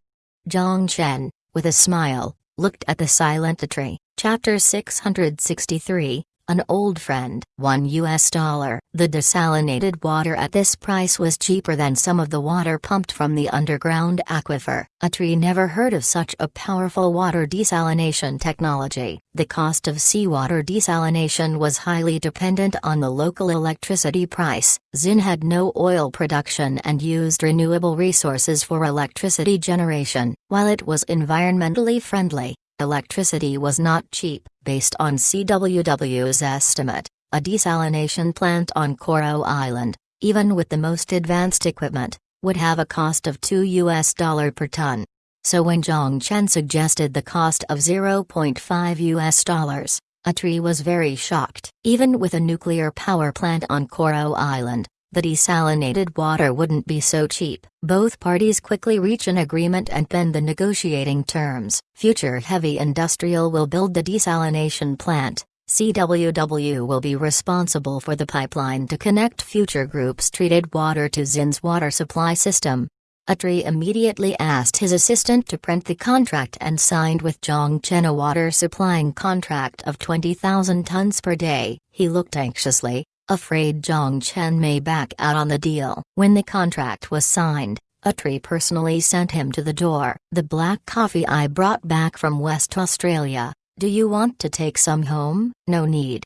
Zhang Chen, with a smile, looked at the silent Atri. Chapter 663. An old friend. $1. The desalinated water at this price was cheaper than some of the water pumped from the underground aquifer. Atri never heard of such a powerful water desalination technology. The cost of seawater desalination was highly dependent on the local electricity price. Zin had no oil production and used renewable resources for electricity generation. While it was environmentally friendly, electricity was not cheap. Based on CWW's estimate, a desalination plant on Coral Island, even with the most advanced equipment, would have a cost of $2 per ton. So when Zhang Chen suggested the cost of $0.5, Atri was very shocked. Even with a nuclear power plant on Koro Island, the desalinated water wouldn't be so cheap. Both parties quickly reach an agreement and pen the negotiating terms. Future Heavy Industrial will build the desalination plant. CWW will be responsible for the pipeline to connect Future Group's treated water to Zin's water supply system. Atri immediately asked his assistant to print the contract and signed with Zhongchen a water supplying contract of 20,000 tons per day. He looked anxiously, afraid Zhongchen may back out on the deal. When the contract was signed, Atri personally sent him to the door. The black coffee I brought back from West Australia. Do you want to take some home? No need.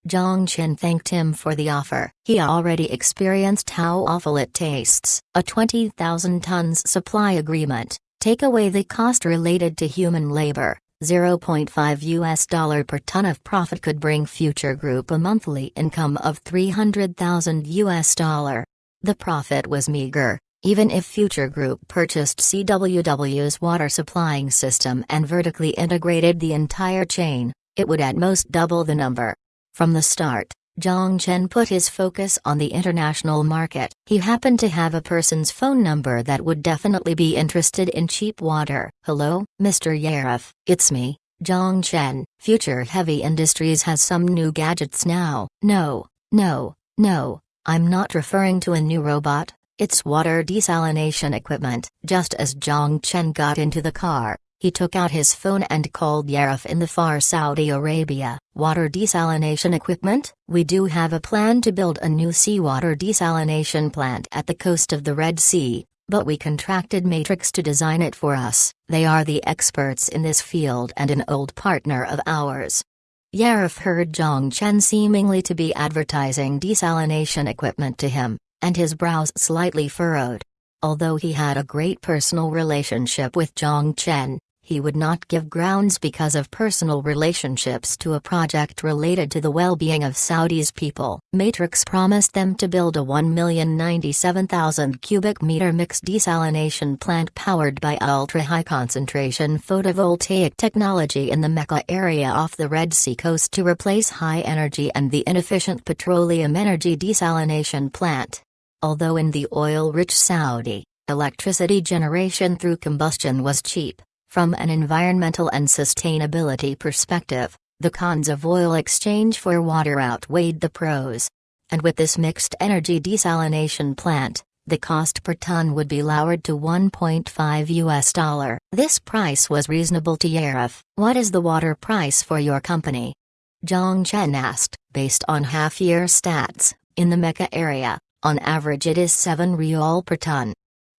Zhongchen thanked him for the offer. He already experienced how awful it tastes. A 20,000 tons supply agreement. Take away the cost related to human labor. $0.5 per ton of profit could bring Future Group a monthly income of $300,000. The profit was meager. Even if Future Group purchased CWW's water supplying system and vertically integrated the entire chain, it would at most double the number. From the start, Zhongchen put his focus on the international market. He happened to have a person's phone number that would definitely be interested in cheap water. Hello, Mr. Yaref, it's me, Zhongchen. Future Heavy Industries has some new gadgets now. No, I'm not referring to a new robot. It's water desalination equipment. Just as Zhongchen got into the car, he took out his phone and called Yaref in the far Saudi Arabia. Water desalination equipment? We do have a plan to build a new seawater desalination plant at the coast of the Red Sea, but we contracted Matrix to design it for us. They are the experts in this field and an old partner of ours. Yaref heard Zhongchen seemingly to be advertising desalination equipment to him, and his brows slightly furrowed. Although he had a great personal relationship with Zhongchen, he would not give grounds because of personal relationships to a project related to the well-being of Saudi's people. Matrix promised them to build a 1,097,000 cubic meter mixed desalination plant powered by ultra-high concentration photovoltaic technology in the Mecca area off the Red Sea coast to replace high energy and the inefficient petroleum energy desalination plant. Although in the oil-rich Saudi, electricity generation through combustion was cheap, from an environmental and sustainability perspective, the cons of oil exchange for water outweighed the pros. And with this mixed energy desalination plant, the cost per ton would be lowered to $1.5. This price was reasonable to Yaref. What is the water price for your company? Zhongchen asked. Based on half-year stats, in the Mecca area, on average it is 7 rial per ton.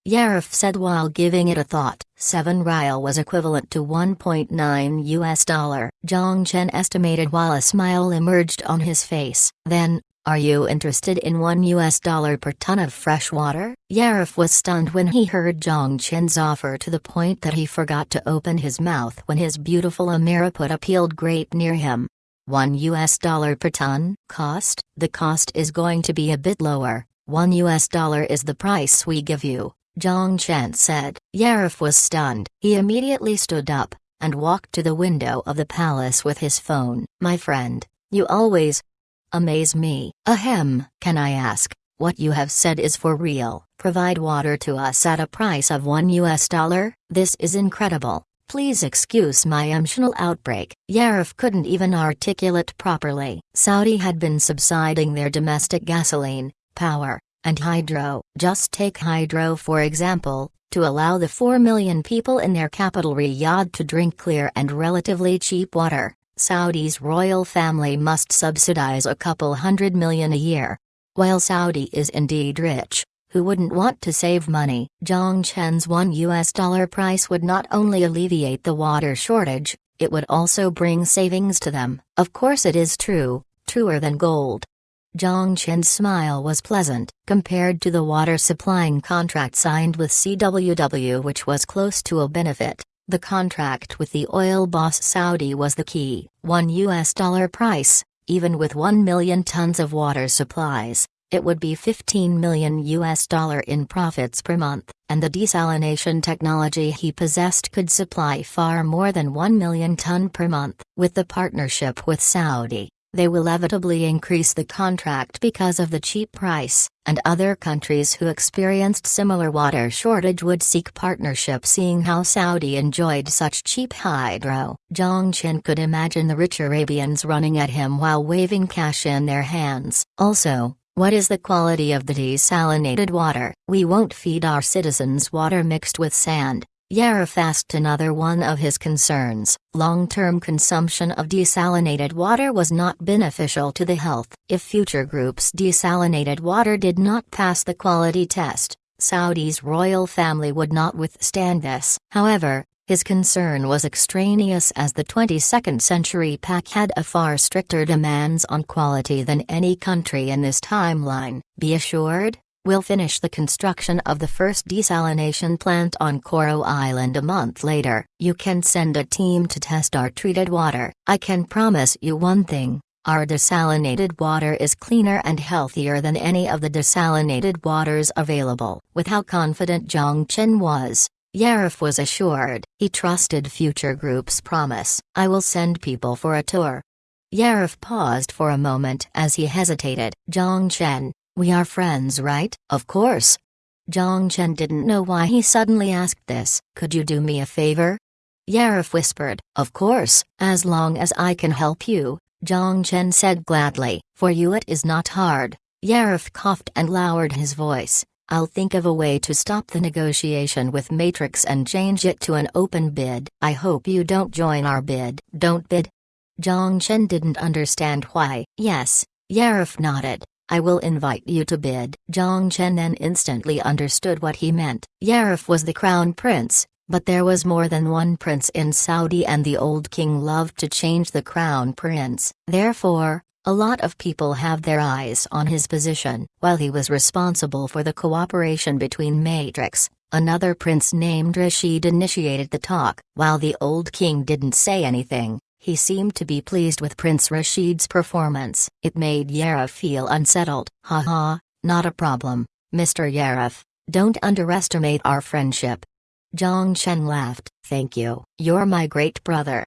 Yaref said while giving it a thought. 7 rial was equivalent to $1.9. Zhongchen estimated while a smile emerged on his face. Then, are you interested in $1 per ton of fresh water? Yaref was stunned when he heard Zhongchen's offer to the point that he forgot to open his mouth when his beautiful Amira put a peeled grape near him. $1 per ton? Cost? The cost is going to be a bit lower. $1 is the price we give you, Zhongchen said. Yaref was stunned. He immediately stood up, and walked to the window of the palace with his phone. My friend, you always amaze me. Ahem. Can I ask, what you have said is for real? Provide water to us at a price of $1? This is incredible. Please excuse my emotional outbreak. Yaref couldn't even articulate properly. Saudi had been subsiding their domestic gasoline, power, and hydro. Just take hydro for example, to allow the 4 million people in their capital Riyadh to drink clear and relatively cheap water, Saudi's royal family must subsidize a couple $100 million a year. While Saudi is indeed rich, who wouldn't want to save money? Zhongchen's $1 price would not only alleviate the water shortage, it would also bring savings to them. Of course it is true, truer than gold. Zhongchen's smile was pleasant. Compared to the water supplying contract signed with CWW, which was close to a benefit, the contract with the oil boss Saudi was the key. $1 price, even with 1 million tons of water supplies, It would be $15 million in profits per month, and the desalination technology he possessed could supply far more than 1 million ton per month. With the partnership with Saudi, they will inevitably increase the contract because of the cheap price, and other countries who experienced similar water shortage would seek partnership, seeing how Saudi enjoyed such cheap hydro. Zhang Chen could imagine the rich Arabians running at him while waving cash in their hands. Also, what is the quality of the desalinated water? We won't feed our citizens water mixed with sand. Yarif asked another one of his concerns. Long-term consumption of desalinated water was not beneficial to the health. If Future Group's desalinated water did not pass the quality test, Saudi's royal family would not withstand this. However, his concern was extraneous, as the 22nd Century Pact had a far stricter demands on quality than any country in this timeline. Be assured, we'll finish the construction of the first desalination plant on Coral Island a month later. You can send a team to test our treated water. I can promise you one thing, our desalinated water is cleaner and healthier than any of the desalinated waters available. With how confident Zhang Chen was, Yarif was assured. He trusted Future Group's promise. I will send people for a tour. Yarif paused for a moment as he hesitated. Zhang Chen, we are friends, right? Of course. Zhang Chen didn't know why he suddenly asked this. Could you do me a favor? Yarif whispered. Of course, as long as I can help you, Zhang Chen said gladly. For you it is not hard. Yarif coughed and lowered his voice. I'll think of a way to stop the negotiation with Matrix and change it to an open bid. I hope you don't join our bid. Don't bid? Zhang Chen didn't understand why. Yes, Yarif nodded. I will invite you to bid. Zhang Chen then instantly understood what he meant. Yarif was the crown prince, but there was more than one prince in Saudi, and the old king loved to change the crown prince. Therefore, a lot of people have their eyes on his position. While he was responsible for the cooperation between Matrix, another prince named Rashid initiated the talk. While the old king didn't say anything, he seemed to be pleased with Prince Rashid's performance. It made Yarif feel unsettled. Haha, not a problem, Mr. Yarif. Don't underestimate our friendship. Zhang Chen laughed. Thank you. You're my great brother.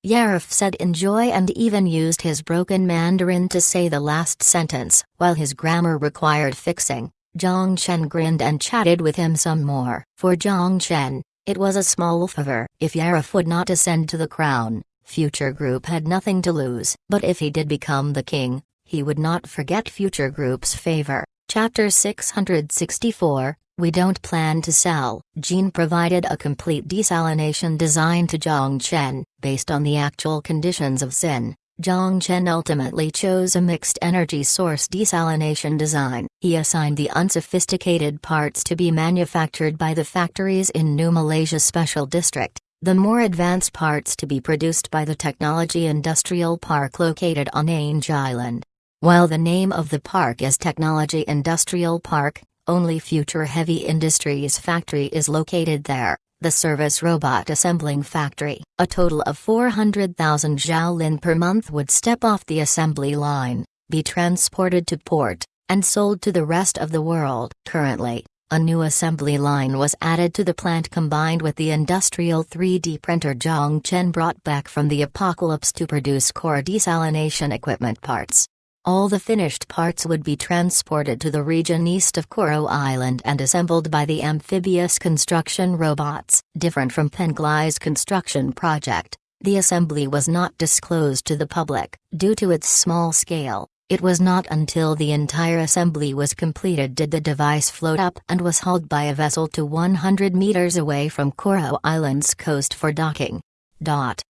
Yarif said in joy and even used his broken Mandarin to say the last sentence. While his grammar required fixing, Zhang Chen grinned and chatted with him some more. For Zhang Chen, it was a small favor. If Yarif would not ascend to the crown, Future Group had nothing to lose. But if he did become the king, he would not forget Future Group's favor. Chapter 664, We don't plan to sell. Jean provided a complete desalination design to Zhang Chen. Based on the actual conditions of Xin, Zhang Chen ultimately chose a mixed energy source desalination design. He assigned the unsophisticated parts to be manufactured by the factories in New Malaysia Special District, the more advanced parts to be produced by the Technology Industrial Park located on Ange Island. While the name of the park is Technology Industrial Park, only Future Heavy Industries factory is located there, the service robot assembling factory. A total of 400,000 Xiaolin per month would step off the assembly line, be transported to port, and sold to the rest of the world. Currently, a new assembly line was added to the plant combined with the industrial 3D printer Zhang Chen brought back from the apocalypse to produce core desalination equipment parts. All the finished parts would be transported to the region east of Coral Island and assembled by the amphibious construction robots. Different from Penglai's construction project, the assembly was not disclosed to the public. Due to its small scale, it was not until the entire assembly was completed did the device float up and was hauled by a vessel to 100 meters away from Coral Island's coast for docking.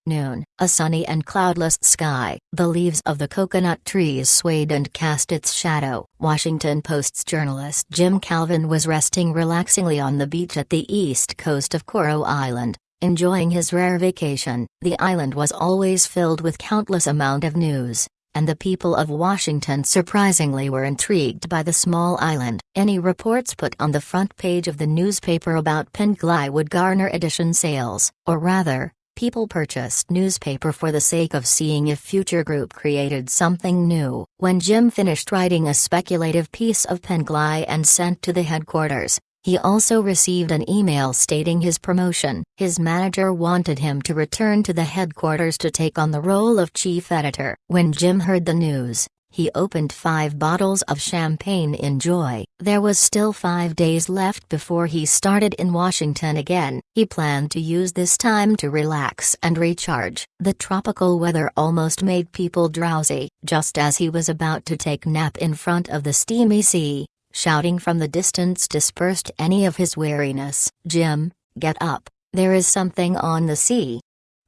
Noon, a sunny and cloudless sky. The leaves of the coconut trees swayed and cast its shadow. Washington Post's journalist Jim Calvin was resting relaxingly on the beach at the east coast of Coral Island, enjoying his rare vacation. The island was always filled with countless amount of news, and the people of Washington surprisingly were intrigued by the small island. Any reports put on the front page of the newspaper about Penglai would garner edition sales, or rather, People purchased newspaper for the sake of seeing if Future Group created something new. When Jim finished writing a speculative piece of Pengli and sent to the headquarters, he also received an email stating his promotion. His manager wanted him to return to the headquarters to take on the role of chief editor. When Jim heard the news, he opened 5 bottles of champagne in joy. There was still 5 days left before he started in Washington again. He planned to use this time to relax and recharge. The tropical weather almost made people drowsy. Just as he was about to take nap in front of the steamy sea, shouting from the distance dispersed any of his weariness. "Jim, get up, there is something on the sea."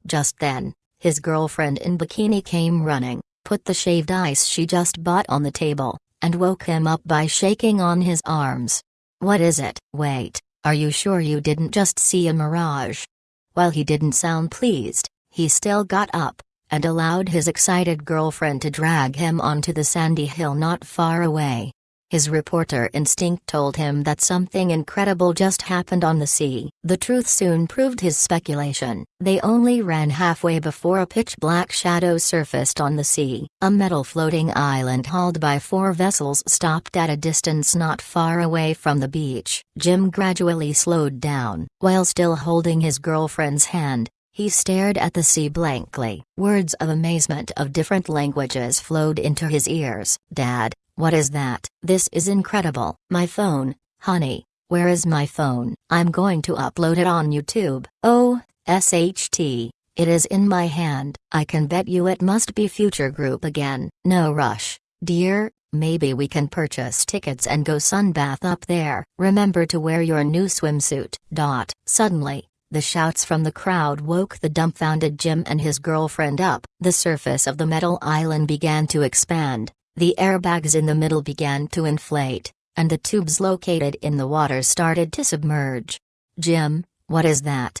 Just then, his girlfriend in bikini came running, put the shaved ice she just bought on the table, and woke him up by shaking on his arms. "What is it?" "Wait, are you sure you didn't just see a mirage?" While he didn't sound pleased, he still got up, and allowed his excited girlfriend to drag him onto the sandy hill not far away. His reporter instinct told him that something incredible just happened on the sea. The truth soon proved his speculation. They only ran halfway before a pitch-black shadow surfaced on the sea. A metal floating island hauled by 4 vessels stopped at a distance not far away from the beach. Jim gradually slowed down. While still holding his girlfriend's hand, he stared at the sea blankly. Words of amazement of different languages flowed into his ears. "Dad, what is that?" "This is incredible." "My phone, honey. Where is my phone?" "I'm going to upload it on YouTube." "Oh, SHT, it is in my hand." "I can bet you it must be Future Group again." "No rush, dear, maybe we can purchase tickets and go sunbath up there. Remember to wear your new swimsuit." Suddenly, the shouts from the crowd woke the dumbfounded Jim and his girlfriend up. The surface of the metal island began to expand. The airbags in the middle began to inflate, and the tubes located in the water started to submerge. "Jim, what is that?"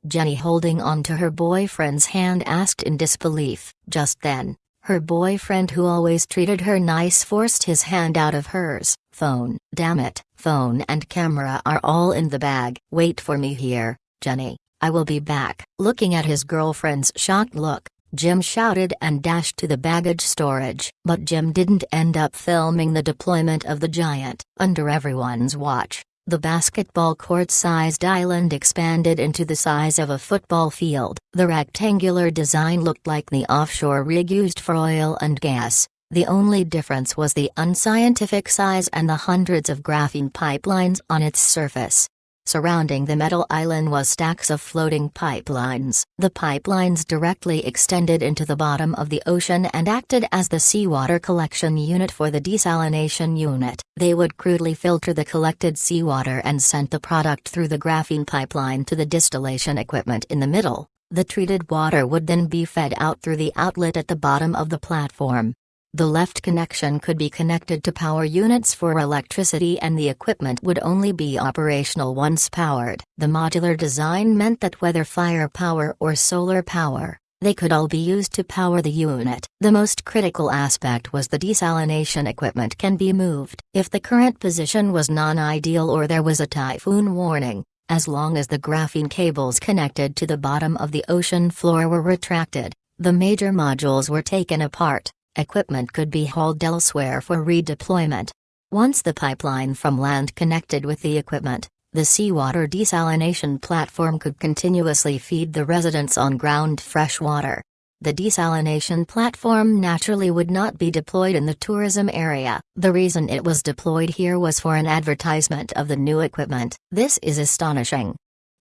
Jenny, holding on to her boyfriend's hand, asked in disbelief. Just then, her boyfriend, who always treated her nice, forced his hand out of hers. "Phone." "Damn it, phone and camera are all in the bag." "Wait for me here, Jenny, I will be back." Looking at his girlfriend's shocked look, Jim shouted and dashed to the baggage storage. But Jim didn't end up filming the deployment of the giant. Under everyone's watch, the basketball court-sized island expanded into the size of a football field. The rectangular design looked like the offshore rig used for oil and gas. The only difference was the unscientific size and the hundreds of graphene pipelines on its surface. Surrounding the metal island was stacks of floating pipelines. The pipelines directly extended into the bottom of the ocean and acted as the seawater collection unit for the desalination unit. They would crudely filter the collected seawater and send the product through the graphene pipeline to the distillation equipment in the middle. The treated water would then be fed out through the outlet at the bottom of the platform. The left connection could be connected to power units for electricity, and the equipment would only be operational once powered. The modular design meant that whether firepower or solar power, they could all be used to power the unit. The most critical aspect was the desalination equipment can be moved. If the current position was non-ideal or there was a typhoon warning, as long as the graphene cables connected to the bottom of the ocean floor were retracted, the major modules were taken apart. Equipment could be hauled elsewhere for redeployment. Once the pipeline from land connected with the equipment, the seawater desalination platform could continuously feed the residents on ground fresh water. The desalination platform naturally would not be deployed in the tourism area. The reason it was deployed here was for an advertisement of the new equipment. This is astonishing.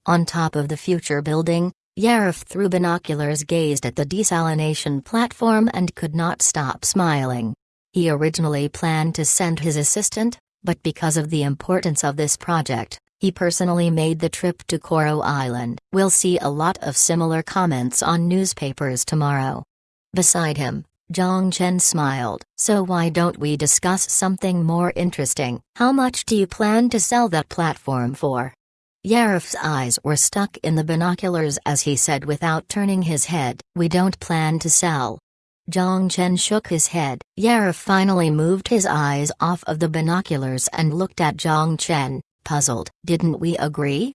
On top of the future building, Yarif through binoculars gazed at the desalination platform and could not stop smiling. He originally planned to send his assistant, but because of the importance of this project, he personally made the trip to Koro Island. We'll see a lot of similar comments on newspapers tomorrow. Beside him, Zhang Chen smiled. "So why don't we discuss something more interesting? How much do you plan to sell that platform for?" Yarif's eyes were stuck in the binoculars as he said without turning his head. "We don't plan to sell." Zhang Chen shook his head. Yarif finally moved his eyes off of the binoculars and looked at Zhang Chen, puzzled. "Didn't we agree?"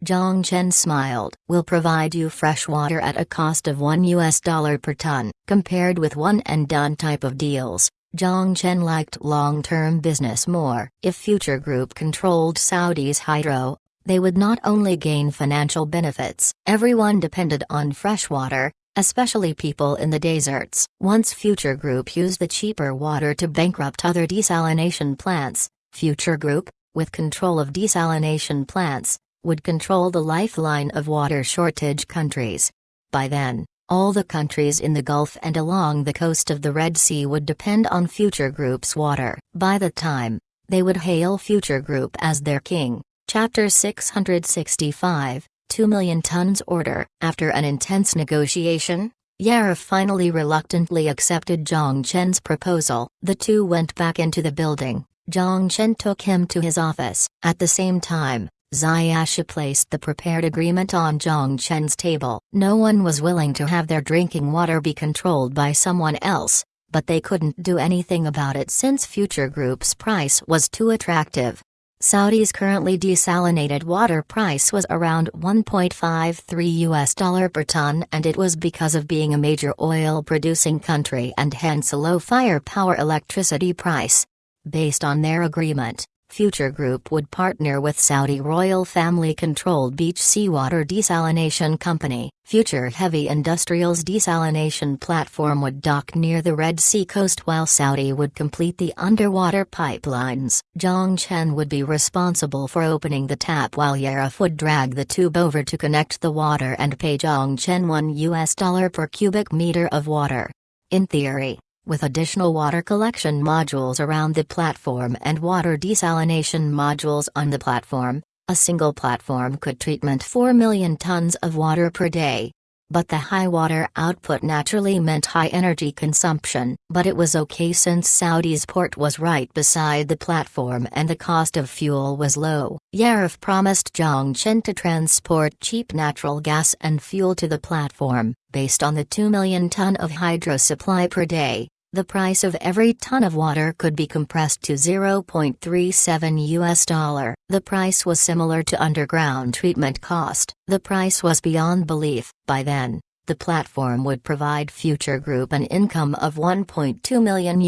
Zhang Chen smiled. "We'll provide you fresh water at a cost of $1 per ton." Compared with one-and-done type of deals, Zhang Chen liked long-term business more. If Future Group controlled Saudi's hydro, they would not only gain financial benefits. Everyone depended on fresh water, especially people in the deserts. Once Future Group used the cheaper water to bankrupt other desalination plants, Future Group, with control of desalination plants, would control the lifeline of water shortage countries. By then, all the countries in the Gulf and along the coast of the Red Sea would depend on Future Group's water. By the time, they would hail Future Group as their king. Chapter 665, 2 million tons order. After an intense negotiation, Yarif finally reluctantly accepted Zhang Chen's proposal. The two went back into the building. Zhang Chen took him to his office. At the same time, Ziyasha placed the prepared agreement on Zhang Chen's table. No one was willing to have their drinking water be controlled by someone else, but they couldn't do anything about it since Future Group's price was too attractive. Saudi's currently desalinated water price was around $1.53 per ton, and it was because of being a major oil-producing country and hence a low firepower electricity price. Based on their agreement, Future Group would partner with Saudi royal family-controlled Beach Seawater Desalination Company. Future Heavy Industrial's desalination platform would dock near the Red Sea coast while Saudi would complete the underwater pipelines. Zhang Chen would be responsible for opening the tap while Yarif would drag the tube over to connect the water and pay Zhang Chen $1 per cubic meter of water. In theory, with additional water collection modules around the platform and water desalination modules on the platform, a single platform could treatment 4 million tons of water per day. But the high water output naturally meant high energy consumption. But it was okay since Saudi's port was right beside the platform and the cost of fuel was low. Yarif promised Zhang Chen to transport cheap natural gas and fuel to the platform. Based on the 2 million ton of hydro supply per day, the price of every ton of water could be compressed to $0.37. The price was similar to underground treatment cost. The price was beyond belief. By then, the platform would provide Future Group an income of $1.2 million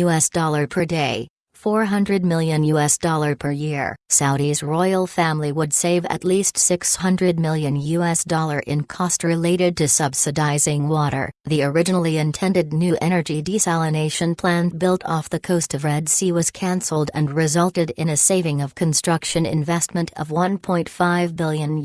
per day, $400 million per year. Saudi's royal family would save at least $600 million in cost related to subsidizing water. The originally intended new energy desalination plant built off the coast of Red Sea was cancelled and resulted in a saving of construction investment of $1.5 billion.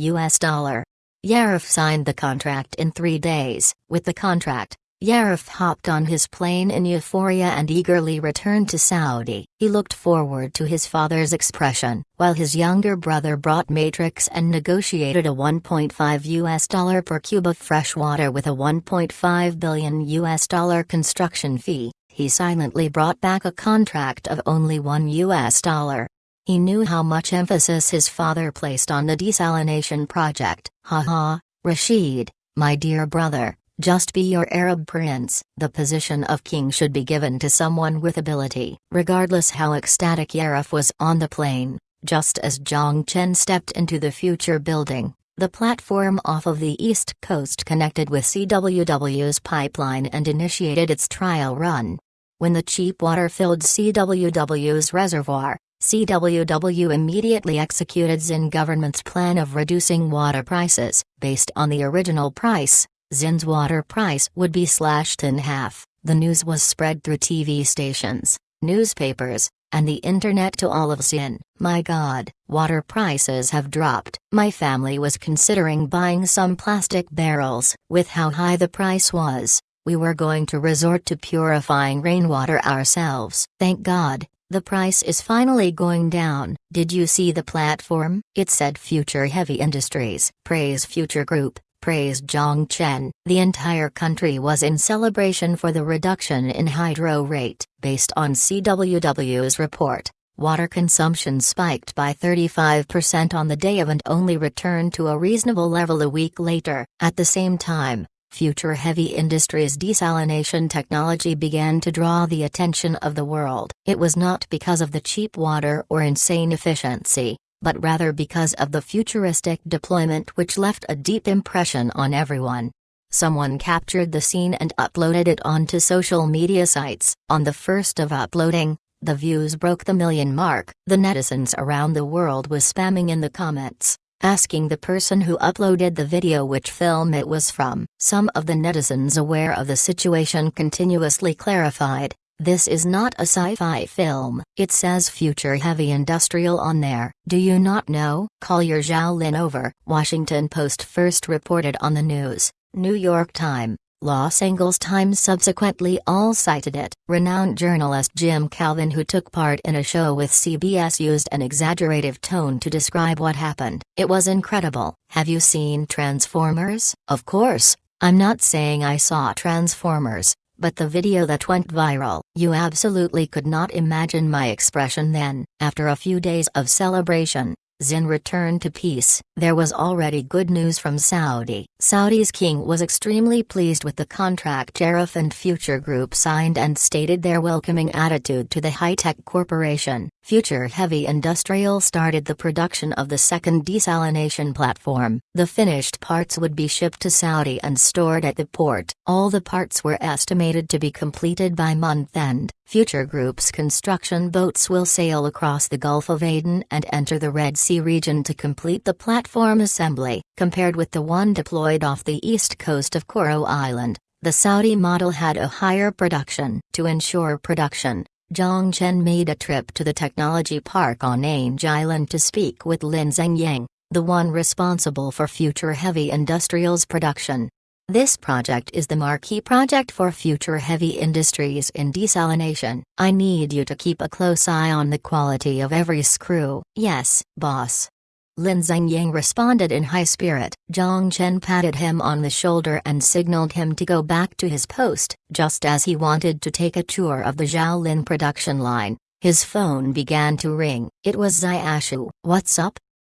Yarif signed the contract in 3 days. With the contract, Yarif hopped on his plane in euphoria and eagerly returned to Saudi. He looked forward to his father's expression, while his younger brother brought matrix and negotiated a $1.5 per cube of fresh water with a $1.5 billion construction fee. He silently brought back a contract of only $1. He knew how much emphasis his father placed on the desalination project. Haha, Rashid, my dear brother. Just be your Arab prince. The position of king should be given to someone with ability. Regardless how ecstatic Yarif was on the plane, just as Zhang Chen stepped into the future building, the platform off of the east coast connected with CWW's pipeline and initiated its trial run. When the cheap water filled CWW's reservoir, CWW immediately executed Zin government's plan of reducing water prices. Based on the original price, Zin's water price would be slashed in half. The news was spread through TV stations, newspapers, and the internet to all of Zin. My God, water prices have dropped. My family was considering buying some plastic barrels. With how high the price was, we were going to resort to purifying rainwater ourselves. Thank God, the price is finally going down. Did you see the platform? It said Future Heavy Industries. Praise Future Group. Praise Zhang Chen. The entire country was in celebration for the reduction in hydro rate. Based on CWW's report, water consumption spiked by 35% on the day of and only returned to a reasonable level a week later. At the same time, Future Heavy Industries' desalination technology began to draw the attention of the world. It was not because of the cheap water or insane efficiency, but rather because of the futuristic deployment which left a deep impression on everyone. Someone captured the scene and uploaded it onto social media sites. On the first of uploading, the views broke the million mark. The netizens around the world was spamming in the comments, asking the person who uploaded the video which film it was from. Some of the netizens aware of the situation continuously clarified, "This is not a sci-fi film. It says future heavy industrial on there. Do you not know?" Collier Zhao Lin over. Washington Post first reported on the news. New York Times, Los Angeles Times subsequently all cited it. Renowned journalist Jim Calvin, who took part in a show with CBS, used an exaggerative tone to describe what happened. "It was incredible. Have you seen Transformers?" Of course, I'm not saying I saw Transformers, but the video that went viral. You absolutely could not imagine my expression then. After a few days of celebration, ZIN returned to peace. There was already good news from Saudi. Saudi's king was extremely pleased with the contract Jarrah and Future Group signed and stated their welcoming attitude to the high-tech corporation. Future Heavy Industrial started the production of the second desalination platform. The finished parts would be shipped to Saudi and stored at the port. All the parts were estimated to be completed by month end. Future Group's construction boats will sail across the Gulf of Aden and enter the Red Sea region to complete the platform assembly. Compared with the one deployed off the east coast of Coral Island, the Saudi model had a higher production. To ensure production, Zhang Chen made a trip to the technology park on Ange Island to speak with Lin Zhengyang, the one responsible for Future Heavy Industrial's production. This project is the marquee project for Future Heavy Industries in desalination. I need you to keep a close eye on the quality of every screw. Yes, boss. Lin Zhengyang responded in high spirit. Zhang Chen patted him on the shoulder and signaled him to go back to his post. Just as he wanted to take a tour of the Zhaolin production line, his phone began to ring. It was Ziyashu. What's up?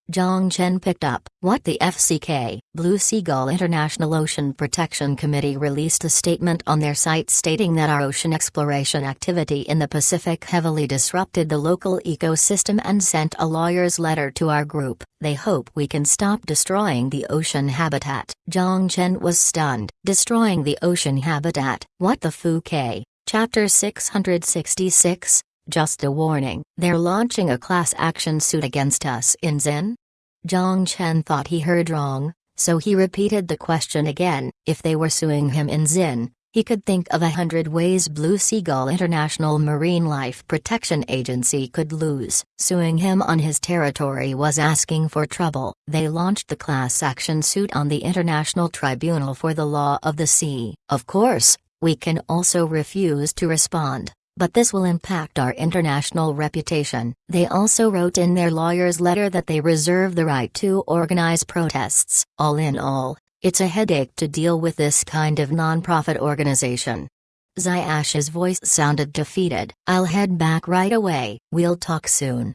Zhang Chen picked up. What the FCK? Blue Seagull International Ocean Protection Committee released a statement on their site stating that our ocean exploration activity in the Pacific heavily disrupted the local ecosystem and sent a lawyer's letter to our group. They hope we can stop destroying the ocean habitat. Zhang Chen was stunned. Destroying the ocean habitat? What the fuck? Chapter 666? Just a warning. They're launching a class action suit against us in ZIN? Zhang Chen thought he heard wrong, so he repeated the question again. If they were suing him in ZIN, he could think of 100 ways Blue Seagull International Marine Life Protection Agency could lose. Suing him on his territory was asking for trouble. They launched the class action suit on the International Tribunal for the Law of the Sea. Of course, we can also refuse to respond, but this will impact our international reputation. They also wrote in their lawyer's letter that they reserve the right to organize protests. All in all, it's a headache to deal with this kind of non-profit organization. Ziyash's voice sounded defeated. I'll head back right away. We'll talk soon.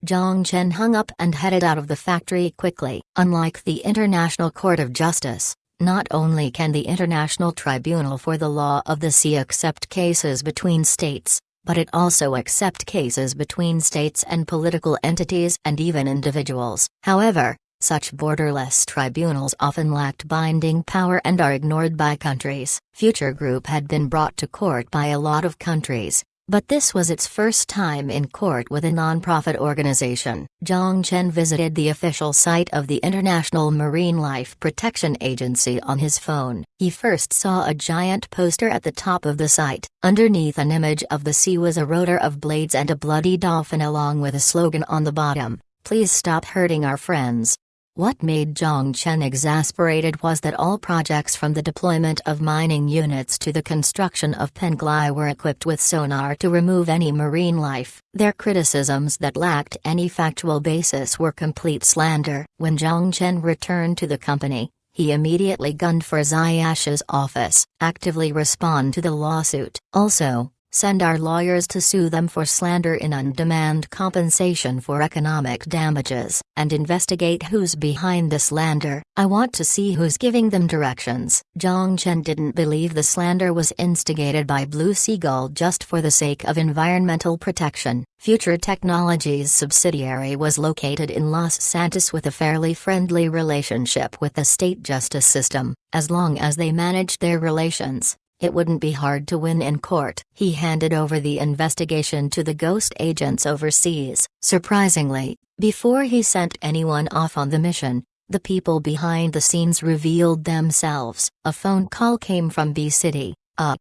Zhang Chen hung up and headed out of the factory quickly. Unlike the International Court of Justice, not only can the International Tribunal for the Law of the Sea accept cases between states, but it also accepts cases between states and political entities and even individuals. However, such borderless tribunals often lacked binding power and are ignored by countries. Future Group had been brought to court by a lot of countries, but this was its first time in court with a non-profit organization. Zhang Chen visited the official site of the International Marine Life Protection Agency on his phone. He first saw a giant poster at the top of the site. Underneath an image of the sea was a rotor of blades and a bloody dolphin along with a slogan on the bottom, "Please stop hurting our friends." What made Zhang Chen exasperated was that all projects from the deployment of mining units to the construction of Penglai were equipped with sonar to remove any marine life. Their criticisms that lacked any factual basis were complete slander. When Zhang Chen returned to the company, he immediately gunned for Ziyash's office. Actively respond to the lawsuit. Also, Send our lawyers to sue them for slander and demand compensation for economic damages, and investigate who's behind the slander. I want to see who's giving them directions." Zhang Chen didn't believe the slander was instigated by Blue Seagull just for the sake of environmental protection. Future Technologies subsidiary was located in Los Santos with a fairly friendly relationship with the state justice system. As long as they managed their relations, it wouldn't be hard to win in court. He handed over the investigation to the ghost agents overseas. Surprisingly, before he sent anyone off on the mission, the people behind the scenes revealed themselves. A phone call came from B City.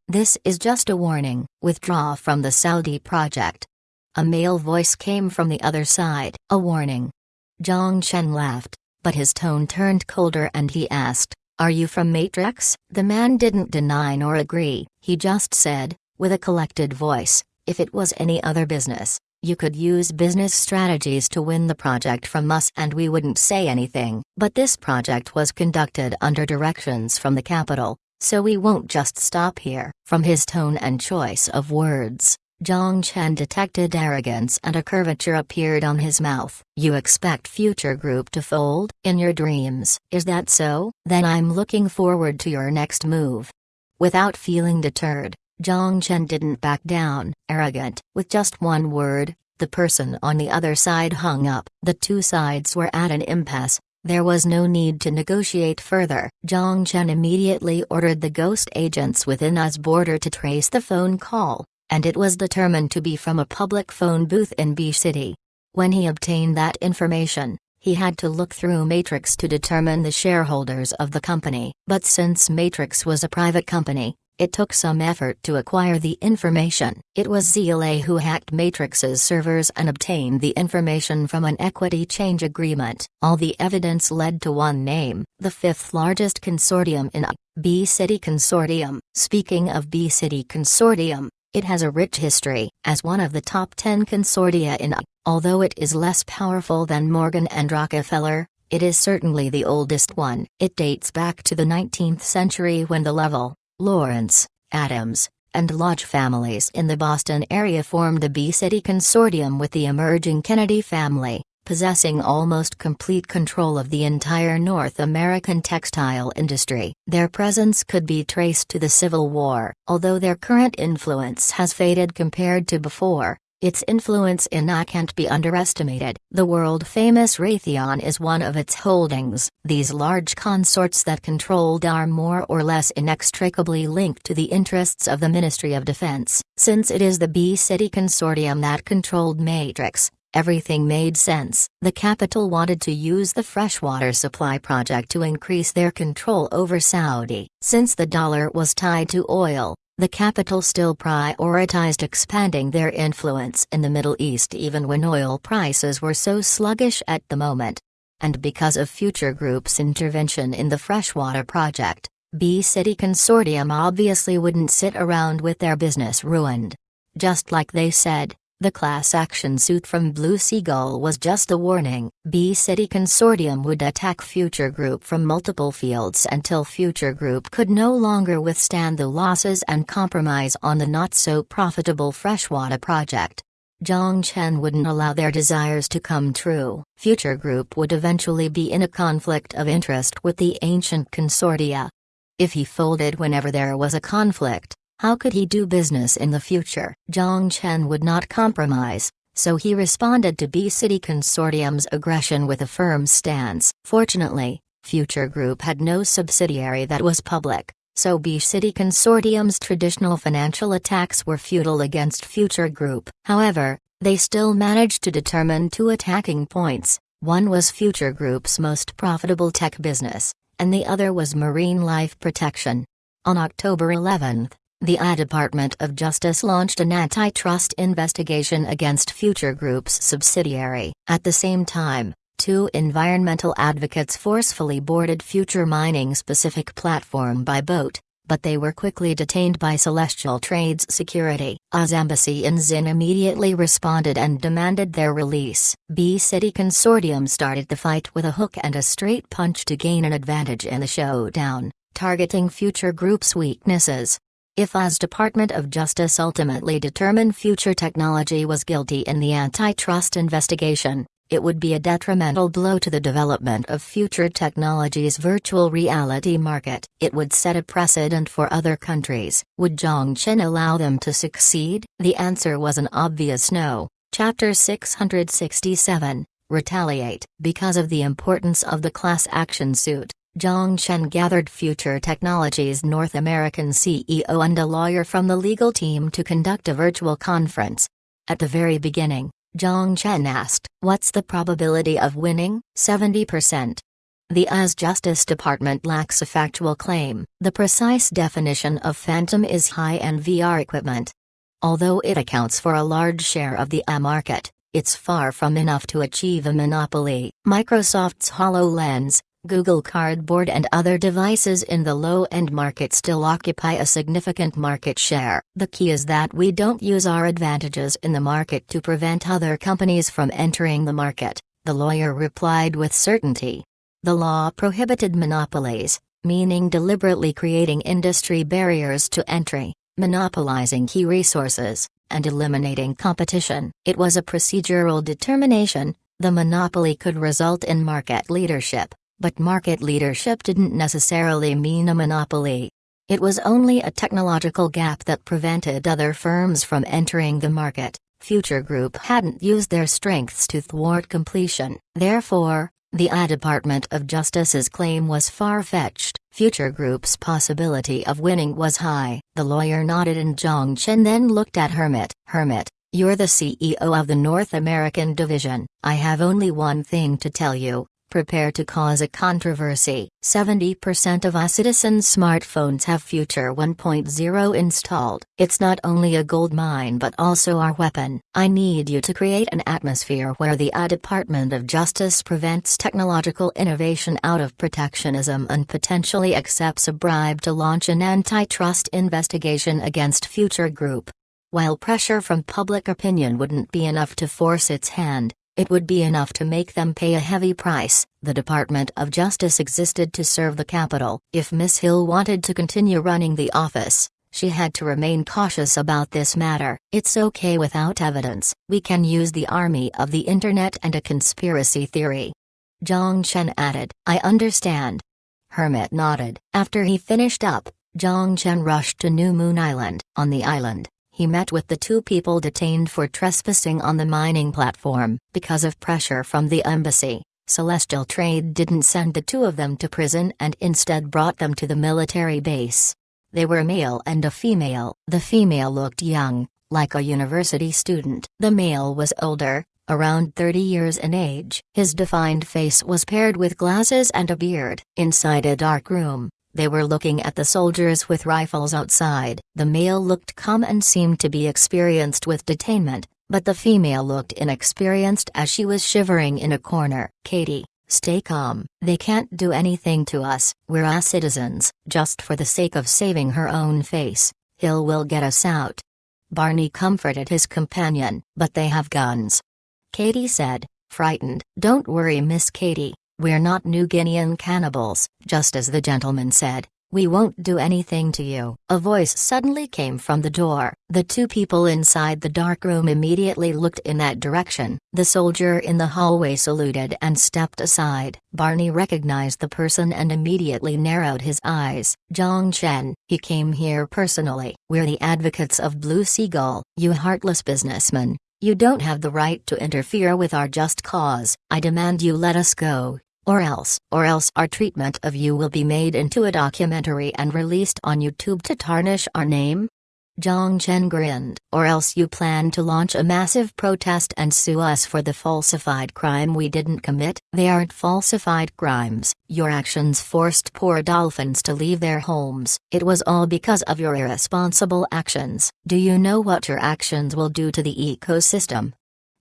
This is just a warning. Withdraw from the Saudi project." A male voice came from the other side. "A warning." Zhang Chen laughed, but his tone turned colder and he asked, "Are you from Matrix?" The man didn't deny nor agree, he just said, with a collected voice, "If it was any other business, you could use business strategies to win the project from us and we wouldn't say anything. But this project was conducted under directions from the capital, so we won't just stop here." From his tone and choice of words, Zhang Chen detected arrogance and a curvature appeared on his mouth. "You expect Future Group to fold? In your dreams. Is that so? Then I'm looking forward to your next move." Without feeling deterred, Zhang Chen didn't back down. Arrogant. With just one word, the person on the other side hung up. The two sides were at an impasse. There was no need to negotiate further. Zhang Chen immediately ordered the ghost agents within his border to trace the phone call, and it was determined to be from a public phone booth in B City. When he obtained that information, he had to look through Matrix to determine the shareholders of the company. But since Matrix was a private company, it took some effort to acquire the information. It was ZLA who hacked Matrix's servers and obtained the information from an equity change agreement. All the evidence led to one name, the fifth largest consortium in B City Consortium. Speaking of B City Consortium, it has a rich history. As one of the top 10 consortia in although it is less powerful than Morgan and Rockefeller, it is certainly the oldest one. It dates back to the 19th century when the Level, Lawrence, Adams, and Lodge families in the Boston area formed the B City Consortium with the emerging Kennedy family, possessing almost complete control of the entire North American textile industry. Their presence could be traced to the Civil War. Although their current influence has faded compared to before, its influence in can't be underestimated. The world-famous Raytheon is one of its holdings. These large consorts that controlled are more or less inextricably linked to the interests of the Ministry of Defense. Since it is the B City Consortium that controlled Matrix, everything made sense. The capital wanted to use the freshwater supply project to increase their control over Saudi. Since the dollar was tied to oil, the capital still prioritized expanding their influence in the Middle East even when oil prices were so sluggish at the moment. And because of Future Group's intervention in the freshwater project, B City Consortium obviously wouldn't sit around with their business ruined. Just like they said, the class action suit from Blue Seagull was just a warning. B City Consortium would attack Future Group from multiple fields until Future Group could no longer withstand the losses and compromise on the not-so-profitable freshwater project. Zhang Chen wouldn't allow their desires to come true. Future Group would eventually be in a conflict of interest with the ancient consortia. If he folded whenever there was a conflict, how could he do business in the future? Zhang Chen would not compromise, so he responded to B City Consortium's aggression with a firm stance. Fortunately, Future Group had no subsidiary that was public, so B City Consortium's traditional financial attacks were futile against Future Group. However, they still managed to determine two attacking points. One was Future Group's most profitable tech business, and the other was marine life protection. On October 11th, the Department of Justice launched an antitrust investigation against Future Group's subsidiary. At the same time, two environmental advocates forcefully boarded Future Mining's Pacific platform by boat, but they were quickly detained by Celestial Trades Security. Oz Embassy in Zin immediately responded and demanded their release. B City Consortium started the fight with a hook and a straight punch to gain an advantage in the showdown, targeting Future Group's weaknesses. If US Department of Justice ultimately determined Future Technology was guilty in the antitrust investigation, it would be a detrimental blow to the development of Future Technology's virtual reality market. It would set a precedent for other countries. Would Zhongchen allow them to succeed? The answer was an obvious no. Chapter 667, Retaliate. Because of the importance of the class action suit, Zhongchen gathered Future Technology's North American CEO and a lawyer from the legal team to conduct a virtual conference. At the very beginning, Zhongchen asked, "What's the probability of winning?" 70%. The US Justice Department lacks a factual claim. The precise definition of phantom is high-end VR equipment. Although it accounts for a large share of the AI market, it's far from enough to achieve a monopoly. Microsoft's HoloLens, Google Cardboard and other devices in the low-end market still occupy a significant market share. The key is that we don't use our advantages in the market to prevent other companies from entering the market, the lawyer replied with certainty. The law prohibited monopolies, meaning deliberately creating industry barriers to entry, monopolizing key resources, and eliminating competition. It was a procedural determination. The monopoly could result in market leadership. But market leadership didn't necessarily mean a monopoly. It was only a technological gap that prevented other firms from entering the market. Future Group hadn't used their strengths to thwart completion. Therefore, the AI Department of Justice's claim was far-fetched. Future Group's possibility of winning was high. The lawyer nodded and Zhongchen then looked at Hermit. "Hermit, you're the CEO of the North American division. I have only one thing to tell you. Prepare to cause a controversy." 70% of our citizens' smartphones have Future 1.0 installed. It's not only a gold mine but also our weapon. I need you to create an atmosphere where the AI Department of Justice prevents technological innovation out of protectionism and potentially accepts a bribe to launch an antitrust investigation against Future Group. While pressure from public opinion wouldn't be enough to force its hand, it would be enough to make them pay a heavy price. The Department of Justice existed to serve the capital. If Miss Hill wanted to continue running the office, she had to remain cautious about this matter. "It's okay without evidence. We can use the army of the internet and a conspiracy theory," Zhongchen added. "I understand." Hermit nodded. After he finished up, Zhongchen rushed to New Moon Island. On the island, he met with the two people detained for trespassing on the mining platform. Because of pressure from the embassy, Celestial Trade didn't send the two of them to prison and instead brought them to the military base. They were a male and a female. The female looked young, like a university student. The male was older, around 30 years in age. His defined face was paired with glasses and a beard. Inside a dark room, they were looking at the soldiers with rifles outside. The male looked calm and seemed to be experienced with detainment, but the female looked inexperienced as she was shivering in a corner. "Katie, stay calm. They can't do anything to us. We're our citizens." Just for the sake of saving her own face, "Hill will get us out." Barney comforted his companion. "But they have guns," Katie said, frightened. "Don't worry, Miss Katie. We're not New Guinean cannibals." "Just as the gentleman said, we won't do anything to you." A voice suddenly came from the door. The two people inside the dark room immediately looked in that direction. The soldier in the hallway saluted and stepped aside. Barney recognized the person and immediately narrowed his eyes. "Zhongchen, he came here personally." "We're the advocates of Blue Seagull." "You heartless businessman. You don't have the right to interfere with our just cause. I demand you let us go. Or else our treatment of you will be made into a documentary and released on YouTube to tarnish our name." Zhongchen grinned. "Or else you plan to launch a massive protest and sue us for the falsified crime we didn't commit." "They aren't falsified crimes. Your actions forced poor dolphins to leave their homes. It was all because of your irresponsible actions." "Do you know what your actions will do to the ecosystem?"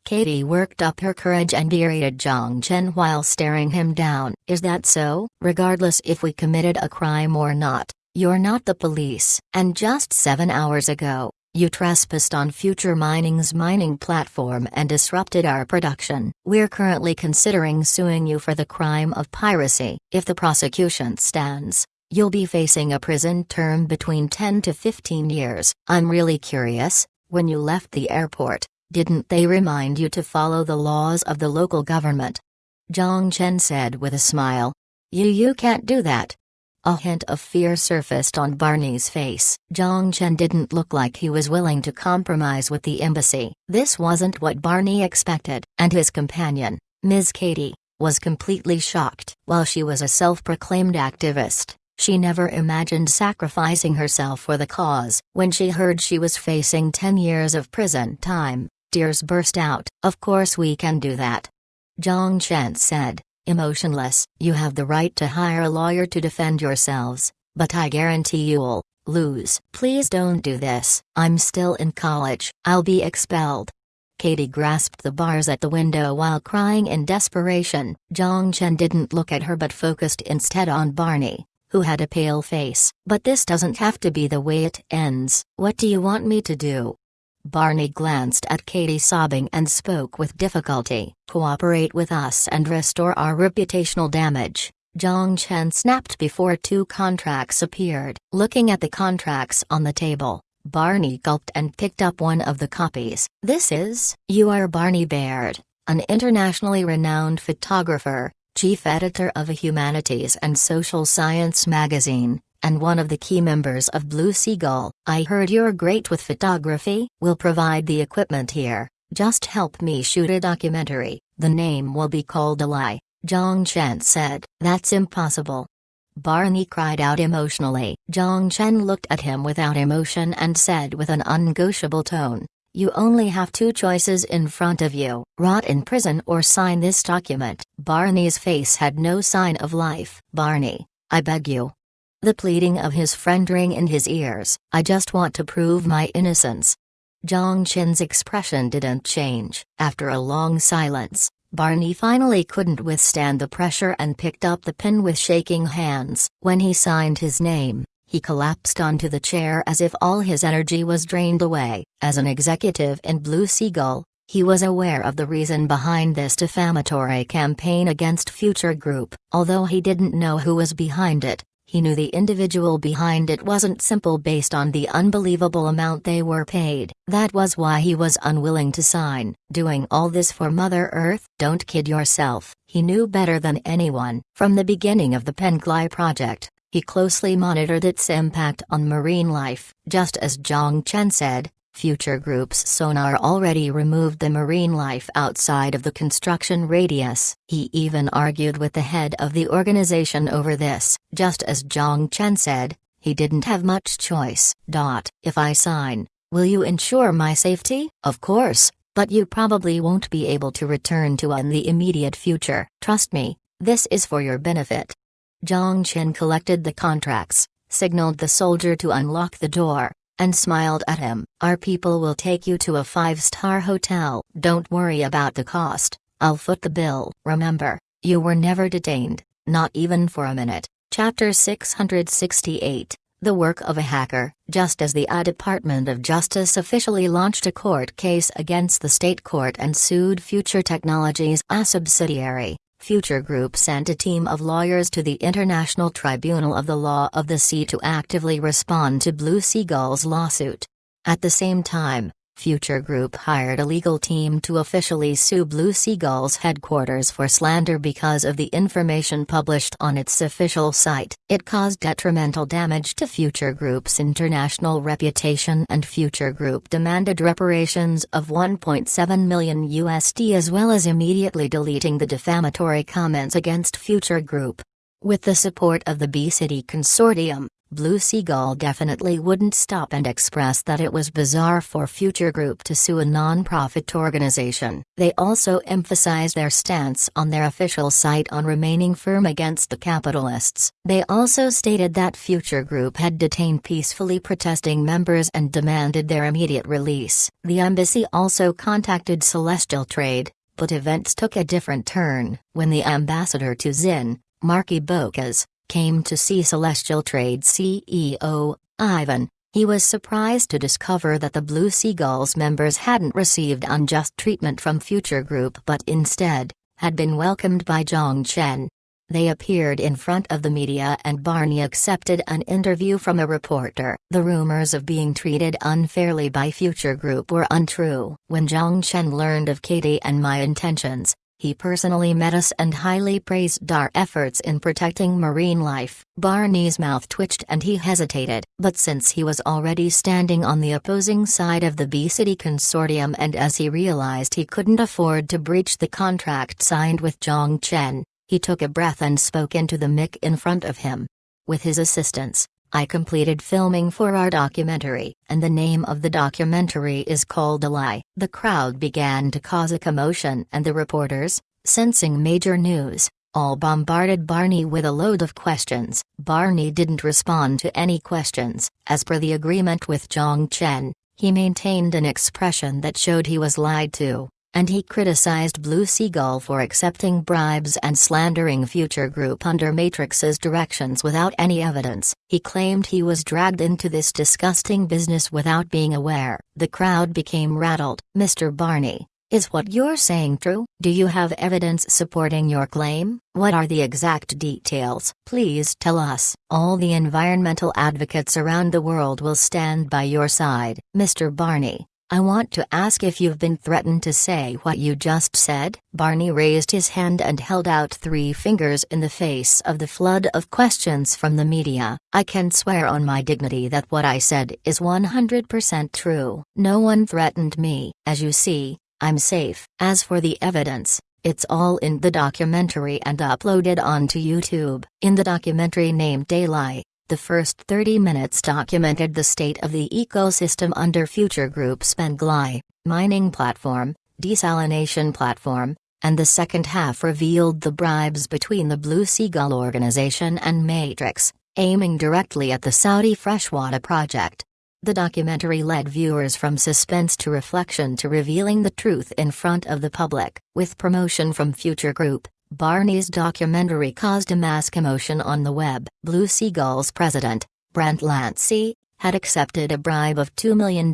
Katie worked up her courage and berated Zhongchen while staring him down. "Is that so? Regardless if we committed a crime or not, you're not the police. And just 7 hours ago, you trespassed on Future Mining's mining platform and disrupted our production. We're currently considering suing you for the crime of piracy. If the prosecution stands, You'll be facing a prison term between 10 to 15 years. I'm really curious, when you left the airport, didn't they remind you to follow the laws of the local government? Jiang Chen said with a smile. You can't do that. A hint of fear surfaced on Barney's face. Jiang Chen didn't look like he was willing to compromise with the embassy. This wasn't what Barney expected, and his companion, Ms. Katie, was completely shocked. While she was a self-proclaimed activist, she never imagined sacrificing herself for the cause. When she heard she was facing 10 years of prison time, tears burst out. Of course we can do that. Jiang Chen said, emotionless. You have the right to hire a lawyer to defend yourselves, but I guarantee you'll lose. Please don't do this. I'm still in college. I'll be expelled. Katie grasped the bars at the window while crying in desperation. Jiang Chen didn't look at her but focused instead on Barney, who had a pale face. But this doesn't have to be the way it ends. What do you want me to do? Barney glanced at Katie sobbing and spoke with difficulty. Cooperate with us and restore our reputational damage. Jiang Chen snapped before two contracts appeared. Looking at the contracts on the table, Barney gulped and picked up one of the copies. This is, you are Barney Baird, an internationally renowned photographer, chief editor of a humanities and social science magazine, and one of the key members of Blue Seagull. I heard you're great with photography. We'll provide the equipment here, just help me shoot a documentary. The name will be called A Lie, Jiang Chen said. That's impossible. Barney cried out emotionally. Jiang Chen looked at him without emotion and said with an unnegotiable tone, you only have two choices in front of you, rot in prison or sign this document. Barney's face had no sign of life. Barney, I beg you. The pleading of his friend rang in his ears. I just want to prove my innocence. Jiang Chen's expression didn't change. After a long silence, Barney finally couldn't withstand the pressure and picked up the pen with shaking hands. When he signed his name, he collapsed onto the chair as if all his energy was drained away. As an executive in Blue Seagull, he was aware of the reason behind this defamatory campaign against Future Group. Although he didn't know who was behind it, he knew the individual behind it wasn't simple based on the unbelievable amount they were paid. That was why he was unwilling to sign. Doing all this for Mother Earth? Don't kid yourself. He knew better than anyone. From the beginning of the Penglai project, he closely monitored its impact on marine life. Just as Jiang Chen said, Future Group's sonar already removed the marine life outside of the construction radius. He even argued with the head of the organization over this. Just as Jiang Chen said, he didn't have much choice. If I sign, will you ensure my safety? Of course, but you probably won't be able to return to in the immediate future. Trust me, this is for your benefit. Jiang Chen collected the contracts, signaled the soldier to unlock the door, and smiled at him. Our people will take you to a 5-star hotel. Don't worry about the cost, I'll foot the bill. Remember, you were never detained, not even for a minute. Chapter 668, The Work of a Hacker. Just as the Department of Justice officially launched a court case against the state court and sued Future Technologies, a subsidiary, Future Group sent a team of lawyers to the International Tribunal of the Law of the Sea to actively respond to Blue Seagull's lawsuit. At the same time, Future Group hired a legal team to officially sue Blue Seagull's headquarters for slander because of the information published on its official site. It caused detrimental damage to Future Group's international reputation, and Future Group demanded reparations of $1.7 million as well as immediately deleting the defamatory comments against Future Group. With the support of the B-City Consortium, Blue Seagull definitely wouldn't stop and expressed that it was bizarre for Future Group to sue a non-profit organization. They also emphasized their stance on their official site on remaining firm against the capitalists. They also stated that Future Group had detained peacefully protesting members and demanded their immediate release. The embassy also contacted Celestial Trade, but events took a different turn. When the ambassador to Xin, Marky Bocas, came to see Celestial Trade CEO, Ivan, he was surprised to discover that the Blue Seagull's members hadn't received unjust treatment from Future Group but instead, had been welcomed by Jiang Chen. They appeared in front of the media and Barney accepted an interview from a reporter. The rumors of being treated unfairly by Future Group were untrue. When Zhang Chen learned of Katie and my intentions, he personally met us and highly praised our efforts in protecting marine life. Barney's mouth twitched and he hesitated. But since he was already standing on the opposing side of the B-City consortium and as he realized he couldn't afford to breach the contract signed with Zhang Chen, he took a breath and spoke into the mic in front of him. With his assistance, I completed filming for our documentary, and the name of the documentary is called A Lie. The crowd began to cause a commotion and the reporters, sensing major news, all bombarded Barney with a load of questions. Barney didn't respond to any questions. As per the agreement with Zhang Chen, he maintained an expression that showed he was lied to. And he criticized Blue Seagull for accepting bribes and slandering Future Group under Matrix's directions without any evidence. He claimed he was dragged into this disgusting business without being aware. The crowd became rattled. Mr. Barney, is what you're saying true? Do you have evidence supporting your claim? What are the exact details? Please tell us. All the environmental advocates around the world will stand by your side. Mr. Barney, I want to ask if you've been threatened to say what you just said. Barney raised his hand and held out 3 fingers in the face of the flood of questions from the media. I can swear on my dignity that what I said is 100% true. No one threatened me. As you see, I'm safe. As for the evidence, it's all in the documentary and uploaded onto YouTube. In the documentary named A Lie, the first 30 minutes documented the state of the ecosystem under Future Group's Bengali mining platform, desalination platform, and the second half revealed the bribes between the Blue Seagull organization and Matrix, aiming directly at the Saudi freshwater project. The documentary led viewers from suspense to reflection to revealing the truth in front of the public. With promotion from Future Group, Barney's documentary caused a mass commotion on the web. Blue Seagull's president, Brent Lancey, had accepted a bribe of $2 million.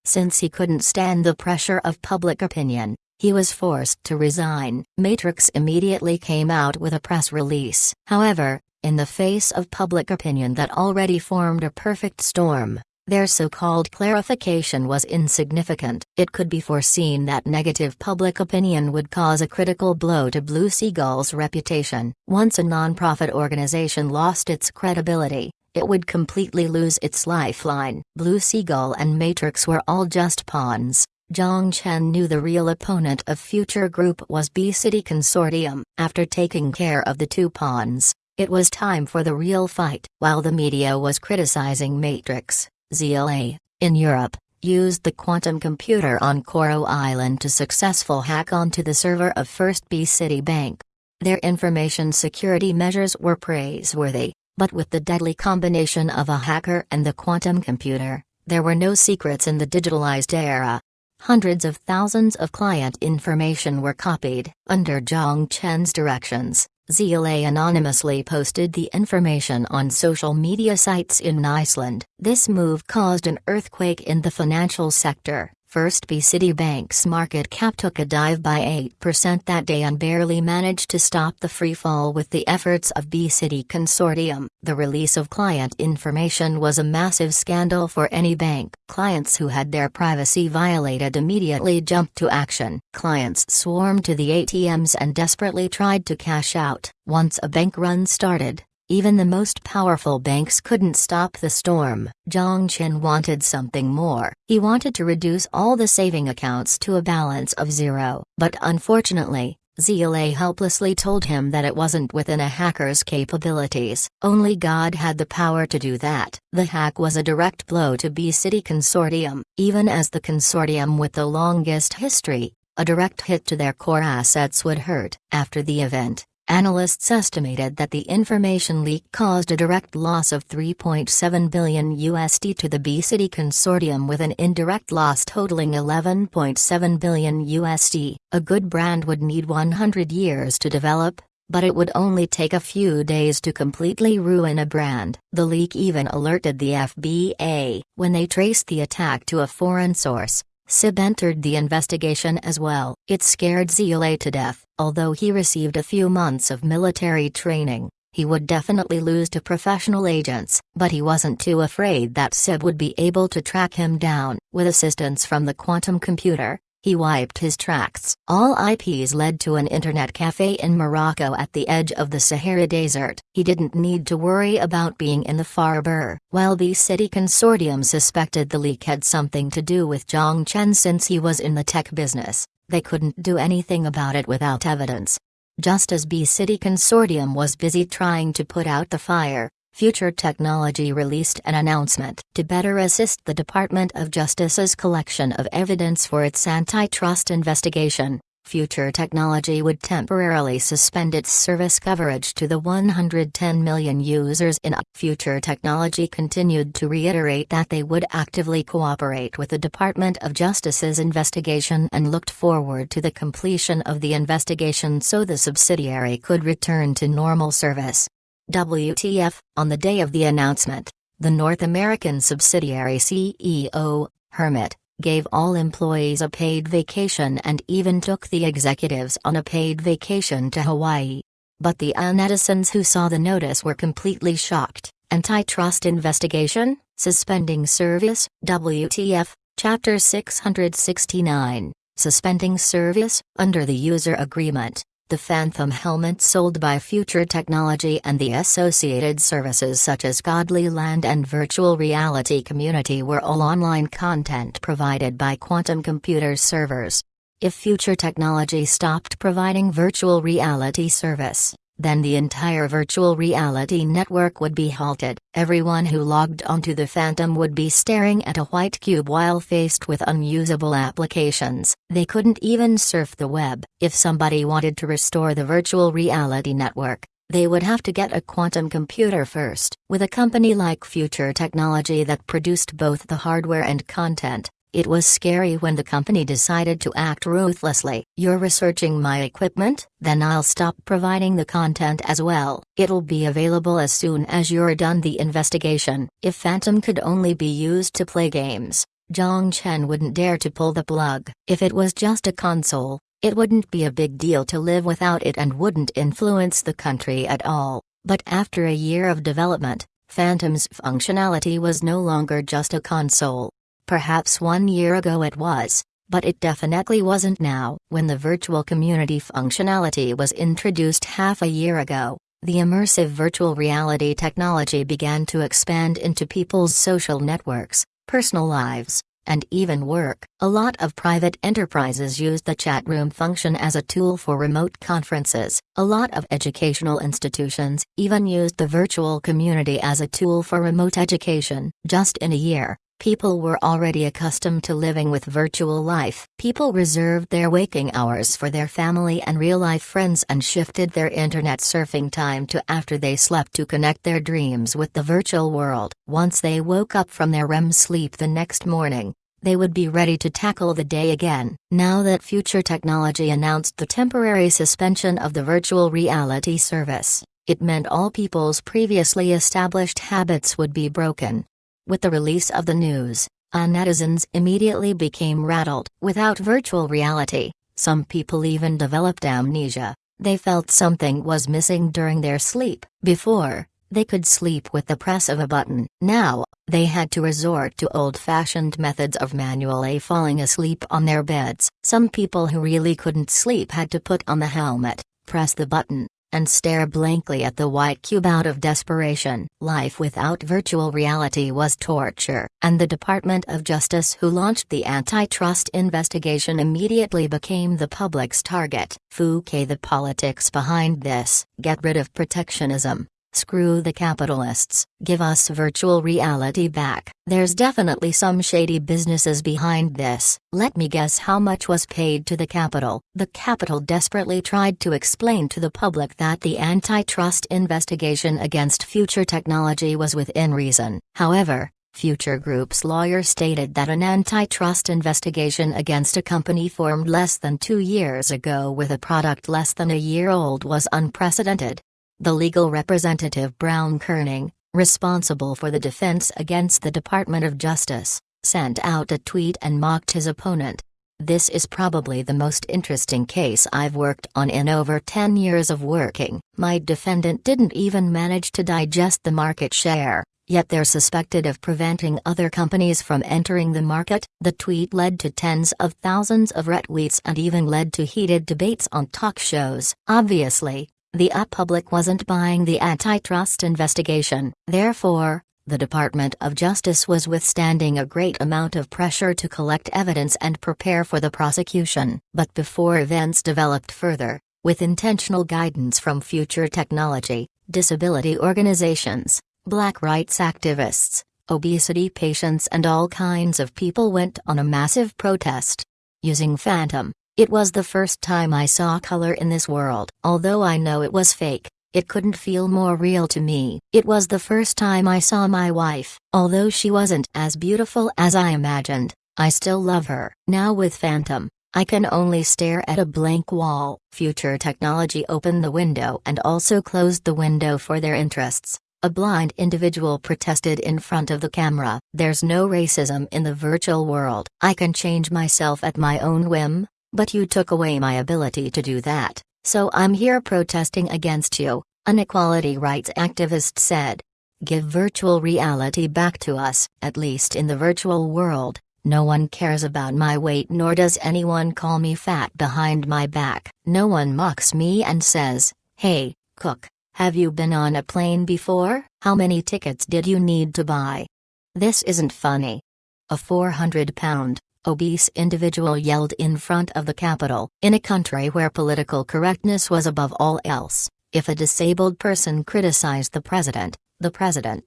Since he couldn't stand the pressure of public opinion, he was forced to resign. Matrix immediately came out with a press release. However, in the face of public opinion that already formed a perfect storm, their so-called clarification was insignificant. It could be foreseen that negative public opinion would cause a critical blow to Blue Seagull's reputation. Once a non-profit organization lost its credibility, it would completely lose its lifeline. Blue Seagull and Matrix were all just pawns. Zhang Chen knew the real opponent of Future Group was B-City Consortium. After taking care of the 2 pawns, it was time for the real fight. While the media was criticizing Matrix, ZLA, in Europe, used the quantum computer on Coral Island to successful hack onto the server of First B-City Bank. Their information security measures were praiseworthy, but with the deadly combination of a hacker and the quantum computer, there were no secrets in the digitalized era. Hundreds of thousands of client information were copied. Under Zhang Chen's directions, ZLA anonymously posted the information on social media sites in Iceland. This move caused an earthquake in the financial sector. First B-City Bank's market cap took a dive by 8% that day and barely managed to stop the free fall with the efforts of B-City Consortium. The release of client information was a massive scandal for any bank. Clients who had their privacy violated immediately jumped to action. Clients swarmed to the ATMs and desperately tried to cash out. Once a bank run started, even the most powerful banks couldn't stop the storm. Zhang Chen wanted something more. He wanted to reduce all the saving accounts to a balance of 0. But unfortunately, ZLA helplessly told him that it wasn't within a hacker's capabilities. Only God had the power to do that. The hack was a direct blow to B-City Consortium. Even as the consortium with the longest history, a direct hit to their core assets would hurt. After the event, analysts estimated that the information leak caused a direct loss of $3.7 billion to the B-City Consortium with an indirect loss totaling $11.7 billion. A good brand would need 100 years to develop, but it would only take a few days to completely ruin a brand. The leak even alerted the FBA. When they traced the attack to a foreign source, SIB entered the investigation as well. It scared Zile to death. Although he received a few months of military training, he would definitely lose to professional agents, but he wasn't too afraid that SIB would be able to track him down. With assistance from the quantum computer, he wiped his tracks. All IPs led to an internet cafe in Morocco at the edge of the Sahara Desert. He didn't need to worry about being in the Faubourg. While the City Consortium suspected the leak had something to do with Zhang Chen since he was in the tech business, they couldn't do anything about it without evidence. Just as B City Consortium was busy trying to put out the fire, Future Technology released an announcement to better assist the Department of Justice's collection of evidence for its antitrust investigation. Future Technology would temporarily suspend its service coverage to the 110 million users in Future Technology continued to reiterate that they would actively cooperate with the Department of Justice's investigation and looked forward to the completion of the investigation so the subsidiary could return to normal service. WTF, on the day of the announcement, the North American subsidiary CEO, Hermit, gave all employees a paid vacation and even took the executives on a paid vacation to Hawaii. But the netizens who saw the notice were completely shocked. Antitrust investigation, suspending service, WTF, Chapter 669, suspending service, under the user agreement. The Phantom helmet sold by Future Technology and the associated services such as Godly Land and Virtual Reality Community were all online content provided by Quantum Computer's servers. If Future Technology stopped providing virtual reality service, then the entire virtual reality network would be halted. Everyone who logged onto the Phantom would be staring at a white cube while faced with unusable applications. They couldn't even surf the web. If somebody wanted to restore the virtual reality network, they would have to get a quantum computer first. With a company like Future Technology that produced both the hardware and content, it was scary when the company decided to act ruthlessly. You're researching my equipment? Then I'll stop providing the content as well. It'll be available as soon as you're done the investigation. If Phantom could only be used to play games, Zhang Chen wouldn't dare to pull the plug. If it was just a console, it wouldn't be a big deal to live without it and wouldn't influence the country at all. But after a year of development, Phantom's functionality was no longer just a console. Perhaps 1 year ago it was, but it definitely wasn't now. When the virtual community functionality was introduced half a year ago, the immersive virtual reality technology began to expand into people's social networks, personal lives, and even work. A lot of private enterprises used the chat room function as a tool for remote conferences. A lot of educational institutions even used the virtual community as a tool for remote education. Just in a year, people were already accustomed to living with virtual life. People reserved their waking hours for their family and real-life friends and shifted their internet surfing time to after they slept to connect their dreams with the virtual world. Once they woke up from their REM sleep the next morning, they would be ready to tackle the day again. Now that Future Technology announced the temporary suspension of the virtual reality service, it meant all people's previously established habits would be broken. With the release of the news, netizens immediately became rattled. Without virtual reality, some people even developed amnesia. They felt something was missing during their sleep. Before, they could sleep with the press of a button. Now, they had to resort to old-fashioned methods of manually falling asleep on their beds. Some people who really couldn't sleep had to put on the helmet, press the button, and stare blankly at the white cube out of desperation. Life without virtual reality was torture, and the Department of Justice who launched the antitrust investigation immediately became the public's target. Fouquet, the politics behind this: get rid of protectionism. Screw the capitalists. Give us virtual reality back. There's definitely some shady businesses behind this. Let me guess how much was paid to the capital. The capital desperately tried to explain to the public that the antitrust investigation against Future Technology was within reason. However, Future Group's lawyer stated that an antitrust investigation against a company formed less than 2 years ago with a product less than a year old was unprecedented. The legal representative Brown Kerning, responsible for the defense against the Department of Justice, sent out a tweet and mocked his opponent. "This is probably the most interesting case I've worked on in over 10 years of working. My defendant didn't even manage to digest the market share, yet they're suspected of preventing other companies from entering the market." The tweet led to tens of thousands of retweets and even led to heated debates on talk shows. Obviously, the public wasn't buying the antitrust investigation. Therefore, the Department of Justice was withstanding a great amount of pressure to collect evidence and prepare for the prosecution. But before events developed further, with intentional guidance from Future Technology, disability organizations, black rights activists, obesity patients and all kinds of people went on a massive protest. Using Phantom, it was the first time I saw color in this world. Although I know it was fake, it couldn't feel more real to me. It was the first time I saw my wife. Although she wasn't as beautiful as I imagined, I still love her. Now with Phantom, I can only stare at a blank wall. Future Technology opened the window and also closed the window for their interests. A blind individual protested in front of the camera. "There's no racism in the virtual world. I can change myself at my own whim, but you took away my ability to do that. So I'm here protesting against you," an equality rights activist said. "Give virtual reality back to us." At least in the virtual world, no one cares about my weight nor does anyone call me fat behind my back. No one mocks me and says, "Hey, Cook, have you been on a plane before? How many tickets did you need to buy?" This isn't funny. A 400-pound, obese individual yelled in front of the Capitol. In a country where political correctness was above all else, if a disabled person criticized the president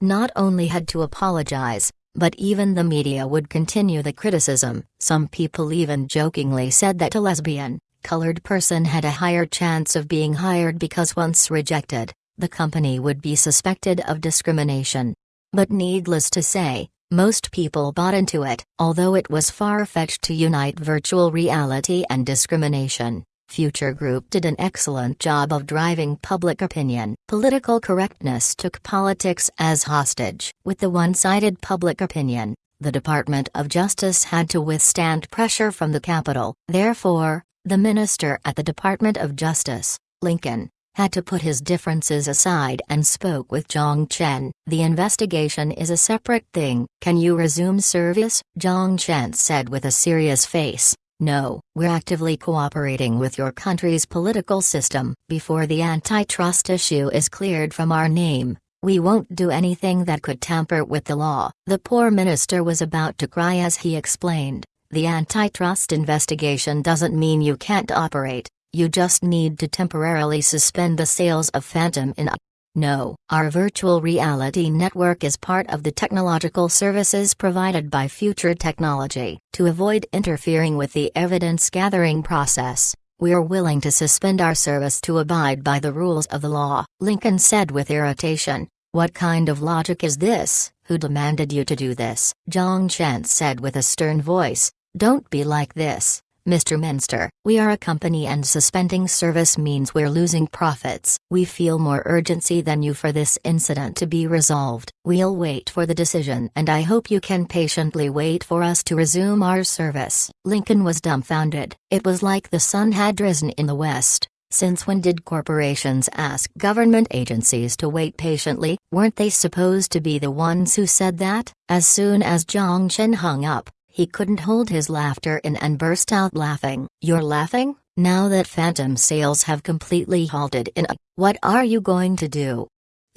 not only had to apologize, but even the media would continue the criticism. Some people even jokingly said that a lesbian, colored person had a higher chance of being hired because once rejected, the company would be suspected of discrimination. But needless to say, most people bought into it. Although it was far-fetched to unite virtual reality and discrimination, Future Group did an excellent job of driving public opinion. Political correctness took politics as hostage. With the one-sided public opinion, the Department of Justice had to withstand pressure from the Capitol. Therefore, the minister at the Department of Justice, Lincoln, had to put his differences aside and spoke with Zhang Chen. "The investigation is a separate thing. Can you resume service?" Zhang Chen said with a serious face. "No, we're actively cooperating with your country's political system. Before the antitrust issue is cleared from our name, we won't do anything that could tamper with the law." The poor minister was about to cry as he explained, "The antitrust investigation doesn't mean you can't operate. You just need to temporarily suspend the sales of Phantom in a... No, our virtual reality network is part of the technological services provided by Future Technology. To avoid interfering with the evidence-gathering process, we're willing to suspend our service to abide by the rules of the law," Lincoln said with irritation. "What kind of logic is this? Who demanded you to do this?" Zhang Chen said with a stern voice, "Don't be like this, Mr. Minster. We are a company and suspending service means we're losing profits. We feel more urgency than you for this incident to be resolved. We'll wait for the decision and I hope you can patiently wait for us to resume our service." Lincoln was dumbfounded. It was like the sun had risen in the west. Since when did corporations ask government agencies to wait patiently? Weren't they supposed to be the ones who said that? As soon as Zhang Chen hung up, he couldn't hold his laughter in and burst out laughing. "You're laughing? Now that Phantom sales have completely halted in a... What are you going to do?"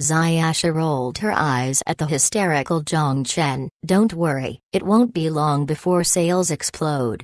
Zayasha rolled her eyes at the hysterical Zhang Chen. "Don't worry, it won't be long before sales explode."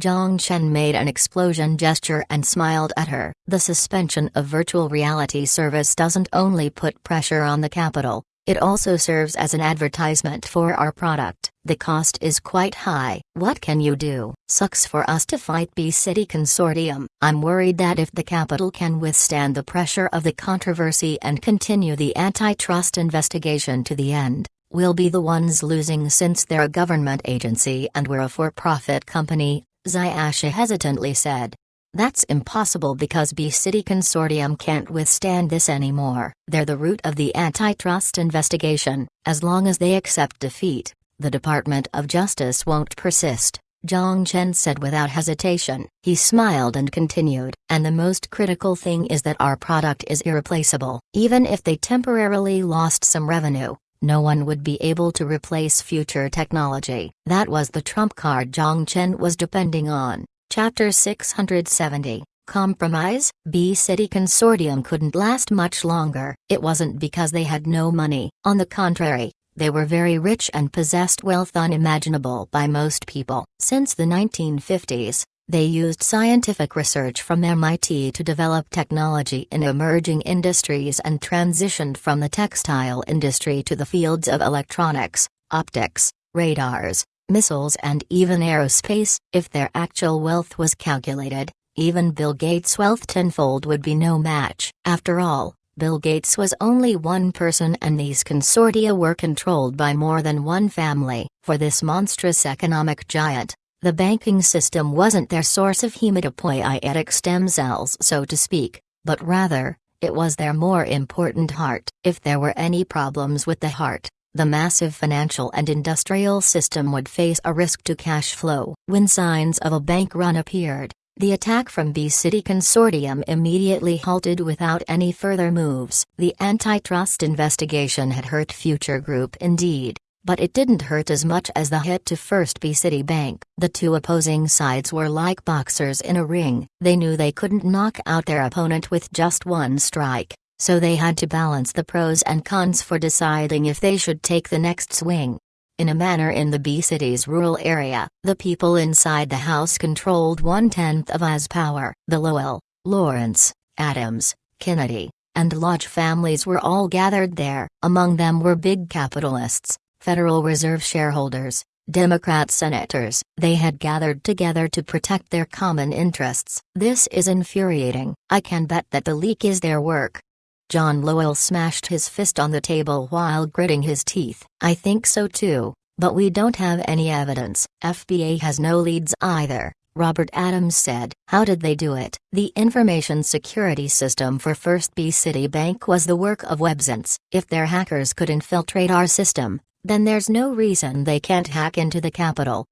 Zhang Chen made an explosion gesture and smiled at her. "The suspension of virtual reality service doesn't only put pressure on the Capitol, it also serves as an advertisement for our product. The cost is quite high. What can you do? Sucks for us to fight B-City Consortium. I'm worried that if the Capitol can withstand the pressure of the controversy and continue the antitrust investigation to the end, we'll be the ones losing since they're a government agency and we're a for-profit company," Zayasha hesitantly said. "That's impossible because B-City Consortium can't withstand this anymore. They're the root of the antitrust investigation. As long as they accept defeat, The Department of Justice won't persist, Zhang Chen said without hesitation. He smiled and continued, and the most critical thing is that our product is irreplaceable. Even if they temporarily lost some revenue, no one would be able to replace future technology. That was the trump card Zhang Chen was depending on. Chapter 670. Compromise? B-City Consortium couldn't last much longer. It wasn't because they had no money. On the contrary, they were very rich and possessed wealth unimaginable by most people. Since the 1950s, they used scientific research from MIT to develop technology in emerging industries and transitioned from the textile industry to the fields of electronics, optics, radars, missiles and even aerospace. If their actual wealth was calculated, even Bill Gates' wealth tenfold would be no match. After all, Bill Gates was only one person and these consortia were controlled by more than one family. For this monstrous economic giant, the banking system wasn't their source of hematopoietic stem cells so to speak, but rather, it was their more important heart. If there were any problems with the heart, the massive financial and industrial system would face a risk to cash flow. When signs of a bank run appeared, the attack from B-City Consortium immediately halted without any further moves. The antitrust investigation had hurt Future Group indeed, but it didn't hurt as much as the hit to First B-City Bank. The two opposing sides were like boxers in a ring. They knew they couldn't knock out their opponent with just one strike, so they had to balance the pros and cons for deciding if they should take the next swing. In a manner in the B-City's rural area, the people inside the house controlled 1/10 of I's power. The Lowell, Lawrence, Adams, Kennedy, and Lodge families were all gathered there. Among them were big capitalists, Federal Reserve shareholders, Democrat senators. They had gathered together to protect their common interests. This is infuriating. I can bet that the leak is their work. John Lowell smashed his fist on the table while gritting his teeth. I think so too, but we don't have any evidence. FBA has no leads either, Robert Adams said. How did they do it? The information security system for First B-City Bank was the work of WebSense. If their hackers could infiltrate our system, then there's no reason they can't hack into the Capitol.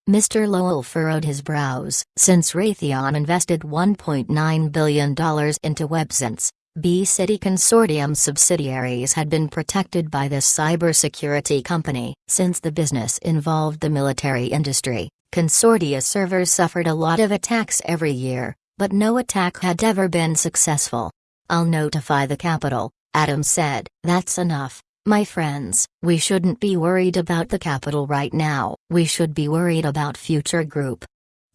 Mr. Lowell furrowed his brows. Since Raytheon invested $1.9 billion into WebSense, B-City Consortium subsidiaries had been protected by this cybersecurity company. Since the business involved the military industry, consortia servers suffered a lot of attacks every year, but no attack had ever been successful. I'll notify the Capitol, Adams said. That's enough, my friends. We shouldn't be worried about the Capitol right now. We should be worried about Future Group,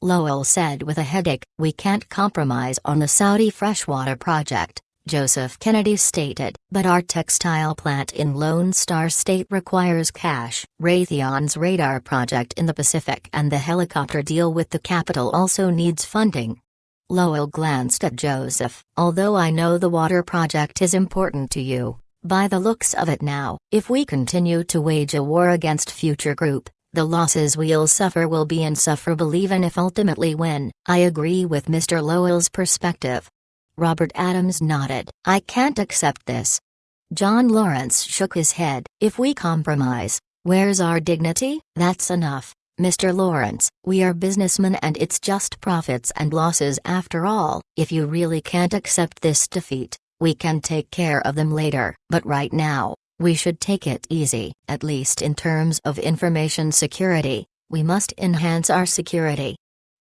Lowell said with a headache. We can't compromise on the Saudi freshwater project, Joseph Kennedy stated. But our textile plant in Lone Star State requires cash. Raytheon's radar project in the Pacific and the helicopter deal with the Capitol also needs funding. Lowell glanced at Joseph. Although I know the water project is important to you, by the looks of it now, if we continue to wage a war against Future Group, the losses we'll suffer will be insufferable even if ultimately win. I agree with Mr. Lowell's perspective. Robert Adams nodded. I can't accept this. John Lawrence shook his head. If we compromise, where's our dignity? That's enough, Mr. Lawrence. We are businessmen and it's just profits and losses after all. If you really can't accept this defeat, we can take care of them later. But right now, we should take it easy. At least in terms of information security, we must enhance our security.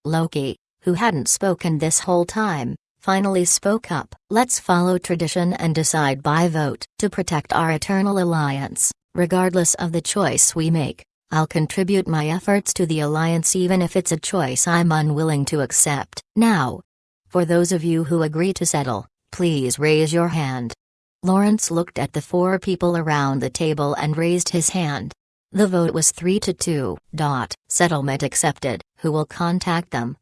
Loki, who hadn't spoken this whole time, finally spoke up. Let's follow tradition and decide by vote. To protect our eternal alliance, regardless of the choice we make, I'll contribute my efforts to the alliance even if it's a choice I'm unwilling to accept. Now, for those of you who agree to settle, please raise your hand. Lawrence looked at the four people around the table and raised his hand. The vote was 3-2. Settlement accepted. Who will contact them?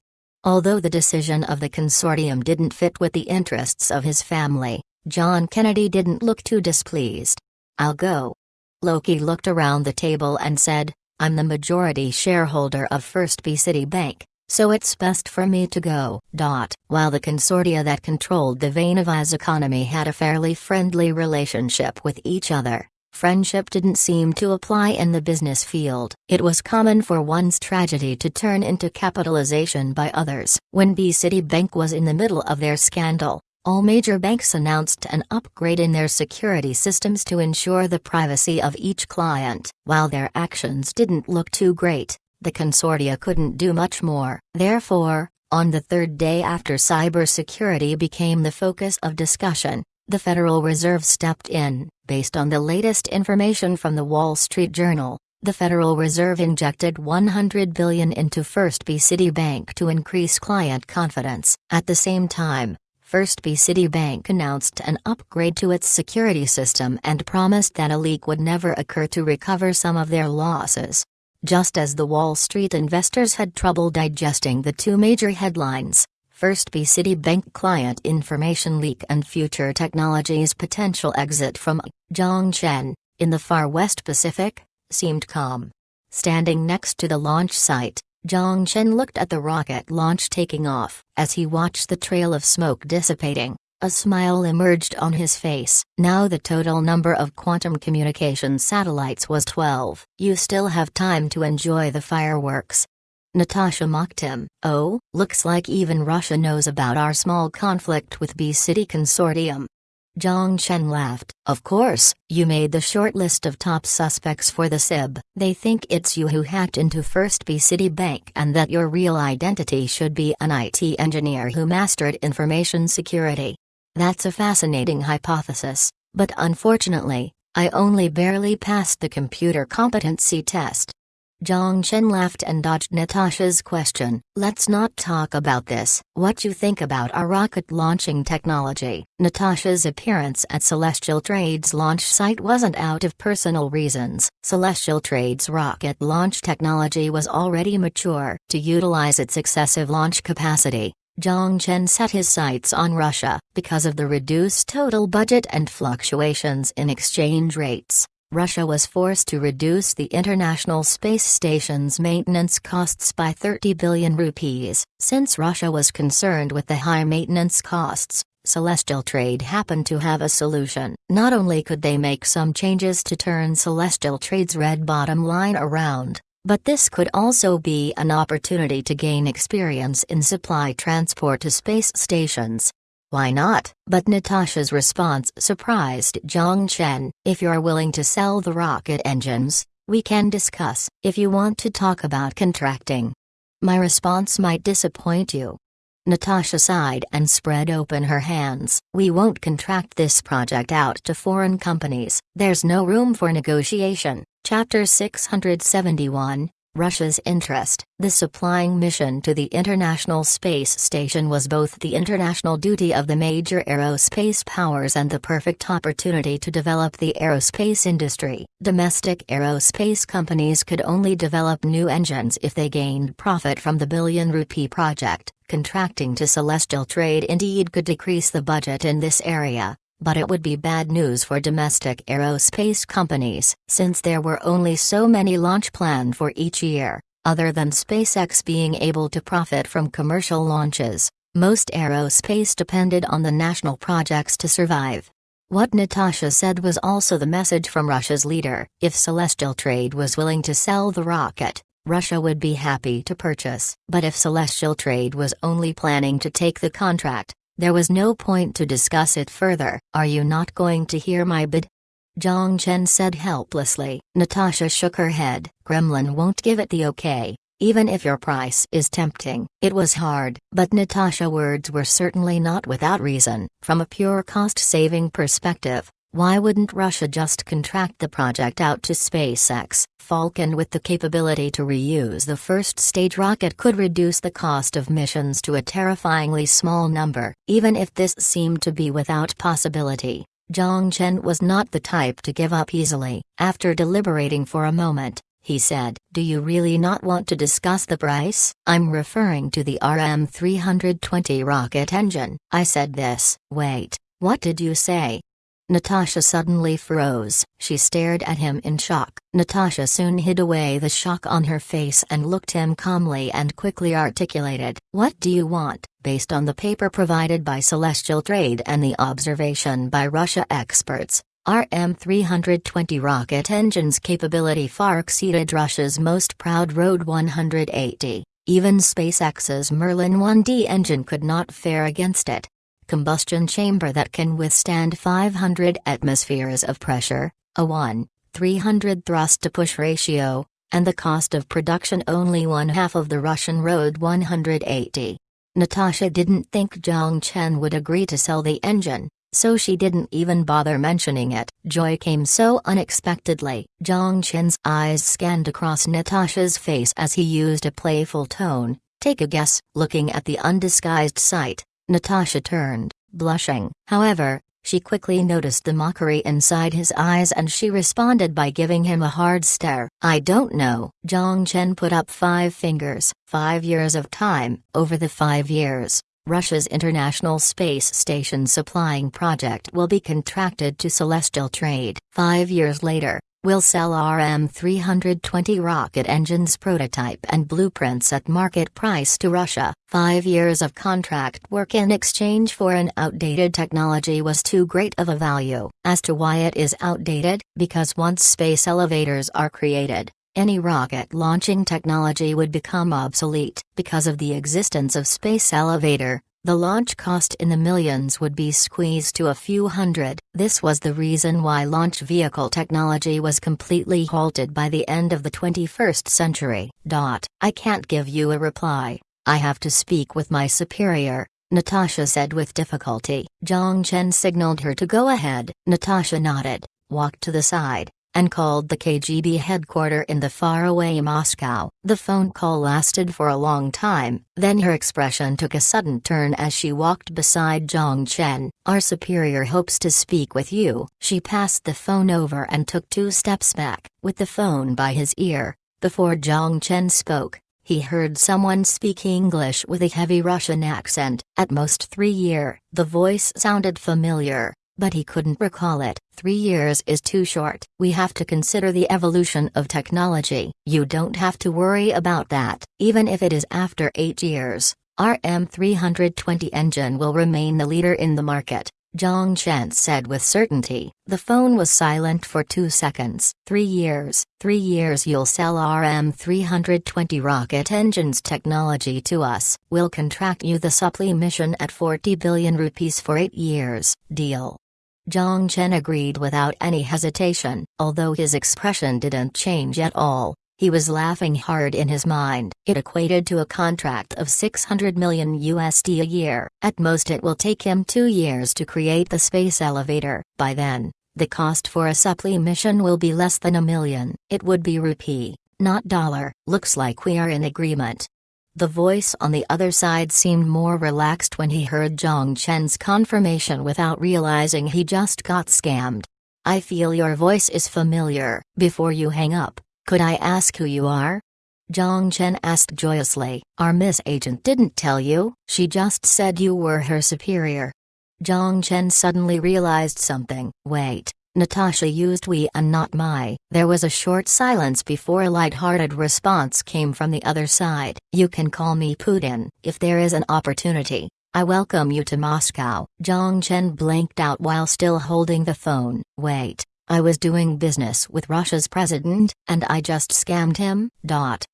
Although the decision of the consortium didn't fit with the interests of his family, John Kennedy didn't look too displeased. I'll go. Loki looked around the table and said, I'm the majority shareholder of First B-City Bank, so it's best for me to go. While the consortia that controlled the vein of I's economy had a fairly friendly relationship with each other, Friendship didn't seem to apply in the business field. It was common for one's tragedy to turn into capitalization by others. When Citibank was in the middle of their scandal, all major banks announced an upgrade in their security systems to ensure the privacy of each client. While their actions didn't look too great, the consortia couldn't do much more. Therefore, on the third day after cybersecurity became the focus of discussion, the Federal Reserve stepped in. Based on the latest information from the Wall Street Journal, the Federal Reserve injected $100 billion into First Citibank to increase client confidence. At the same time, First Citibank announced an upgrade to its security system and promised that a leak would never occur to recover some of their losses. Just as the Wall Street investors had trouble digesting the two major headlines, First Citibank client information leak and Future Technologies potential exit from Zhongchen, in the far West Pacific, seemed calm. Standing next to the launch site, Zhongchen looked at the rocket launch taking off. As he watched the trail of smoke dissipating, a smile emerged on his face. Now the total number of quantum communication satellites was 12. You still have time to enjoy the fireworks. Natasha mocked him. Oh, looks like even Russia knows about our small conflict with B-City Consortium. Zhongchen laughed. Of course, you made the short list of top suspects for the SIB. They think it's you who hacked into First Citibank and that your real identity should be an IT engineer who mastered information security. That's a fascinating hypothesis, but unfortunately, I only barely passed the computer competency test. Zhongchen laughed and dodged Natasha's question. Let's not talk about this. What you think about our rocket launching technology? Natasha's appearance at Celestial Trade's launch site wasn't out of personal reasons. Celestial Trade's rocket launch technology was already mature. To utilize its excessive launch capacity, Zhongchen set his sights on Russia. Because of the reduced total budget and fluctuations in exchange rates, Russia was forced to reduce the International Space Station's maintenance costs by 30 billion rupees. Since Russia was concerned with the high maintenance costs, Celestial Trade happened to have a solution. Not only could they make some changes to turn Celestial Trade's red bottom line around, but this could also be an opportunity to gain experience in supply transport to space stations. Why not? But Natasha's response surprised Zhongchen. If you're willing to sell the rocket engines, we can discuss. If you want to talk about contracting, my response might disappoint you. Natasha sighed and spread open her hands. We won't contract this project out to foreign companies. There's no room for negotiation. Chapter 671. Russia's interest. The supplying mission to the International Space Station was both the international duty of the major aerospace powers and the perfect opportunity to develop the aerospace industry. Domestic aerospace companies could only develop new engines if they gained profit from the billion-rupee project. Contracting to Celestial Trade indeed could decrease the budget in this area, but it would be bad news for domestic aerospace companies, since there were only so many launch planned for each year. Other than SpaceX being able to profit from commercial launches, most aerospace depended on the national projects to survive. What Natasha said was also the message from Russia's leader. If Celestial Trade was willing to sell the rocket, Russia would be happy to purchase. But if Celestial Trade was only planning to take the contract, there was no point to discuss it further. Are you not going to hear my bid? Zhongchen said helplessly. Natasha shook her head. Kremlin won't give it the okay, even if your price is tempting. It was hard, but Natasha's words were certainly not without reason. From a pure cost-saving perspective, why wouldn't Russia just contract the project out to SpaceX? Falcon, with the capability to reuse the first-stage rocket, could reduce the cost of missions to a terrifyingly small number. Even if this seemed to be without possibility, Zhongchen was not the type to give up easily. After deliberating for a moment, he said, "Do you really not want to discuss the price? I'm referring to the RM-320 rocket engine." I said this. Wait, what did you say? Natasha suddenly froze. She stared at him in shock. Natasha soon hid away the shock on her face and looked him calmly and quickly articulated. What do you want? Based on the paper provided by Celestial Trade and the observation by Russia experts, RM-320 rocket engine's capability far exceeded Russia's most proud Rod 180. Even SpaceX's Merlin 1D engine could not fare against it. Combustion chamber that can withstand 500 atmospheres of pressure, a 1:300 thrust-to-push ratio, and the cost of production only one half of the Russian Rod 180. Natasha didn't think Zhang Chen would agree to sell the engine, so she didn't even bother mentioning it. Joy came so unexpectedly. Zhang Chen's eyes scanned across Natasha's face as he used a playful tone. Take a guess. Looking at the undisguised sight, Natasha turned, blushing. However, she quickly noticed the mockery inside his eyes and she responded by giving him a hard stare. I don't know. Zhang Chen put up 5 fingers. 5 years of time. Over the 5 years, Russia's International Space Station supplying project will be contracted to Celestial Trade. 5 years later, we'll sell RM-320 rocket engines prototype and blueprints at market price to Russia. 5 years of contract work in exchange for an outdated technology was too great of a value. As to why it is outdated, because once space elevators are created, any rocket launching technology would become obsolete. Because of the existence of space elevator, the launch cost in the millions would be squeezed to a few hundred. This was the reason why launch vehicle technology was completely halted by the end of the 21st century. I can't give you a reply. I have to speak with my superior, Natasha said with difficulty. Zhang Chen signaled her to go ahead. Natasha nodded, walked to the side, and called the KGB headquarters in the faraway Moscow. The phone call lasted for a long time, then her expression took a sudden turn as she walked beside Zhang Chen. Our superior hopes to speak with you. She passed the phone over and took 2 steps back, with the phone by his ear. Before Zhang Chen spoke, he heard someone speak English with a heavy Russian accent. At most 3 years. The voice sounded familiar, but he couldn't recall it. 3 years is too short. We have to consider the evolution of technology. You don't have to worry about that. Even if it is after 8 years, RM-320 engine will remain the leader in the market, Zhang Chen said with certainty. The phone was silent for 2 seconds. 3 years. 3 years you'll sell RM-320 rocket engines technology to us. We'll contract you the supply mission at 40 billion rupees for 8 years. Deal. Zhang Chen agreed without any hesitation. Although his expression didn't change at all, he was laughing hard in his mind. It equated to a contract of $600 million a year. At most it will take him 2 years to create the space elevator. By then, the cost for a supply mission will be less than $1 million. It would be rupee, not dollar. Looks like we are in agreement. The voice on the other side seemed more relaxed when he heard Zhang Chen's confirmation without realizing he just got scammed. I feel your voice is familiar. Before you hang up, could I ask who you are? Zhang Chen asked joyously. Our Miss Agent didn't tell you? She just said you were her superior. Zhang Chen suddenly realized something. Wait. Natasha used we and not my. There was a short silence before a light-hearted response came from the other side. You can call me Putin. If there is an opportunity, I welcome you to Moscow. Zhang Chen blinked out while still holding the phone. Wait, I was doing business with Russia's president, and I just scammed him?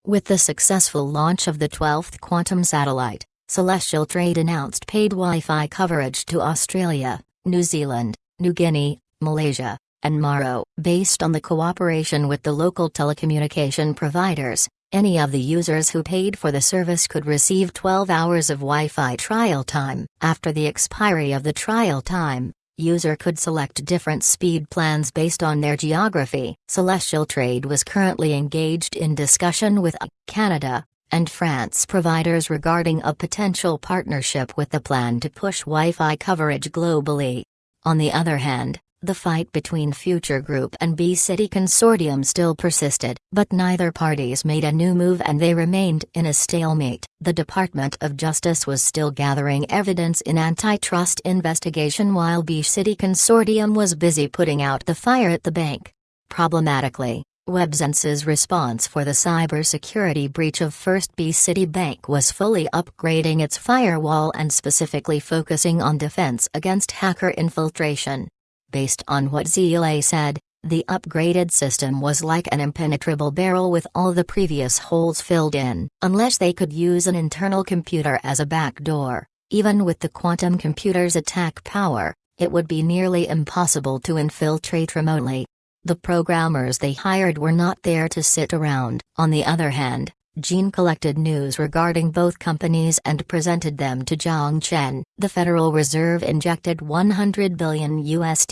With the successful launch of the 12th quantum satellite, Celestial Trade announced paid Wi-Fi coverage to Australia, New Zealand, New Guinea, Malaysia, and Morocco. Based on the cooperation with the local telecommunication providers, any of the users who paid for the service could receive 12 hours of Wi-Fi trial time. After the expiry of the trial time, user could select different speed plans based on their geography. Celestial Trade was currently engaged in discussion with Canada and France providers regarding a potential partnership with the plan to push Wi-Fi coverage globally. On the other hand, the fight between Future Group and B-City Consortium still persisted, but neither parties made a new move and they remained in a stalemate. The Department of Justice was still gathering evidence in antitrust investigation while B-City Consortium was busy putting out the fire at the bank. Problematically, WebSense's response for the cybersecurity breach of First B-City Bank was fully upgrading its firewall and specifically focusing on defense against hacker infiltration. Based on what ZLA said, the upgraded system was like an impenetrable barrel with all the previous holes filled in. Unless they could use an internal computer as a backdoor, even with the quantum computer's attack power, it would be nearly impossible to infiltrate remotely. The programmers they hired were not there to sit around. On the other hand, Jean collected news regarding both companies and presented them to Zhang Chen. The Federal Reserve injected $100 billion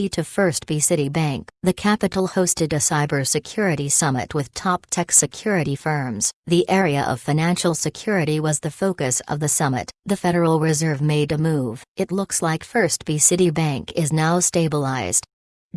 to First B City Bank. The capital hosted a cybersecurity summit with top tech security firms. The area of financial security was the focus of the summit. The Federal Reserve made a move. It looks like First B City Bank is now stabilized.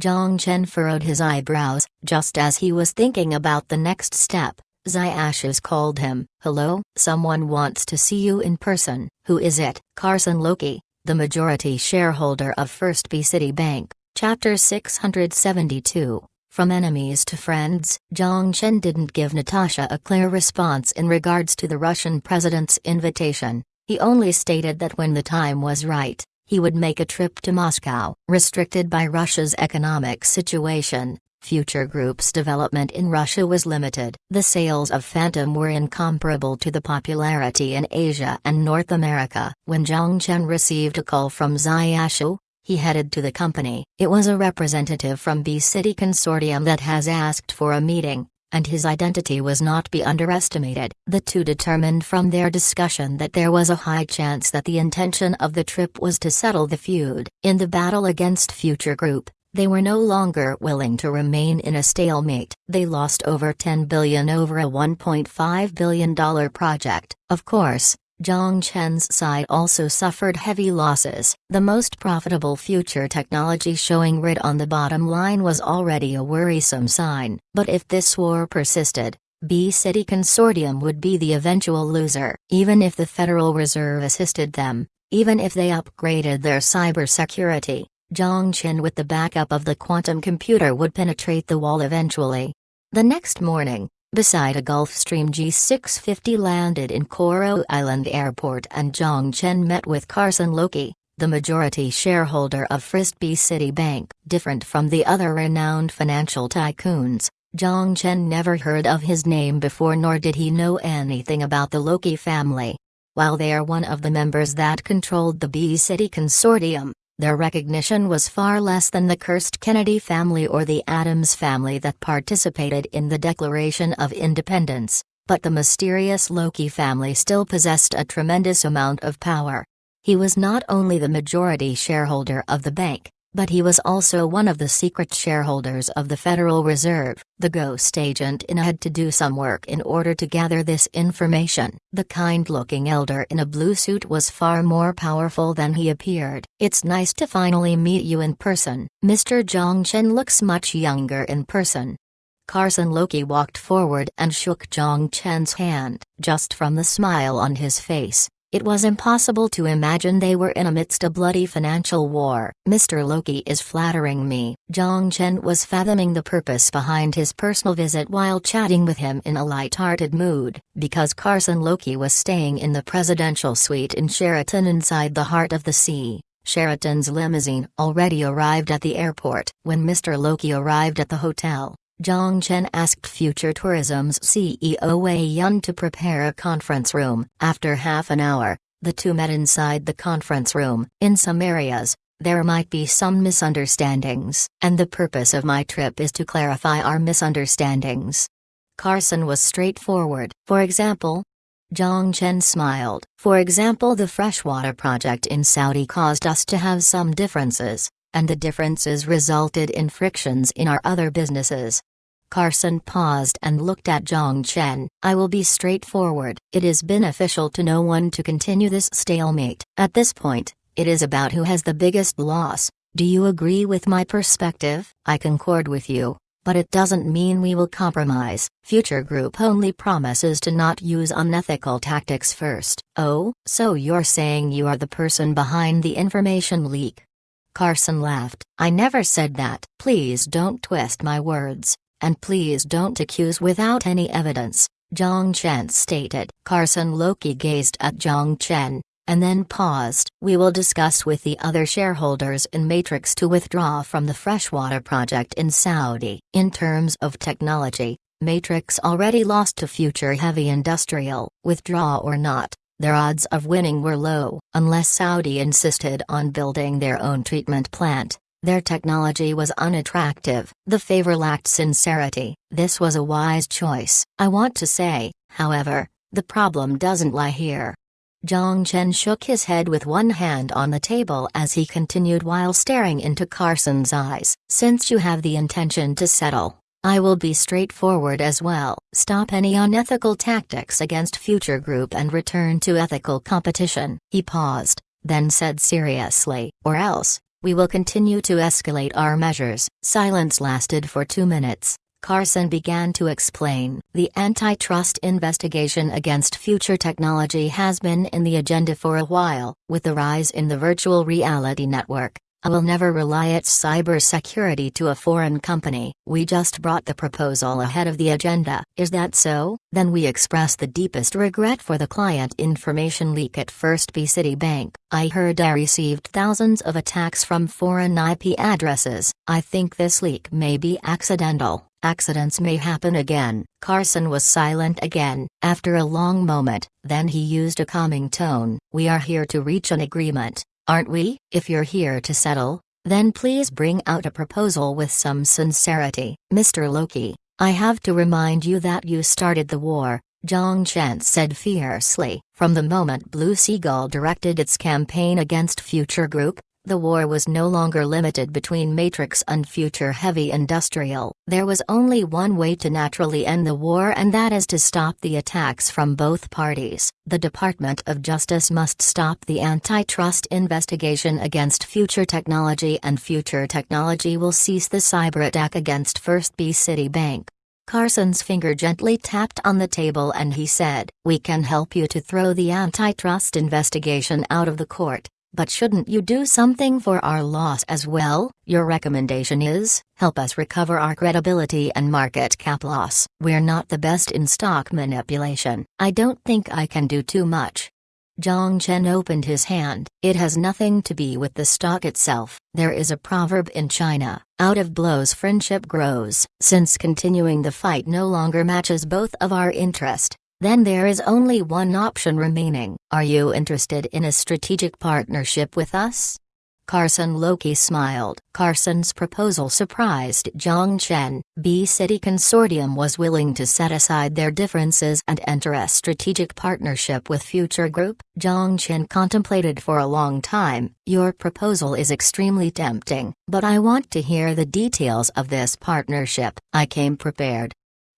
Zhang Chen furrowed his eyebrows. Just as he was thinking about the next step, Zai Ashes called him. "Hello, someone wants to see you in person." "Who is it?" "Carson Loki, the majority shareholder of First B City Bank." Chapter 672, From Enemies to Friends. Zhang Chen didn't give Natasha a clear response in regards to the Russian president's invitation. He only stated that when the time was right, he would make a trip to Moscow. Restricted by Russia's economic situation, Future Group's development in Russia was limited. The sales of Phantom were incomparable to the popularity in Asia and North America. When Zhang Chen received a call from Zai Ashu, he headed to the company. It was a representative from B City Consortium that has asked for a meeting, and his identity was not be underestimated. The two determined from their discussion that there was a high chance that the intention of the trip was to settle the feud. In the battle against Future Group, they were no longer willing to remain in a stalemate. They lost over $10 billion over a $1.5 billion project. Of course, Zhang Chen's side also suffered heavy losses. The most profitable future technology showing red on the bottom line was already a worrisome sign. But if this war persisted, B City Consortium would be the eventual loser. Even if the Federal Reserve assisted them, even if they upgraded their cybersecurity, Zhang Chen with the backup of the quantum computer would penetrate the wall eventually. The next morning, beside a Gulfstream G650 landed in Coral Island Airport and Zhang Chen met with Carson Loki, the majority shareholder of First B City Bank. Different from the other renowned financial tycoons, Zhang Chen never heard of his name before, nor did he know anything about the Loki family. While they are one of the members that controlled the B City Consortium, their recognition was far less than the cursed Kennedy family or the Adams family that participated in the Declaration of Independence, but the mysterious Loki family still possessed a tremendous amount of power. He was not only the majority shareholder of the bank, but he was also one of the secret shareholders of the Federal Reserve. The ghost agent had to do some work in order to gather this information. The kind-looking elder in a blue suit was far more powerful than he appeared. "It's nice to finally meet you in person. Mr. Zhang Chen looks much younger in person." Carson Loki walked forward and shook Zhang Chen's hand. Just from the smile on his face, it was impossible to imagine they were in amidst a bloody financial war. "Mr. Loki is flattering me." Zhang Chen was fathoming the purpose behind his personal visit while chatting with him in a light-hearted mood. Because Carson Loki was staying in the presidential suite in Sheraton inside the heart of the sea, Sheraton's limousine already arrived at the airport. When Mr. Loki arrived at the hotel, Zhang Chen asked Future Tourism's CEO Wei Yun to prepare a conference room. After half an hour, the two met inside the conference room. "In some areas, there might be some misunderstandings, and the purpose of my trip is to clarify our misunderstandings." Carson was straightforward. "For example?" Zhang Chen smiled. "For example, the freshwater project in Saudi caused us to have some differences, and the differences resulted in frictions in our other businesses." Carson paused and looked at Zhang Chen. "I will be straightforward. It is beneficial to no one to continue this stalemate. At this point, it is about who has the biggest loss. Do you agree with my perspective?" "I concord with you, but it doesn't mean we will compromise." Future Group only promises to not use unethical tactics first. "Oh, so you're saying you are the person behind the information leak?" Carson laughed. "I never said that." "Please don't twist my words. And please don't accuse without any evidence," Zhang Chen stated. Carson Loki gazed at Zhang Chen, and then paused. We will discuss with the other shareholders in Matrix to withdraw from the freshwater project in Saudi. In terms of technology, Matrix already lost to Future Heavy Industrial. Withdraw or not, their odds of winning were low. Unless Saudi insisted on building their own treatment plant, their technology was unattractive. The favor lacked sincerity. This was a wise choice. I want to say, however, the problem doesn't lie here. Zhang Chen shook his head with one hand on the table as he continued while staring into Carson's eyes. Since you have the intention to settle, I will be straightforward as well. Stop any unethical tactics against Future Group and return to ethical competition. He paused, then said seriously, or else, we will continue to escalate our measures. Silence lasted for 2 minutes. Carson began to explain. The antitrust investigation against Future Technology has been in the agenda for a while. With the rise in the virtual reality network, I will never rely its cybersecurity to a foreign company. We just brought the proposal ahead of the agenda. Is that so? Then we express the deepest regret for the client information leak at First B City Bank. I heard I received thousands of attacks from foreign IP addresses. I think this leak may be accidental. Accidents may happen again. Carson was silent again, after a long moment, then he used a calming tone. We are here to reach an agreement, aren't we? If you're here to settle, then please bring out a proposal with some sincerity. Mr. Loki, I have to remind you that you started the war, Zhang Chen said fiercely. From the moment Blue Seagull directed its campaign against Future Group, the war was no longer limited between Matrix and Future Heavy Industrial. There was only one way to naturally end the war, and that is to stop the attacks from both parties. The Department of Justice must stop the antitrust investigation against Future Technology, and Future Technology will cease the cyber attack against First B City Bank. Carson's finger gently tapped on the table and he said, "We can help you to throw the antitrust investigation out of the court. But shouldn't you do something for our loss as well? Your recommendation is, help us recover our credibility and market cap loss. We're not the best in stock manipulation. I don't think I can do too much." Zhang Chen opened his hand. It has nothing to do with the stock itself. There is a proverb in China, out of blows friendship grows. Since continuing the fight no longer matches both of our interest, then there is only one option remaining. Are you interested in a strategic partnership with us? Carson Loki smiled. Carson's proposal surprised Zhang Chen. B City Consortium was willing to set aside their differences and enter a strategic partnership with Future Group. Zhang Chen contemplated for a long time. Your proposal is extremely tempting, but I want to hear the details of this partnership. I came prepared.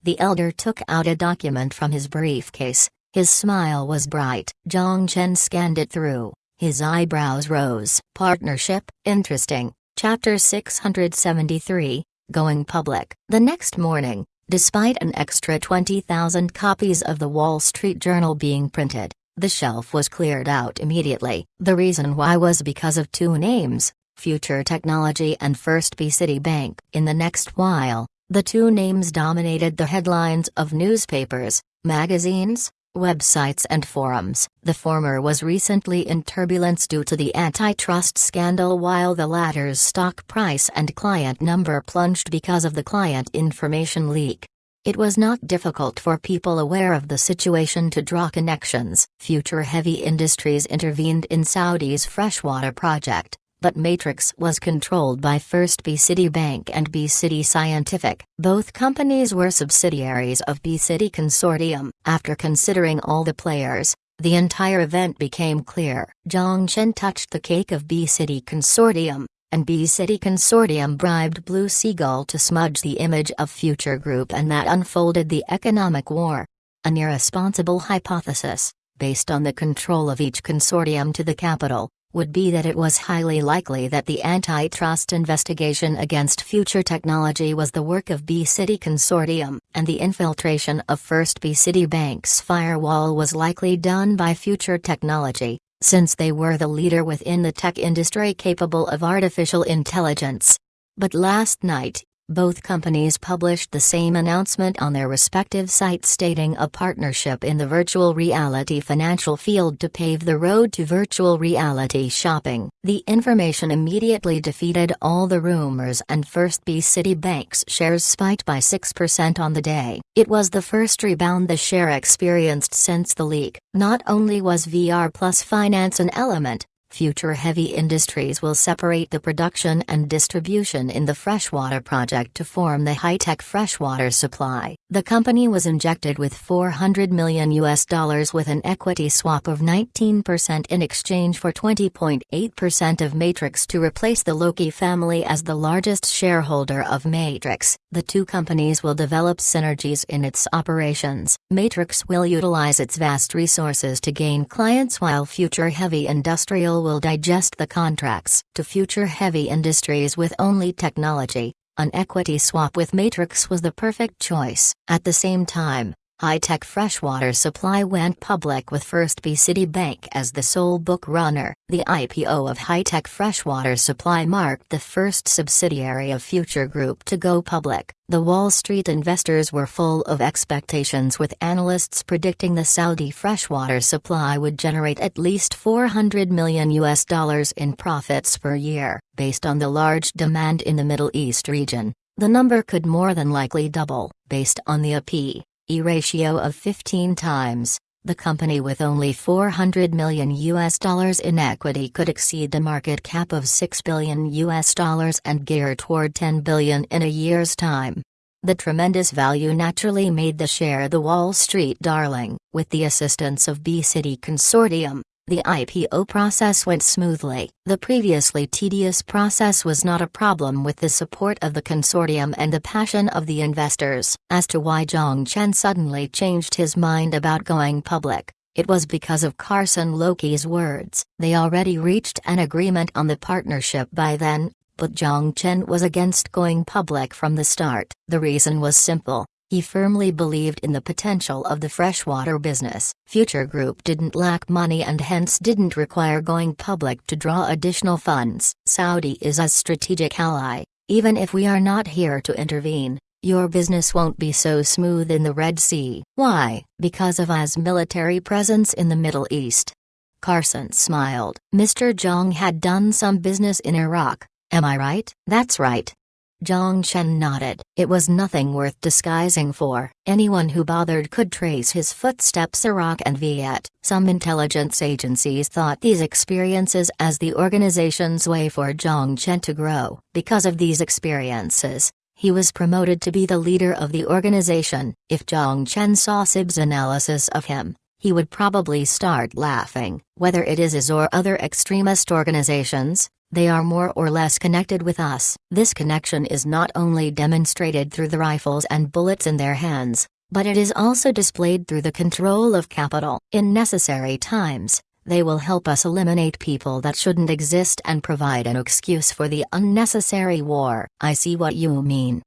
The elder took out a document from his briefcase. His smile was bright. Zhang Chen scanned it through. His eyebrows rose. Partnership, interesting. Chapter 673, Going Public. The next morning, despite an extra 20,000 copies of the Wall Street Journal being printed, the shelf was cleared out immediately. The reason why was because of two names, Future Technology and First B City Bank. In the next while, the two names dominated the headlines of newspapers, magazines, websites and forums. The former was recently in turbulence due to the antitrust scandal, while the latter's stock price and client number plunged because of the client information leak. It was not difficult for people aware of the situation to draw connections. Future Heavy Industries intervened in Saudi's freshwater project, but Matrix was controlled by First B City Bank and B City Scientific. Both companies were subsidiaries of B City Consortium. After considering all the players, the entire event became clear. Zhang Chen touched the cake of B City Consortium, and B City Consortium bribed Blue Seagull to smudge the image of Future Group, and that unfolded the economic war. An irresponsible hypothesis, based on the control of each consortium to the capital, would be that it was highly likely that the antitrust investigation against Future Technology was the work of B City Consortium, and the infiltration of First B City Bank's firewall was likely done by Future Technology, since they were the leader within the tech industry capable of artificial intelligence. But last night, Both companies published the same announcement on their respective sites stating a partnership in the virtual reality financial field to pave the road to virtual reality shopping. The information immediately defeated all the rumors and First B Citibank's shares spiked by 6% on the day. It was the first rebound the share experienced since the leak. Not only was VR Plus Finance an element, Future Heavy Industries will separate the production and distribution in the freshwater project to form the high-tech freshwater supply. The company was injected with $400 million with an equity swap of 19% in exchange for 20.8% of Matrix to replace the Loki family as the largest shareholder of Matrix. The two companies will develop synergies in its operations. Matrix will utilize its vast resources to gain clients while Future Heavy Industrial will digest the contracts. To Future Heavy Industries with only technology, an equity swap with Matrix was the perfect choice. At the same time, High-Tech Freshwater Supply went public with First B Citibank as the sole book runner. The IPO of High-Tech Freshwater Supply marked the first subsidiary of Future Group to go public. The Wall Street investors were full of expectations, with analysts predicting the Saudi freshwater supply would generate at least $400 million in profits per year. Based on the large demand in the Middle East region, the number could more than likely double. Based on the P/E ratio of 15 times, the company with only $400 million in equity could exceed the market cap of $6 billion and gear toward $10 billion in a year's time. The tremendous value naturally made the share the Wall Street darling. With the assistance of B-City Consortium, the IPO process went smoothly. The previously tedious process was not a problem with the support of the consortium and the passion of the investors. As to why Zhong Chen suddenly changed his mind about going public, it was because of Carson Loki's words. They already reached an agreement on the partnership by then, but Zhong Chen was against going public from the start. The reason was simple. He firmly believed in the potential of the freshwater business. Future Group didn't lack money and hence didn't require going public to draw additional funds. Saudi is a strategic ally. Even if we are not here to intervene, your business won't be so smooth in the Red Sea. Why? Because of US's military presence in the Middle East. Carson smiled. Mr. Zhong had done some business in Iraq, am I right? That's right. Zhong Chen nodded. It was nothing worth disguising for. Anyone who bothered could trace his footsteps. Iraq and Viet. Some intelligence agencies thought these experiences as the organization's way for Zhong Chen to grow. Because of these experiences, he was promoted to be the leader of the organization. If Zhong Chen saw SIB's analysis of him, he would probably start laughing. Whether it is or other extremist organizations, they are more or less connected with us. This connection is not only demonstrated through the rifles and bullets in their hands, but it is also displayed through the control of capital. In necessary times, they will help us eliminate people that shouldn't exist and provide an excuse for the unnecessary war. I see what you mean.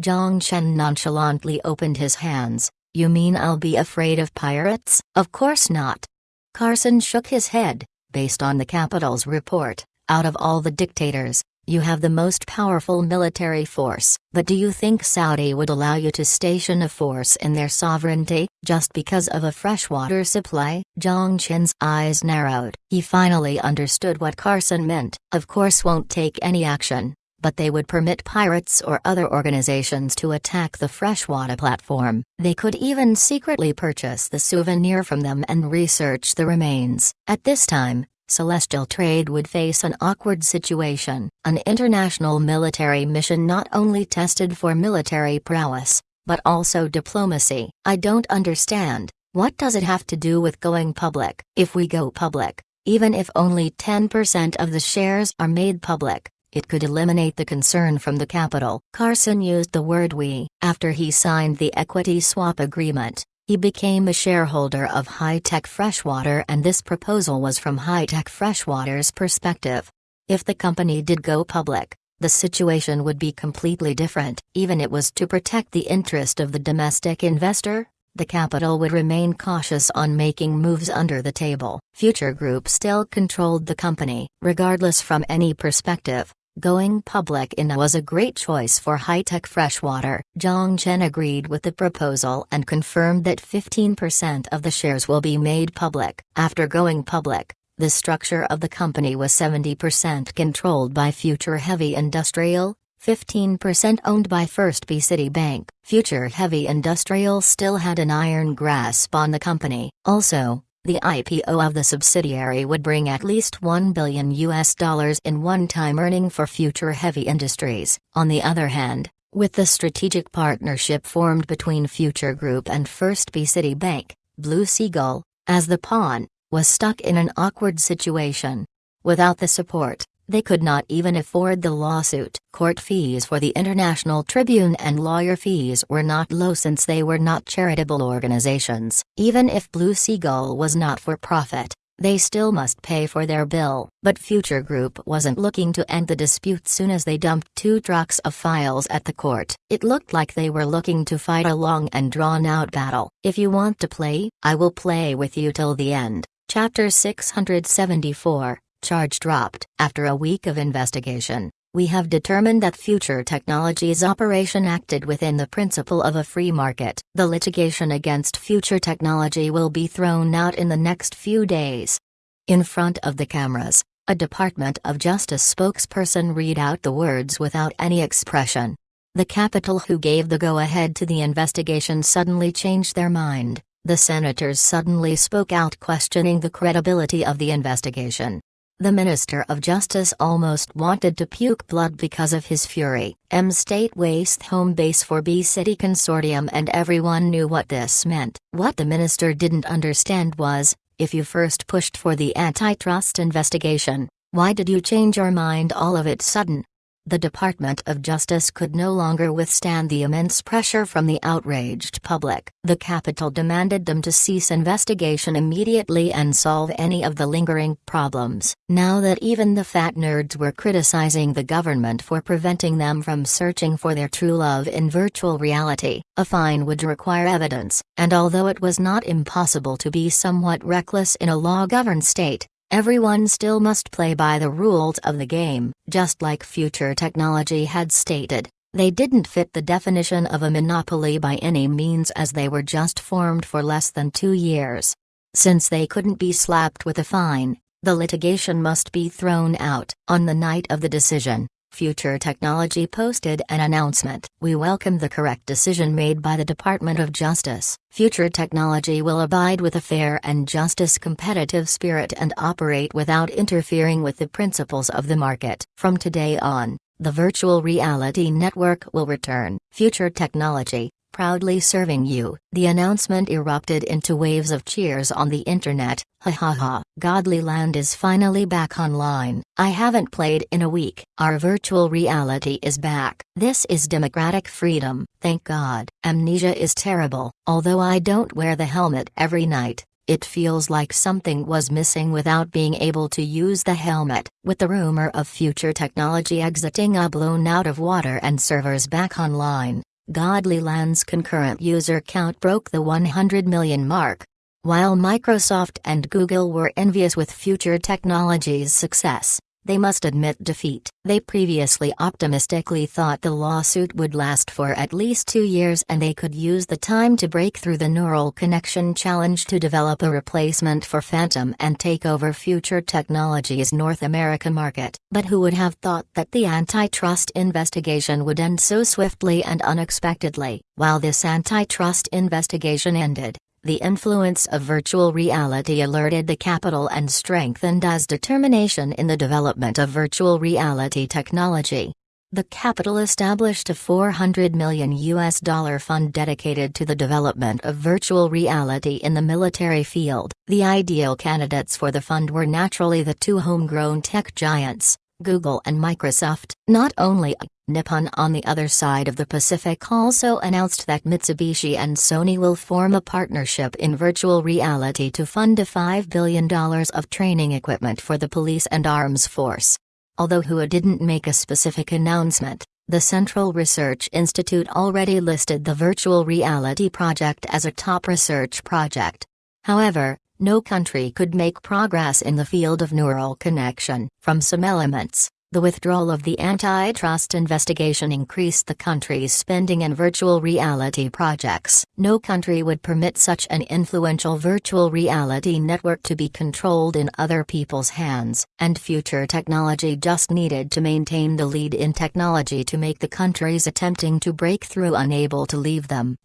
Zhong Chen nonchalantly opened his hands. You mean I'll be afraid of pirates? Of course not. Carson shook his head. Based on the capital's report, out of all the dictators, you have the most powerful military force. But do you think Saudi would allow you to station a force in their sovereignty, just because of a freshwater supply? Zhong Chen's eyes narrowed. He finally understood what Carson meant. Of course won't take any action, but they would permit pirates or other organizations to attack the freshwater platform. They could even secretly purchase the souvenir from them and research the remains. At this time, Celestial Trade would face an awkward situation. An international military mission not only tested for military prowess, but also diplomacy. I don't understand. What does it have to do with going public? If we go public, even if only 10% of the shares are made public, it could eliminate the concern from the capital. Carson used the word we. After he signed the equity swap agreement, he became a shareholder of High-Tech Freshwater, and this proposal was from High-Tech Freshwater's perspective. If the company did go public, the situation would be completely different. Even it was to protect the interest of the domestic investor, the capital would remain cautious on making moves under the table. Future Group still controlled the company. Regardless from any perspective, Going public in was a great choice for high-tech freshwater. Zhongchen agreed with the proposal and confirmed that 15% of the shares will be made public. After going public, the structure of the company was 70% controlled by Future Heavy Industrial, 15% owned by First B City Bank. Future Heavy Industrial still had an iron grasp on the company. Also, the IPO of the subsidiary would bring at least $1 billion in one-time earning for Future Heavy Industries. On the other hand, with the strategic partnership formed between Future Group and First B City Bank, Blue Seagull, as the pawn, was stuck in an awkward situation. Without the support, they could not even afford the lawsuit. Court fees for the International Tribune and lawyer fees were not low since they were not charitable organizations. Even if Blue Seagull was not for profit, they still must pay for their bill. But Future Group wasn't looking to end the dispute soon as they dumped 2 trucks of files at the court. It looked like they were looking to fight a long and drawn-out battle. If you want to play, I will play with you till the end. Chapter 674. Charge dropped. After a week of investigation, we have determined that Future Technologies operation acted within the principle of a free market. The litigation against Future Technology will be thrown out in the next few days. In front of the cameras, a Department of Justice spokesperson read out the words without any expression. The Capitol, who gave the go-ahead to the investigation, suddenly changed their mind. The senators suddenly spoke out, questioning the credibility of the investigation. The Minister of Justice almost wanted to puke blood because of his fury. State Waste home base for B City Consortium, and everyone knew what this meant. What the minister didn't understand was, if you first pushed for the antitrust investigation, why did you change your mind all of a sudden? The Department of Justice could no longer withstand the immense pressure from the outraged public. The Capitol demanded them to cease investigation immediately and solve any of the lingering problems. Now that even the fat nerds were criticizing the government for preventing them from searching for their true love in virtual reality, a fine would require evidence, and although it was not impossible to be somewhat reckless in a law-governed state, everyone still must play by the rules of the game. Just like Future Technology had stated, they didn't fit the definition of a monopoly by any means, as they were just formed for less than 2 years. Since they couldn't be slapped with a fine, the litigation must be thrown out. On the night of the decision, Future Technology posted an announcement. We welcome the correct decision made by the Department of Justice. Future Technology will abide with a fair and justice competitive spirit and operate without interfering with the principles of the market. From today on, the virtual reality network will return. Future Technology, proudly serving you. The announcement erupted into waves of cheers on the internet. Ha ha ha. Godly Land is finally back online. I haven't played in a week. Our virtual reality is back. This is democratic freedom, thank God. Amnesia is terrible. Although I don't wear the helmet every night, it feels like something was missing without being able to use the helmet. With the rumor of Future Technology exiting blown out of water and servers back online, Godly Land's concurrent user count broke the 100 million mark. While Microsoft and Google were envious with Future Technology's success, they must admit defeat. They previously optimistically thought the lawsuit would last for at least 2 years and they could use the time to break through the neural connection challenge to develop a replacement for Phantom and take over Future Technology's North America market. But who would have thought that the antitrust investigation would end so swiftly and unexpectedly? While this antitrust investigation ended, the influence of virtual reality alerted the Capitol and strengthened as determination in the development of virtual reality technology. The Capitol established a $400 million fund dedicated to the development of virtual reality in the military field. The ideal candidates for the fund were naturally the 2 homegrown tech giants, Google and Microsoft. Not only Nippon on the other side of the Pacific also announced that Mitsubishi and Sony will form a partnership in virtual reality to fund a $5 billion of training equipment for the police and arms force. Although WHO didn't make a specific announcement, the Central Research Institute already listed the virtual reality project as a top research project. However, no country could make progress in the field of neural connection. From some elements, The withdrawal of the antitrust investigation increased the country's spending in virtual reality projects. No country would permit such an influential virtual reality network to be controlled in other people's hands, and Future Technology just needed to maintain the lead in technology to make the countries attempting to break through unable to leave them.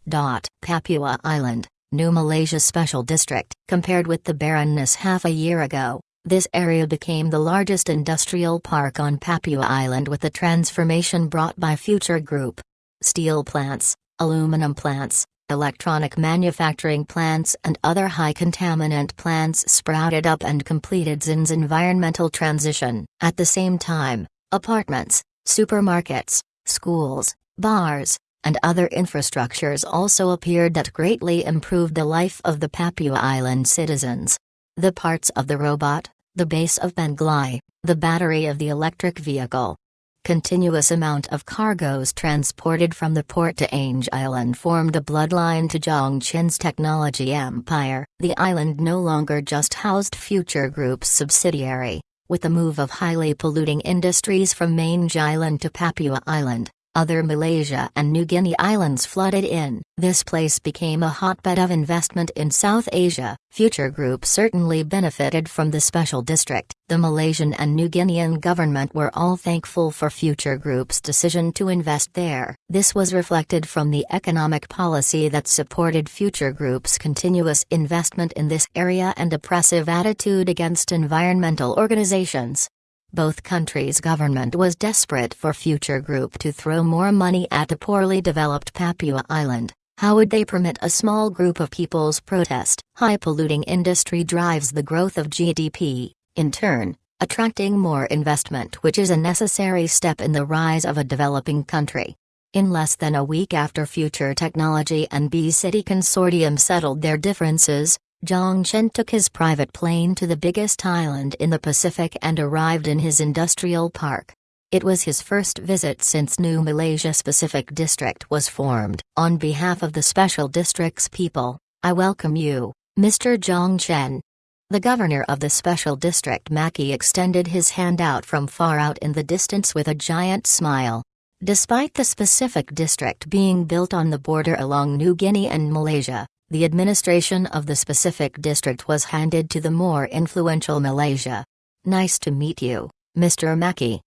Papua Island, New Malaysia Special District. Compared with the barrenness half a year ago, this area became the largest industrial park on Papua Island with the transformation brought by Future Group. Steel plants, aluminum plants, electronic manufacturing plants and other high-contaminant plants sprouted up and completed Zin's environmental transition. At the same time, apartments, supermarkets, schools, bars, and other infrastructures also appeared that greatly improved the life of the Papua Island citizens. The parts of the robot, the base of Benglai, the battery of the electric vehicle. Continuous amount of cargoes transported from the port to Ange Island formed a bloodline to Zhongchen's technology empire. The island no longer just housed Future Group's subsidiary. With the move of highly polluting industries from Mange Island to Papua Island, other Malaysia and New Guinea islands flooded in. This place became a hotbed of investment in South Asia. Future Group certainly benefited from the special district. The Malaysian and New Guinean government were all thankful for Future Group's decision to invest there. This was reflected from the economic policy that supported Future Group's continuous investment in this area and oppressive attitude against environmental organizations. Both countries' government was desperate for Future Group to throw more money at the poorly developed Papua Island. How would they permit a small group of people's protest? High-polluting industry drives the growth of GDP, in turn, attracting more investment, which is a necessary step in the rise of a developing country. In less than a week after Future Technology and B-City Consortium settled their differences, Zhongchen took his private plane to the biggest island in the Pacific and arrived in his industrial park. It was his first visit since New Malaysia Specific District was formed. On behalf of the Special District's people, I welcome you, Mr. Zhongchen. The governor of the Special District Maki extended his hand out from far out in the distance with a giant smile. Despite the Specific District being built on the border along New Guinea and Malaysia, the administration of the Specific District was handed to the more influential Malaysia. Nice to meet you, Mr. Maki.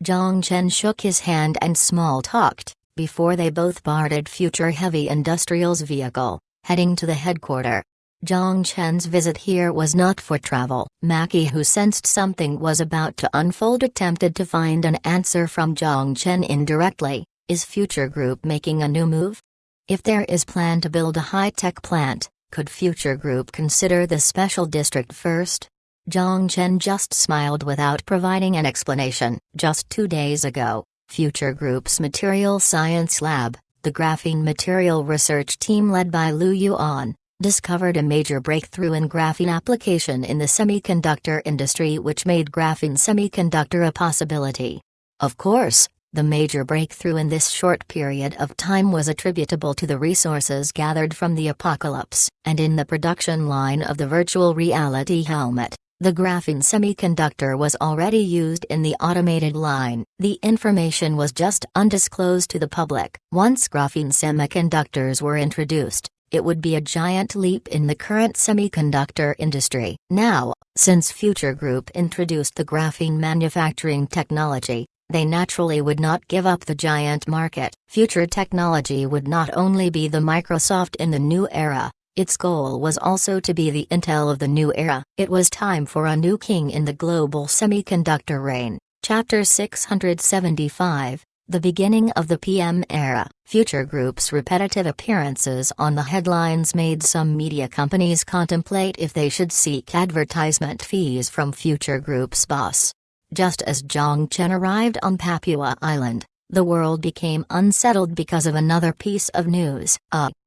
Zhongchen shook his hand and small-talked, before they both boarded Future Heavy Industrial's vehicle, heading to the headquarters. Zhongchen's visit here was not for travel. Maki, who sensed something was about to unfold, attempted to find an answer from Zhongchen indirectly. Is Future Group making a new move? If there is plan to build a high-tech plant, could Future Group consider the special district first? Zhongchen just smiled without providing an explanation. Just 2 days ago, Future Group's Material Science Lab, the graphene material research team led by Liu Yuan, discovered a major breakthrough in graphene application in the semiconductor industry, which made graphene semiconductor a possibility. Of course, the major breakthrough in this short period of time was attributable to the resources gathered from the apocalypse, and in the production line of the virtual reality helmet, the graphene semiconductor was already used in the automated line. The information was just undisclosed to the public. Once graphene semiconductors were introduced, it would be a giant leap in the current semiconductor industry. Now, since Future Group introduced the graphene manufacturing technology, they naturally would not give up the giant market. Future Technology would not only be the Microsoft in the new era, its goal was also to be the Intel of the new era. It was time for a new king in the global semiconductor reign. Chapter 675, The Beginning of the PM Era. Future Group's repetitive appearances on the headlines made some media companies contemplate if they should seek advertisement fees from Future Group's boss. Just as Zhongchen arrived on Papua Island, the world became unsettled because of another piece of news.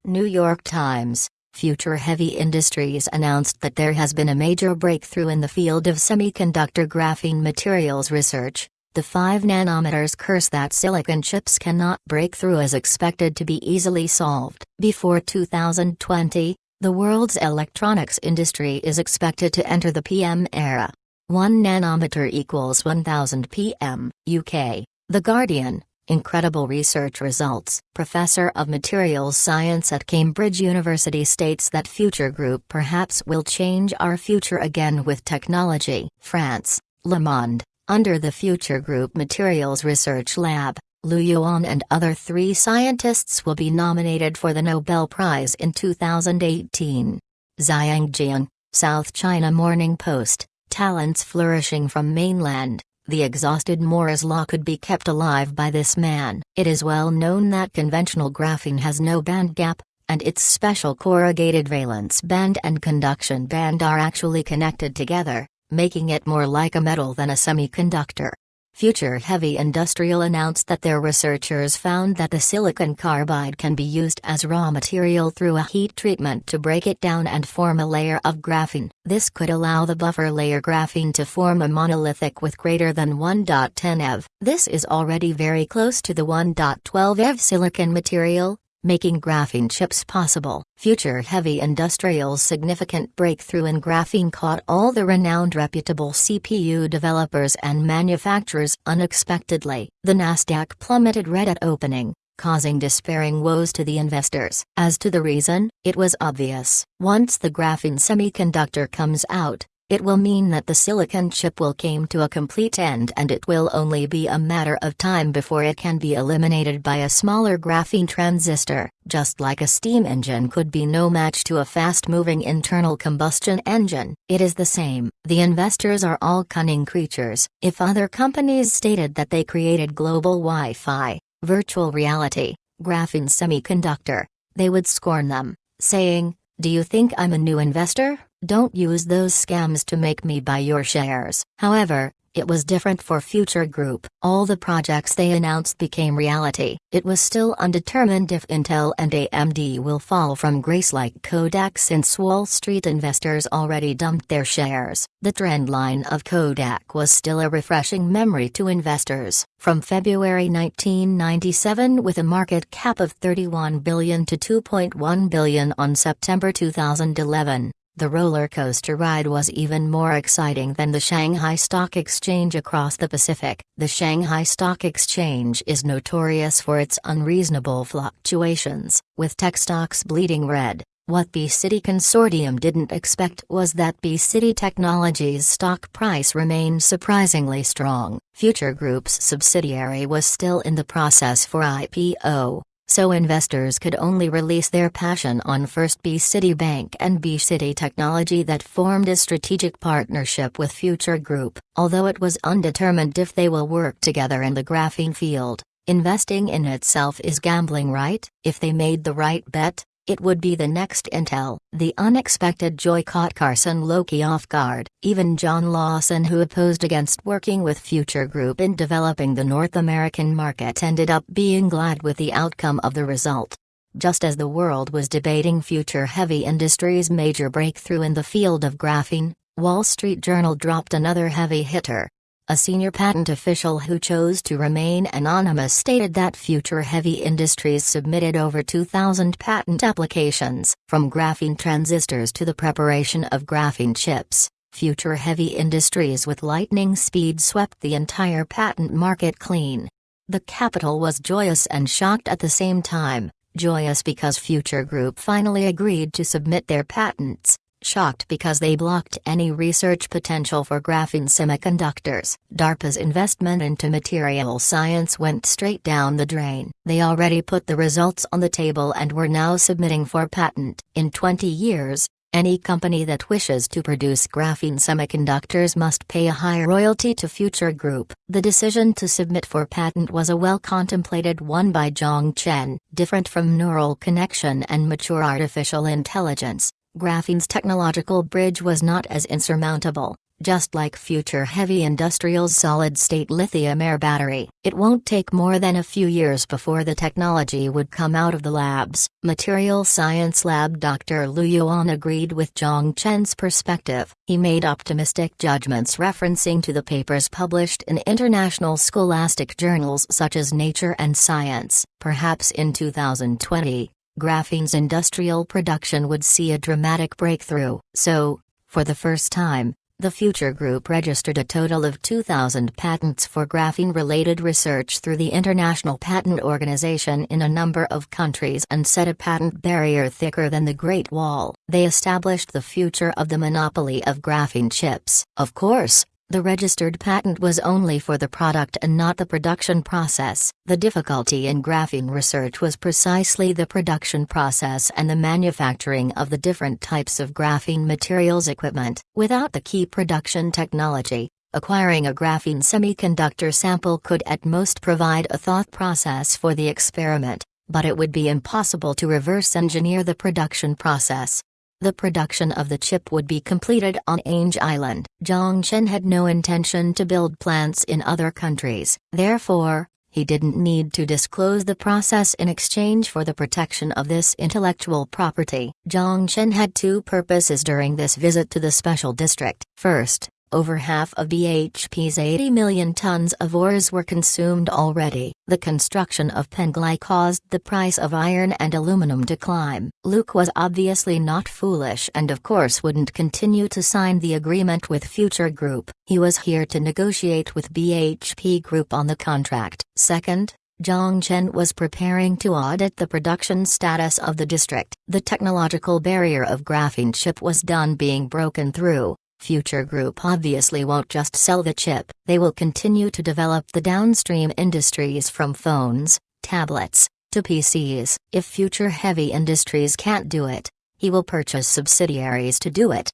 New York Times. Future Heavy Industries announced that there has been a major breakthrough in the field of semiconductor graphene materials research. The 5 nanometers curse that silicon chips cannot break through is expected to be easily solved. Before 2020, the world's electronics industry is expected to enter the PM era. 1 nanometer equals 1000 pm, UK. The Guardian. Incredible research results. Professor of Materials Science at Cambridge University states that Future Group perhaps will change our future again with technology. France. Le Monde. Under the Future Group Materials Research Lab, Lu Yuan and other 3 scientists will be nominated for the Nobel Prize in 2018. Zhang Jiang. South China Morning Post. Talents flourishing from mainland. The exhausted Moore's law could be kept alive by this man. It is well known that conventional graphene has no band gap, and its special corrugated valence band and conduction band are actually connected together, making it more like a metal than a semiconductor. Future Heavy Industrial announced that their researchers found that the silicon carbide can be used as raw material through a heat treatment to break it down and form a layer of graphene. This could allow the buffer layer graphene to form a monolithic with greater than 1.10 eV. This is already very close to the 1.12 eV silicon material, making graphene chips possible. Future Heavy Industrial's significant breakthrough in graphene caught all the renowned reputable CPU developers and manufacturers unexpectedly. The Nasdaq plummeted red at opening, causing despairing woes to the investors. As to the reason, it was obvious. Once the graphene semiconductor comes out, it will mean that the silicon chip will come to a complete end, and it will only be a matter of time before it can be eliminated by a smaller graphene transistor. Just like a steam engine could be no match to a fast-moving internal combustion engine, it is the same. The investors are all cunning creatures. If other companies stated that they created global Wi-Fi, virtual reality, graphene semiconductor, they would scorn them, saying, "Do you think I'm a new investor? Don't use those scams to make me buy your shares." However, it was different for Future Group. All the projects they announced became reality. It was still undetermined if Intel and AMD will fall from grace like Kodak, since Wall Street investors already dumped their shares. The trend line of Kodak was still a refreshing memory to investors. From February 1997 with a market cap of $31 billion to $2.1 billion on September 2011. The roller coaster ride was even more exciting than the Shanghai Stock Exchange across the Pacific. The Shanghai Stock Exchange is notorious for its unreasonable fluctuations, with tech stocks bleeding red. What B-City Consortium didn't expect was that B-City Technologies' stock price remained surprisingly strong. Future Group's subsidiary was still in the process for IPO, so investors could only release their passion on first B-City Bank and B-City Technology that formed a strategic partnership with Future Group. Although it was undetermined if they will work together in the graphene field, investing in itself is gambling, right? If they made the right bet, it would be the next Intel. The unexpected joy caught Carson Loki off guard. Even John Lawson, who opposed against working with Future Group in developing the North American market, ended up being glad with the outcome of the result. Just as the world was debating Future Heavy Industries' major breakthrough in the field of graphene, Wall Street Journal dropped another heavy hitter. A senior patent official who chose to remain anonymous stated that Future Heavy Industries submitted over 2,000 patent applications. From graphene transistors to the preparation of graphene chips, Future Heavy Industries with lightning speed swept the entire patent market clean. The capital was joyous and shocked at the same time. Joyous because Future Group finally agreed to submit their patents. Shocked because they blocked any research potential for graphene semiconductors. DARPA's investment into material science went straight down the drain. They already put the results on the table and were now submitting for patent. In 20 years, any company that wishes to produce graphene semiconductors must pay a high royalty to Future Group. The decision to submit for patent was a well-contemplated one by Zhong Chen. Different from neural connection and mature artificial intelligence, graphene's technological bridge was not as insurmountable. Just like Future Heavy Industrial's solid-state lithium-air battery, it won't take more than a few years before the technology would come out of the labs. Material Science Lab Dr. Lu Yuan agreed with Zhong Chen's perspective. He made optimistic judgments referencing to the papers published in international scholastic journals such as Nature and Science. Perhaps in 2020, graphene's industrial production would see a dramatic breakthrough. So, for the first time, The Future Group registered a total of 2,000 patents for graphene-related research through the International Patent Organization in a number of countries and set a patent barrier thicker than the Great Wall. They established the future of the monopoly of graphene chips. Of course, the registered patent was only for the product and not the production process. The difficulty in graphene research was precisely the production process and the manufacturing of the different types of graphene materials equipment. Without the key production technology, acquiring a graphene semiconductor sample could at most provide a thought process for the experiment, but it would be impossible to reverse engineer the production process. The production of the chip would be completed on Ainge Island. Zhongchen had no intention to build plants in other countries. Therefore, he didn't need to disclose the process in exchange for the protection of this intellectual property. Zhongchen had two purposes during this visit to the special district. First, over half of BHP's 80 million tons of ores were consumed already. The construction of Penglai caused the price of iron and aluminum to climb. Luke was obviously not foolish and of course wouldn't continue to sign the agreement with Future Group. He was here to negotiate with BHP Group on the contract. Second, Zhongchen was preparing to audit the production status of the district. The technological barrier of graphene chip was done being broken through. Future Group obviously won't just sell the chip, they will continue to develop the downstream industries from phones, tablets, to PCs. If Future Heavy Industries can't do it, he will purchase subsidiaries to do it.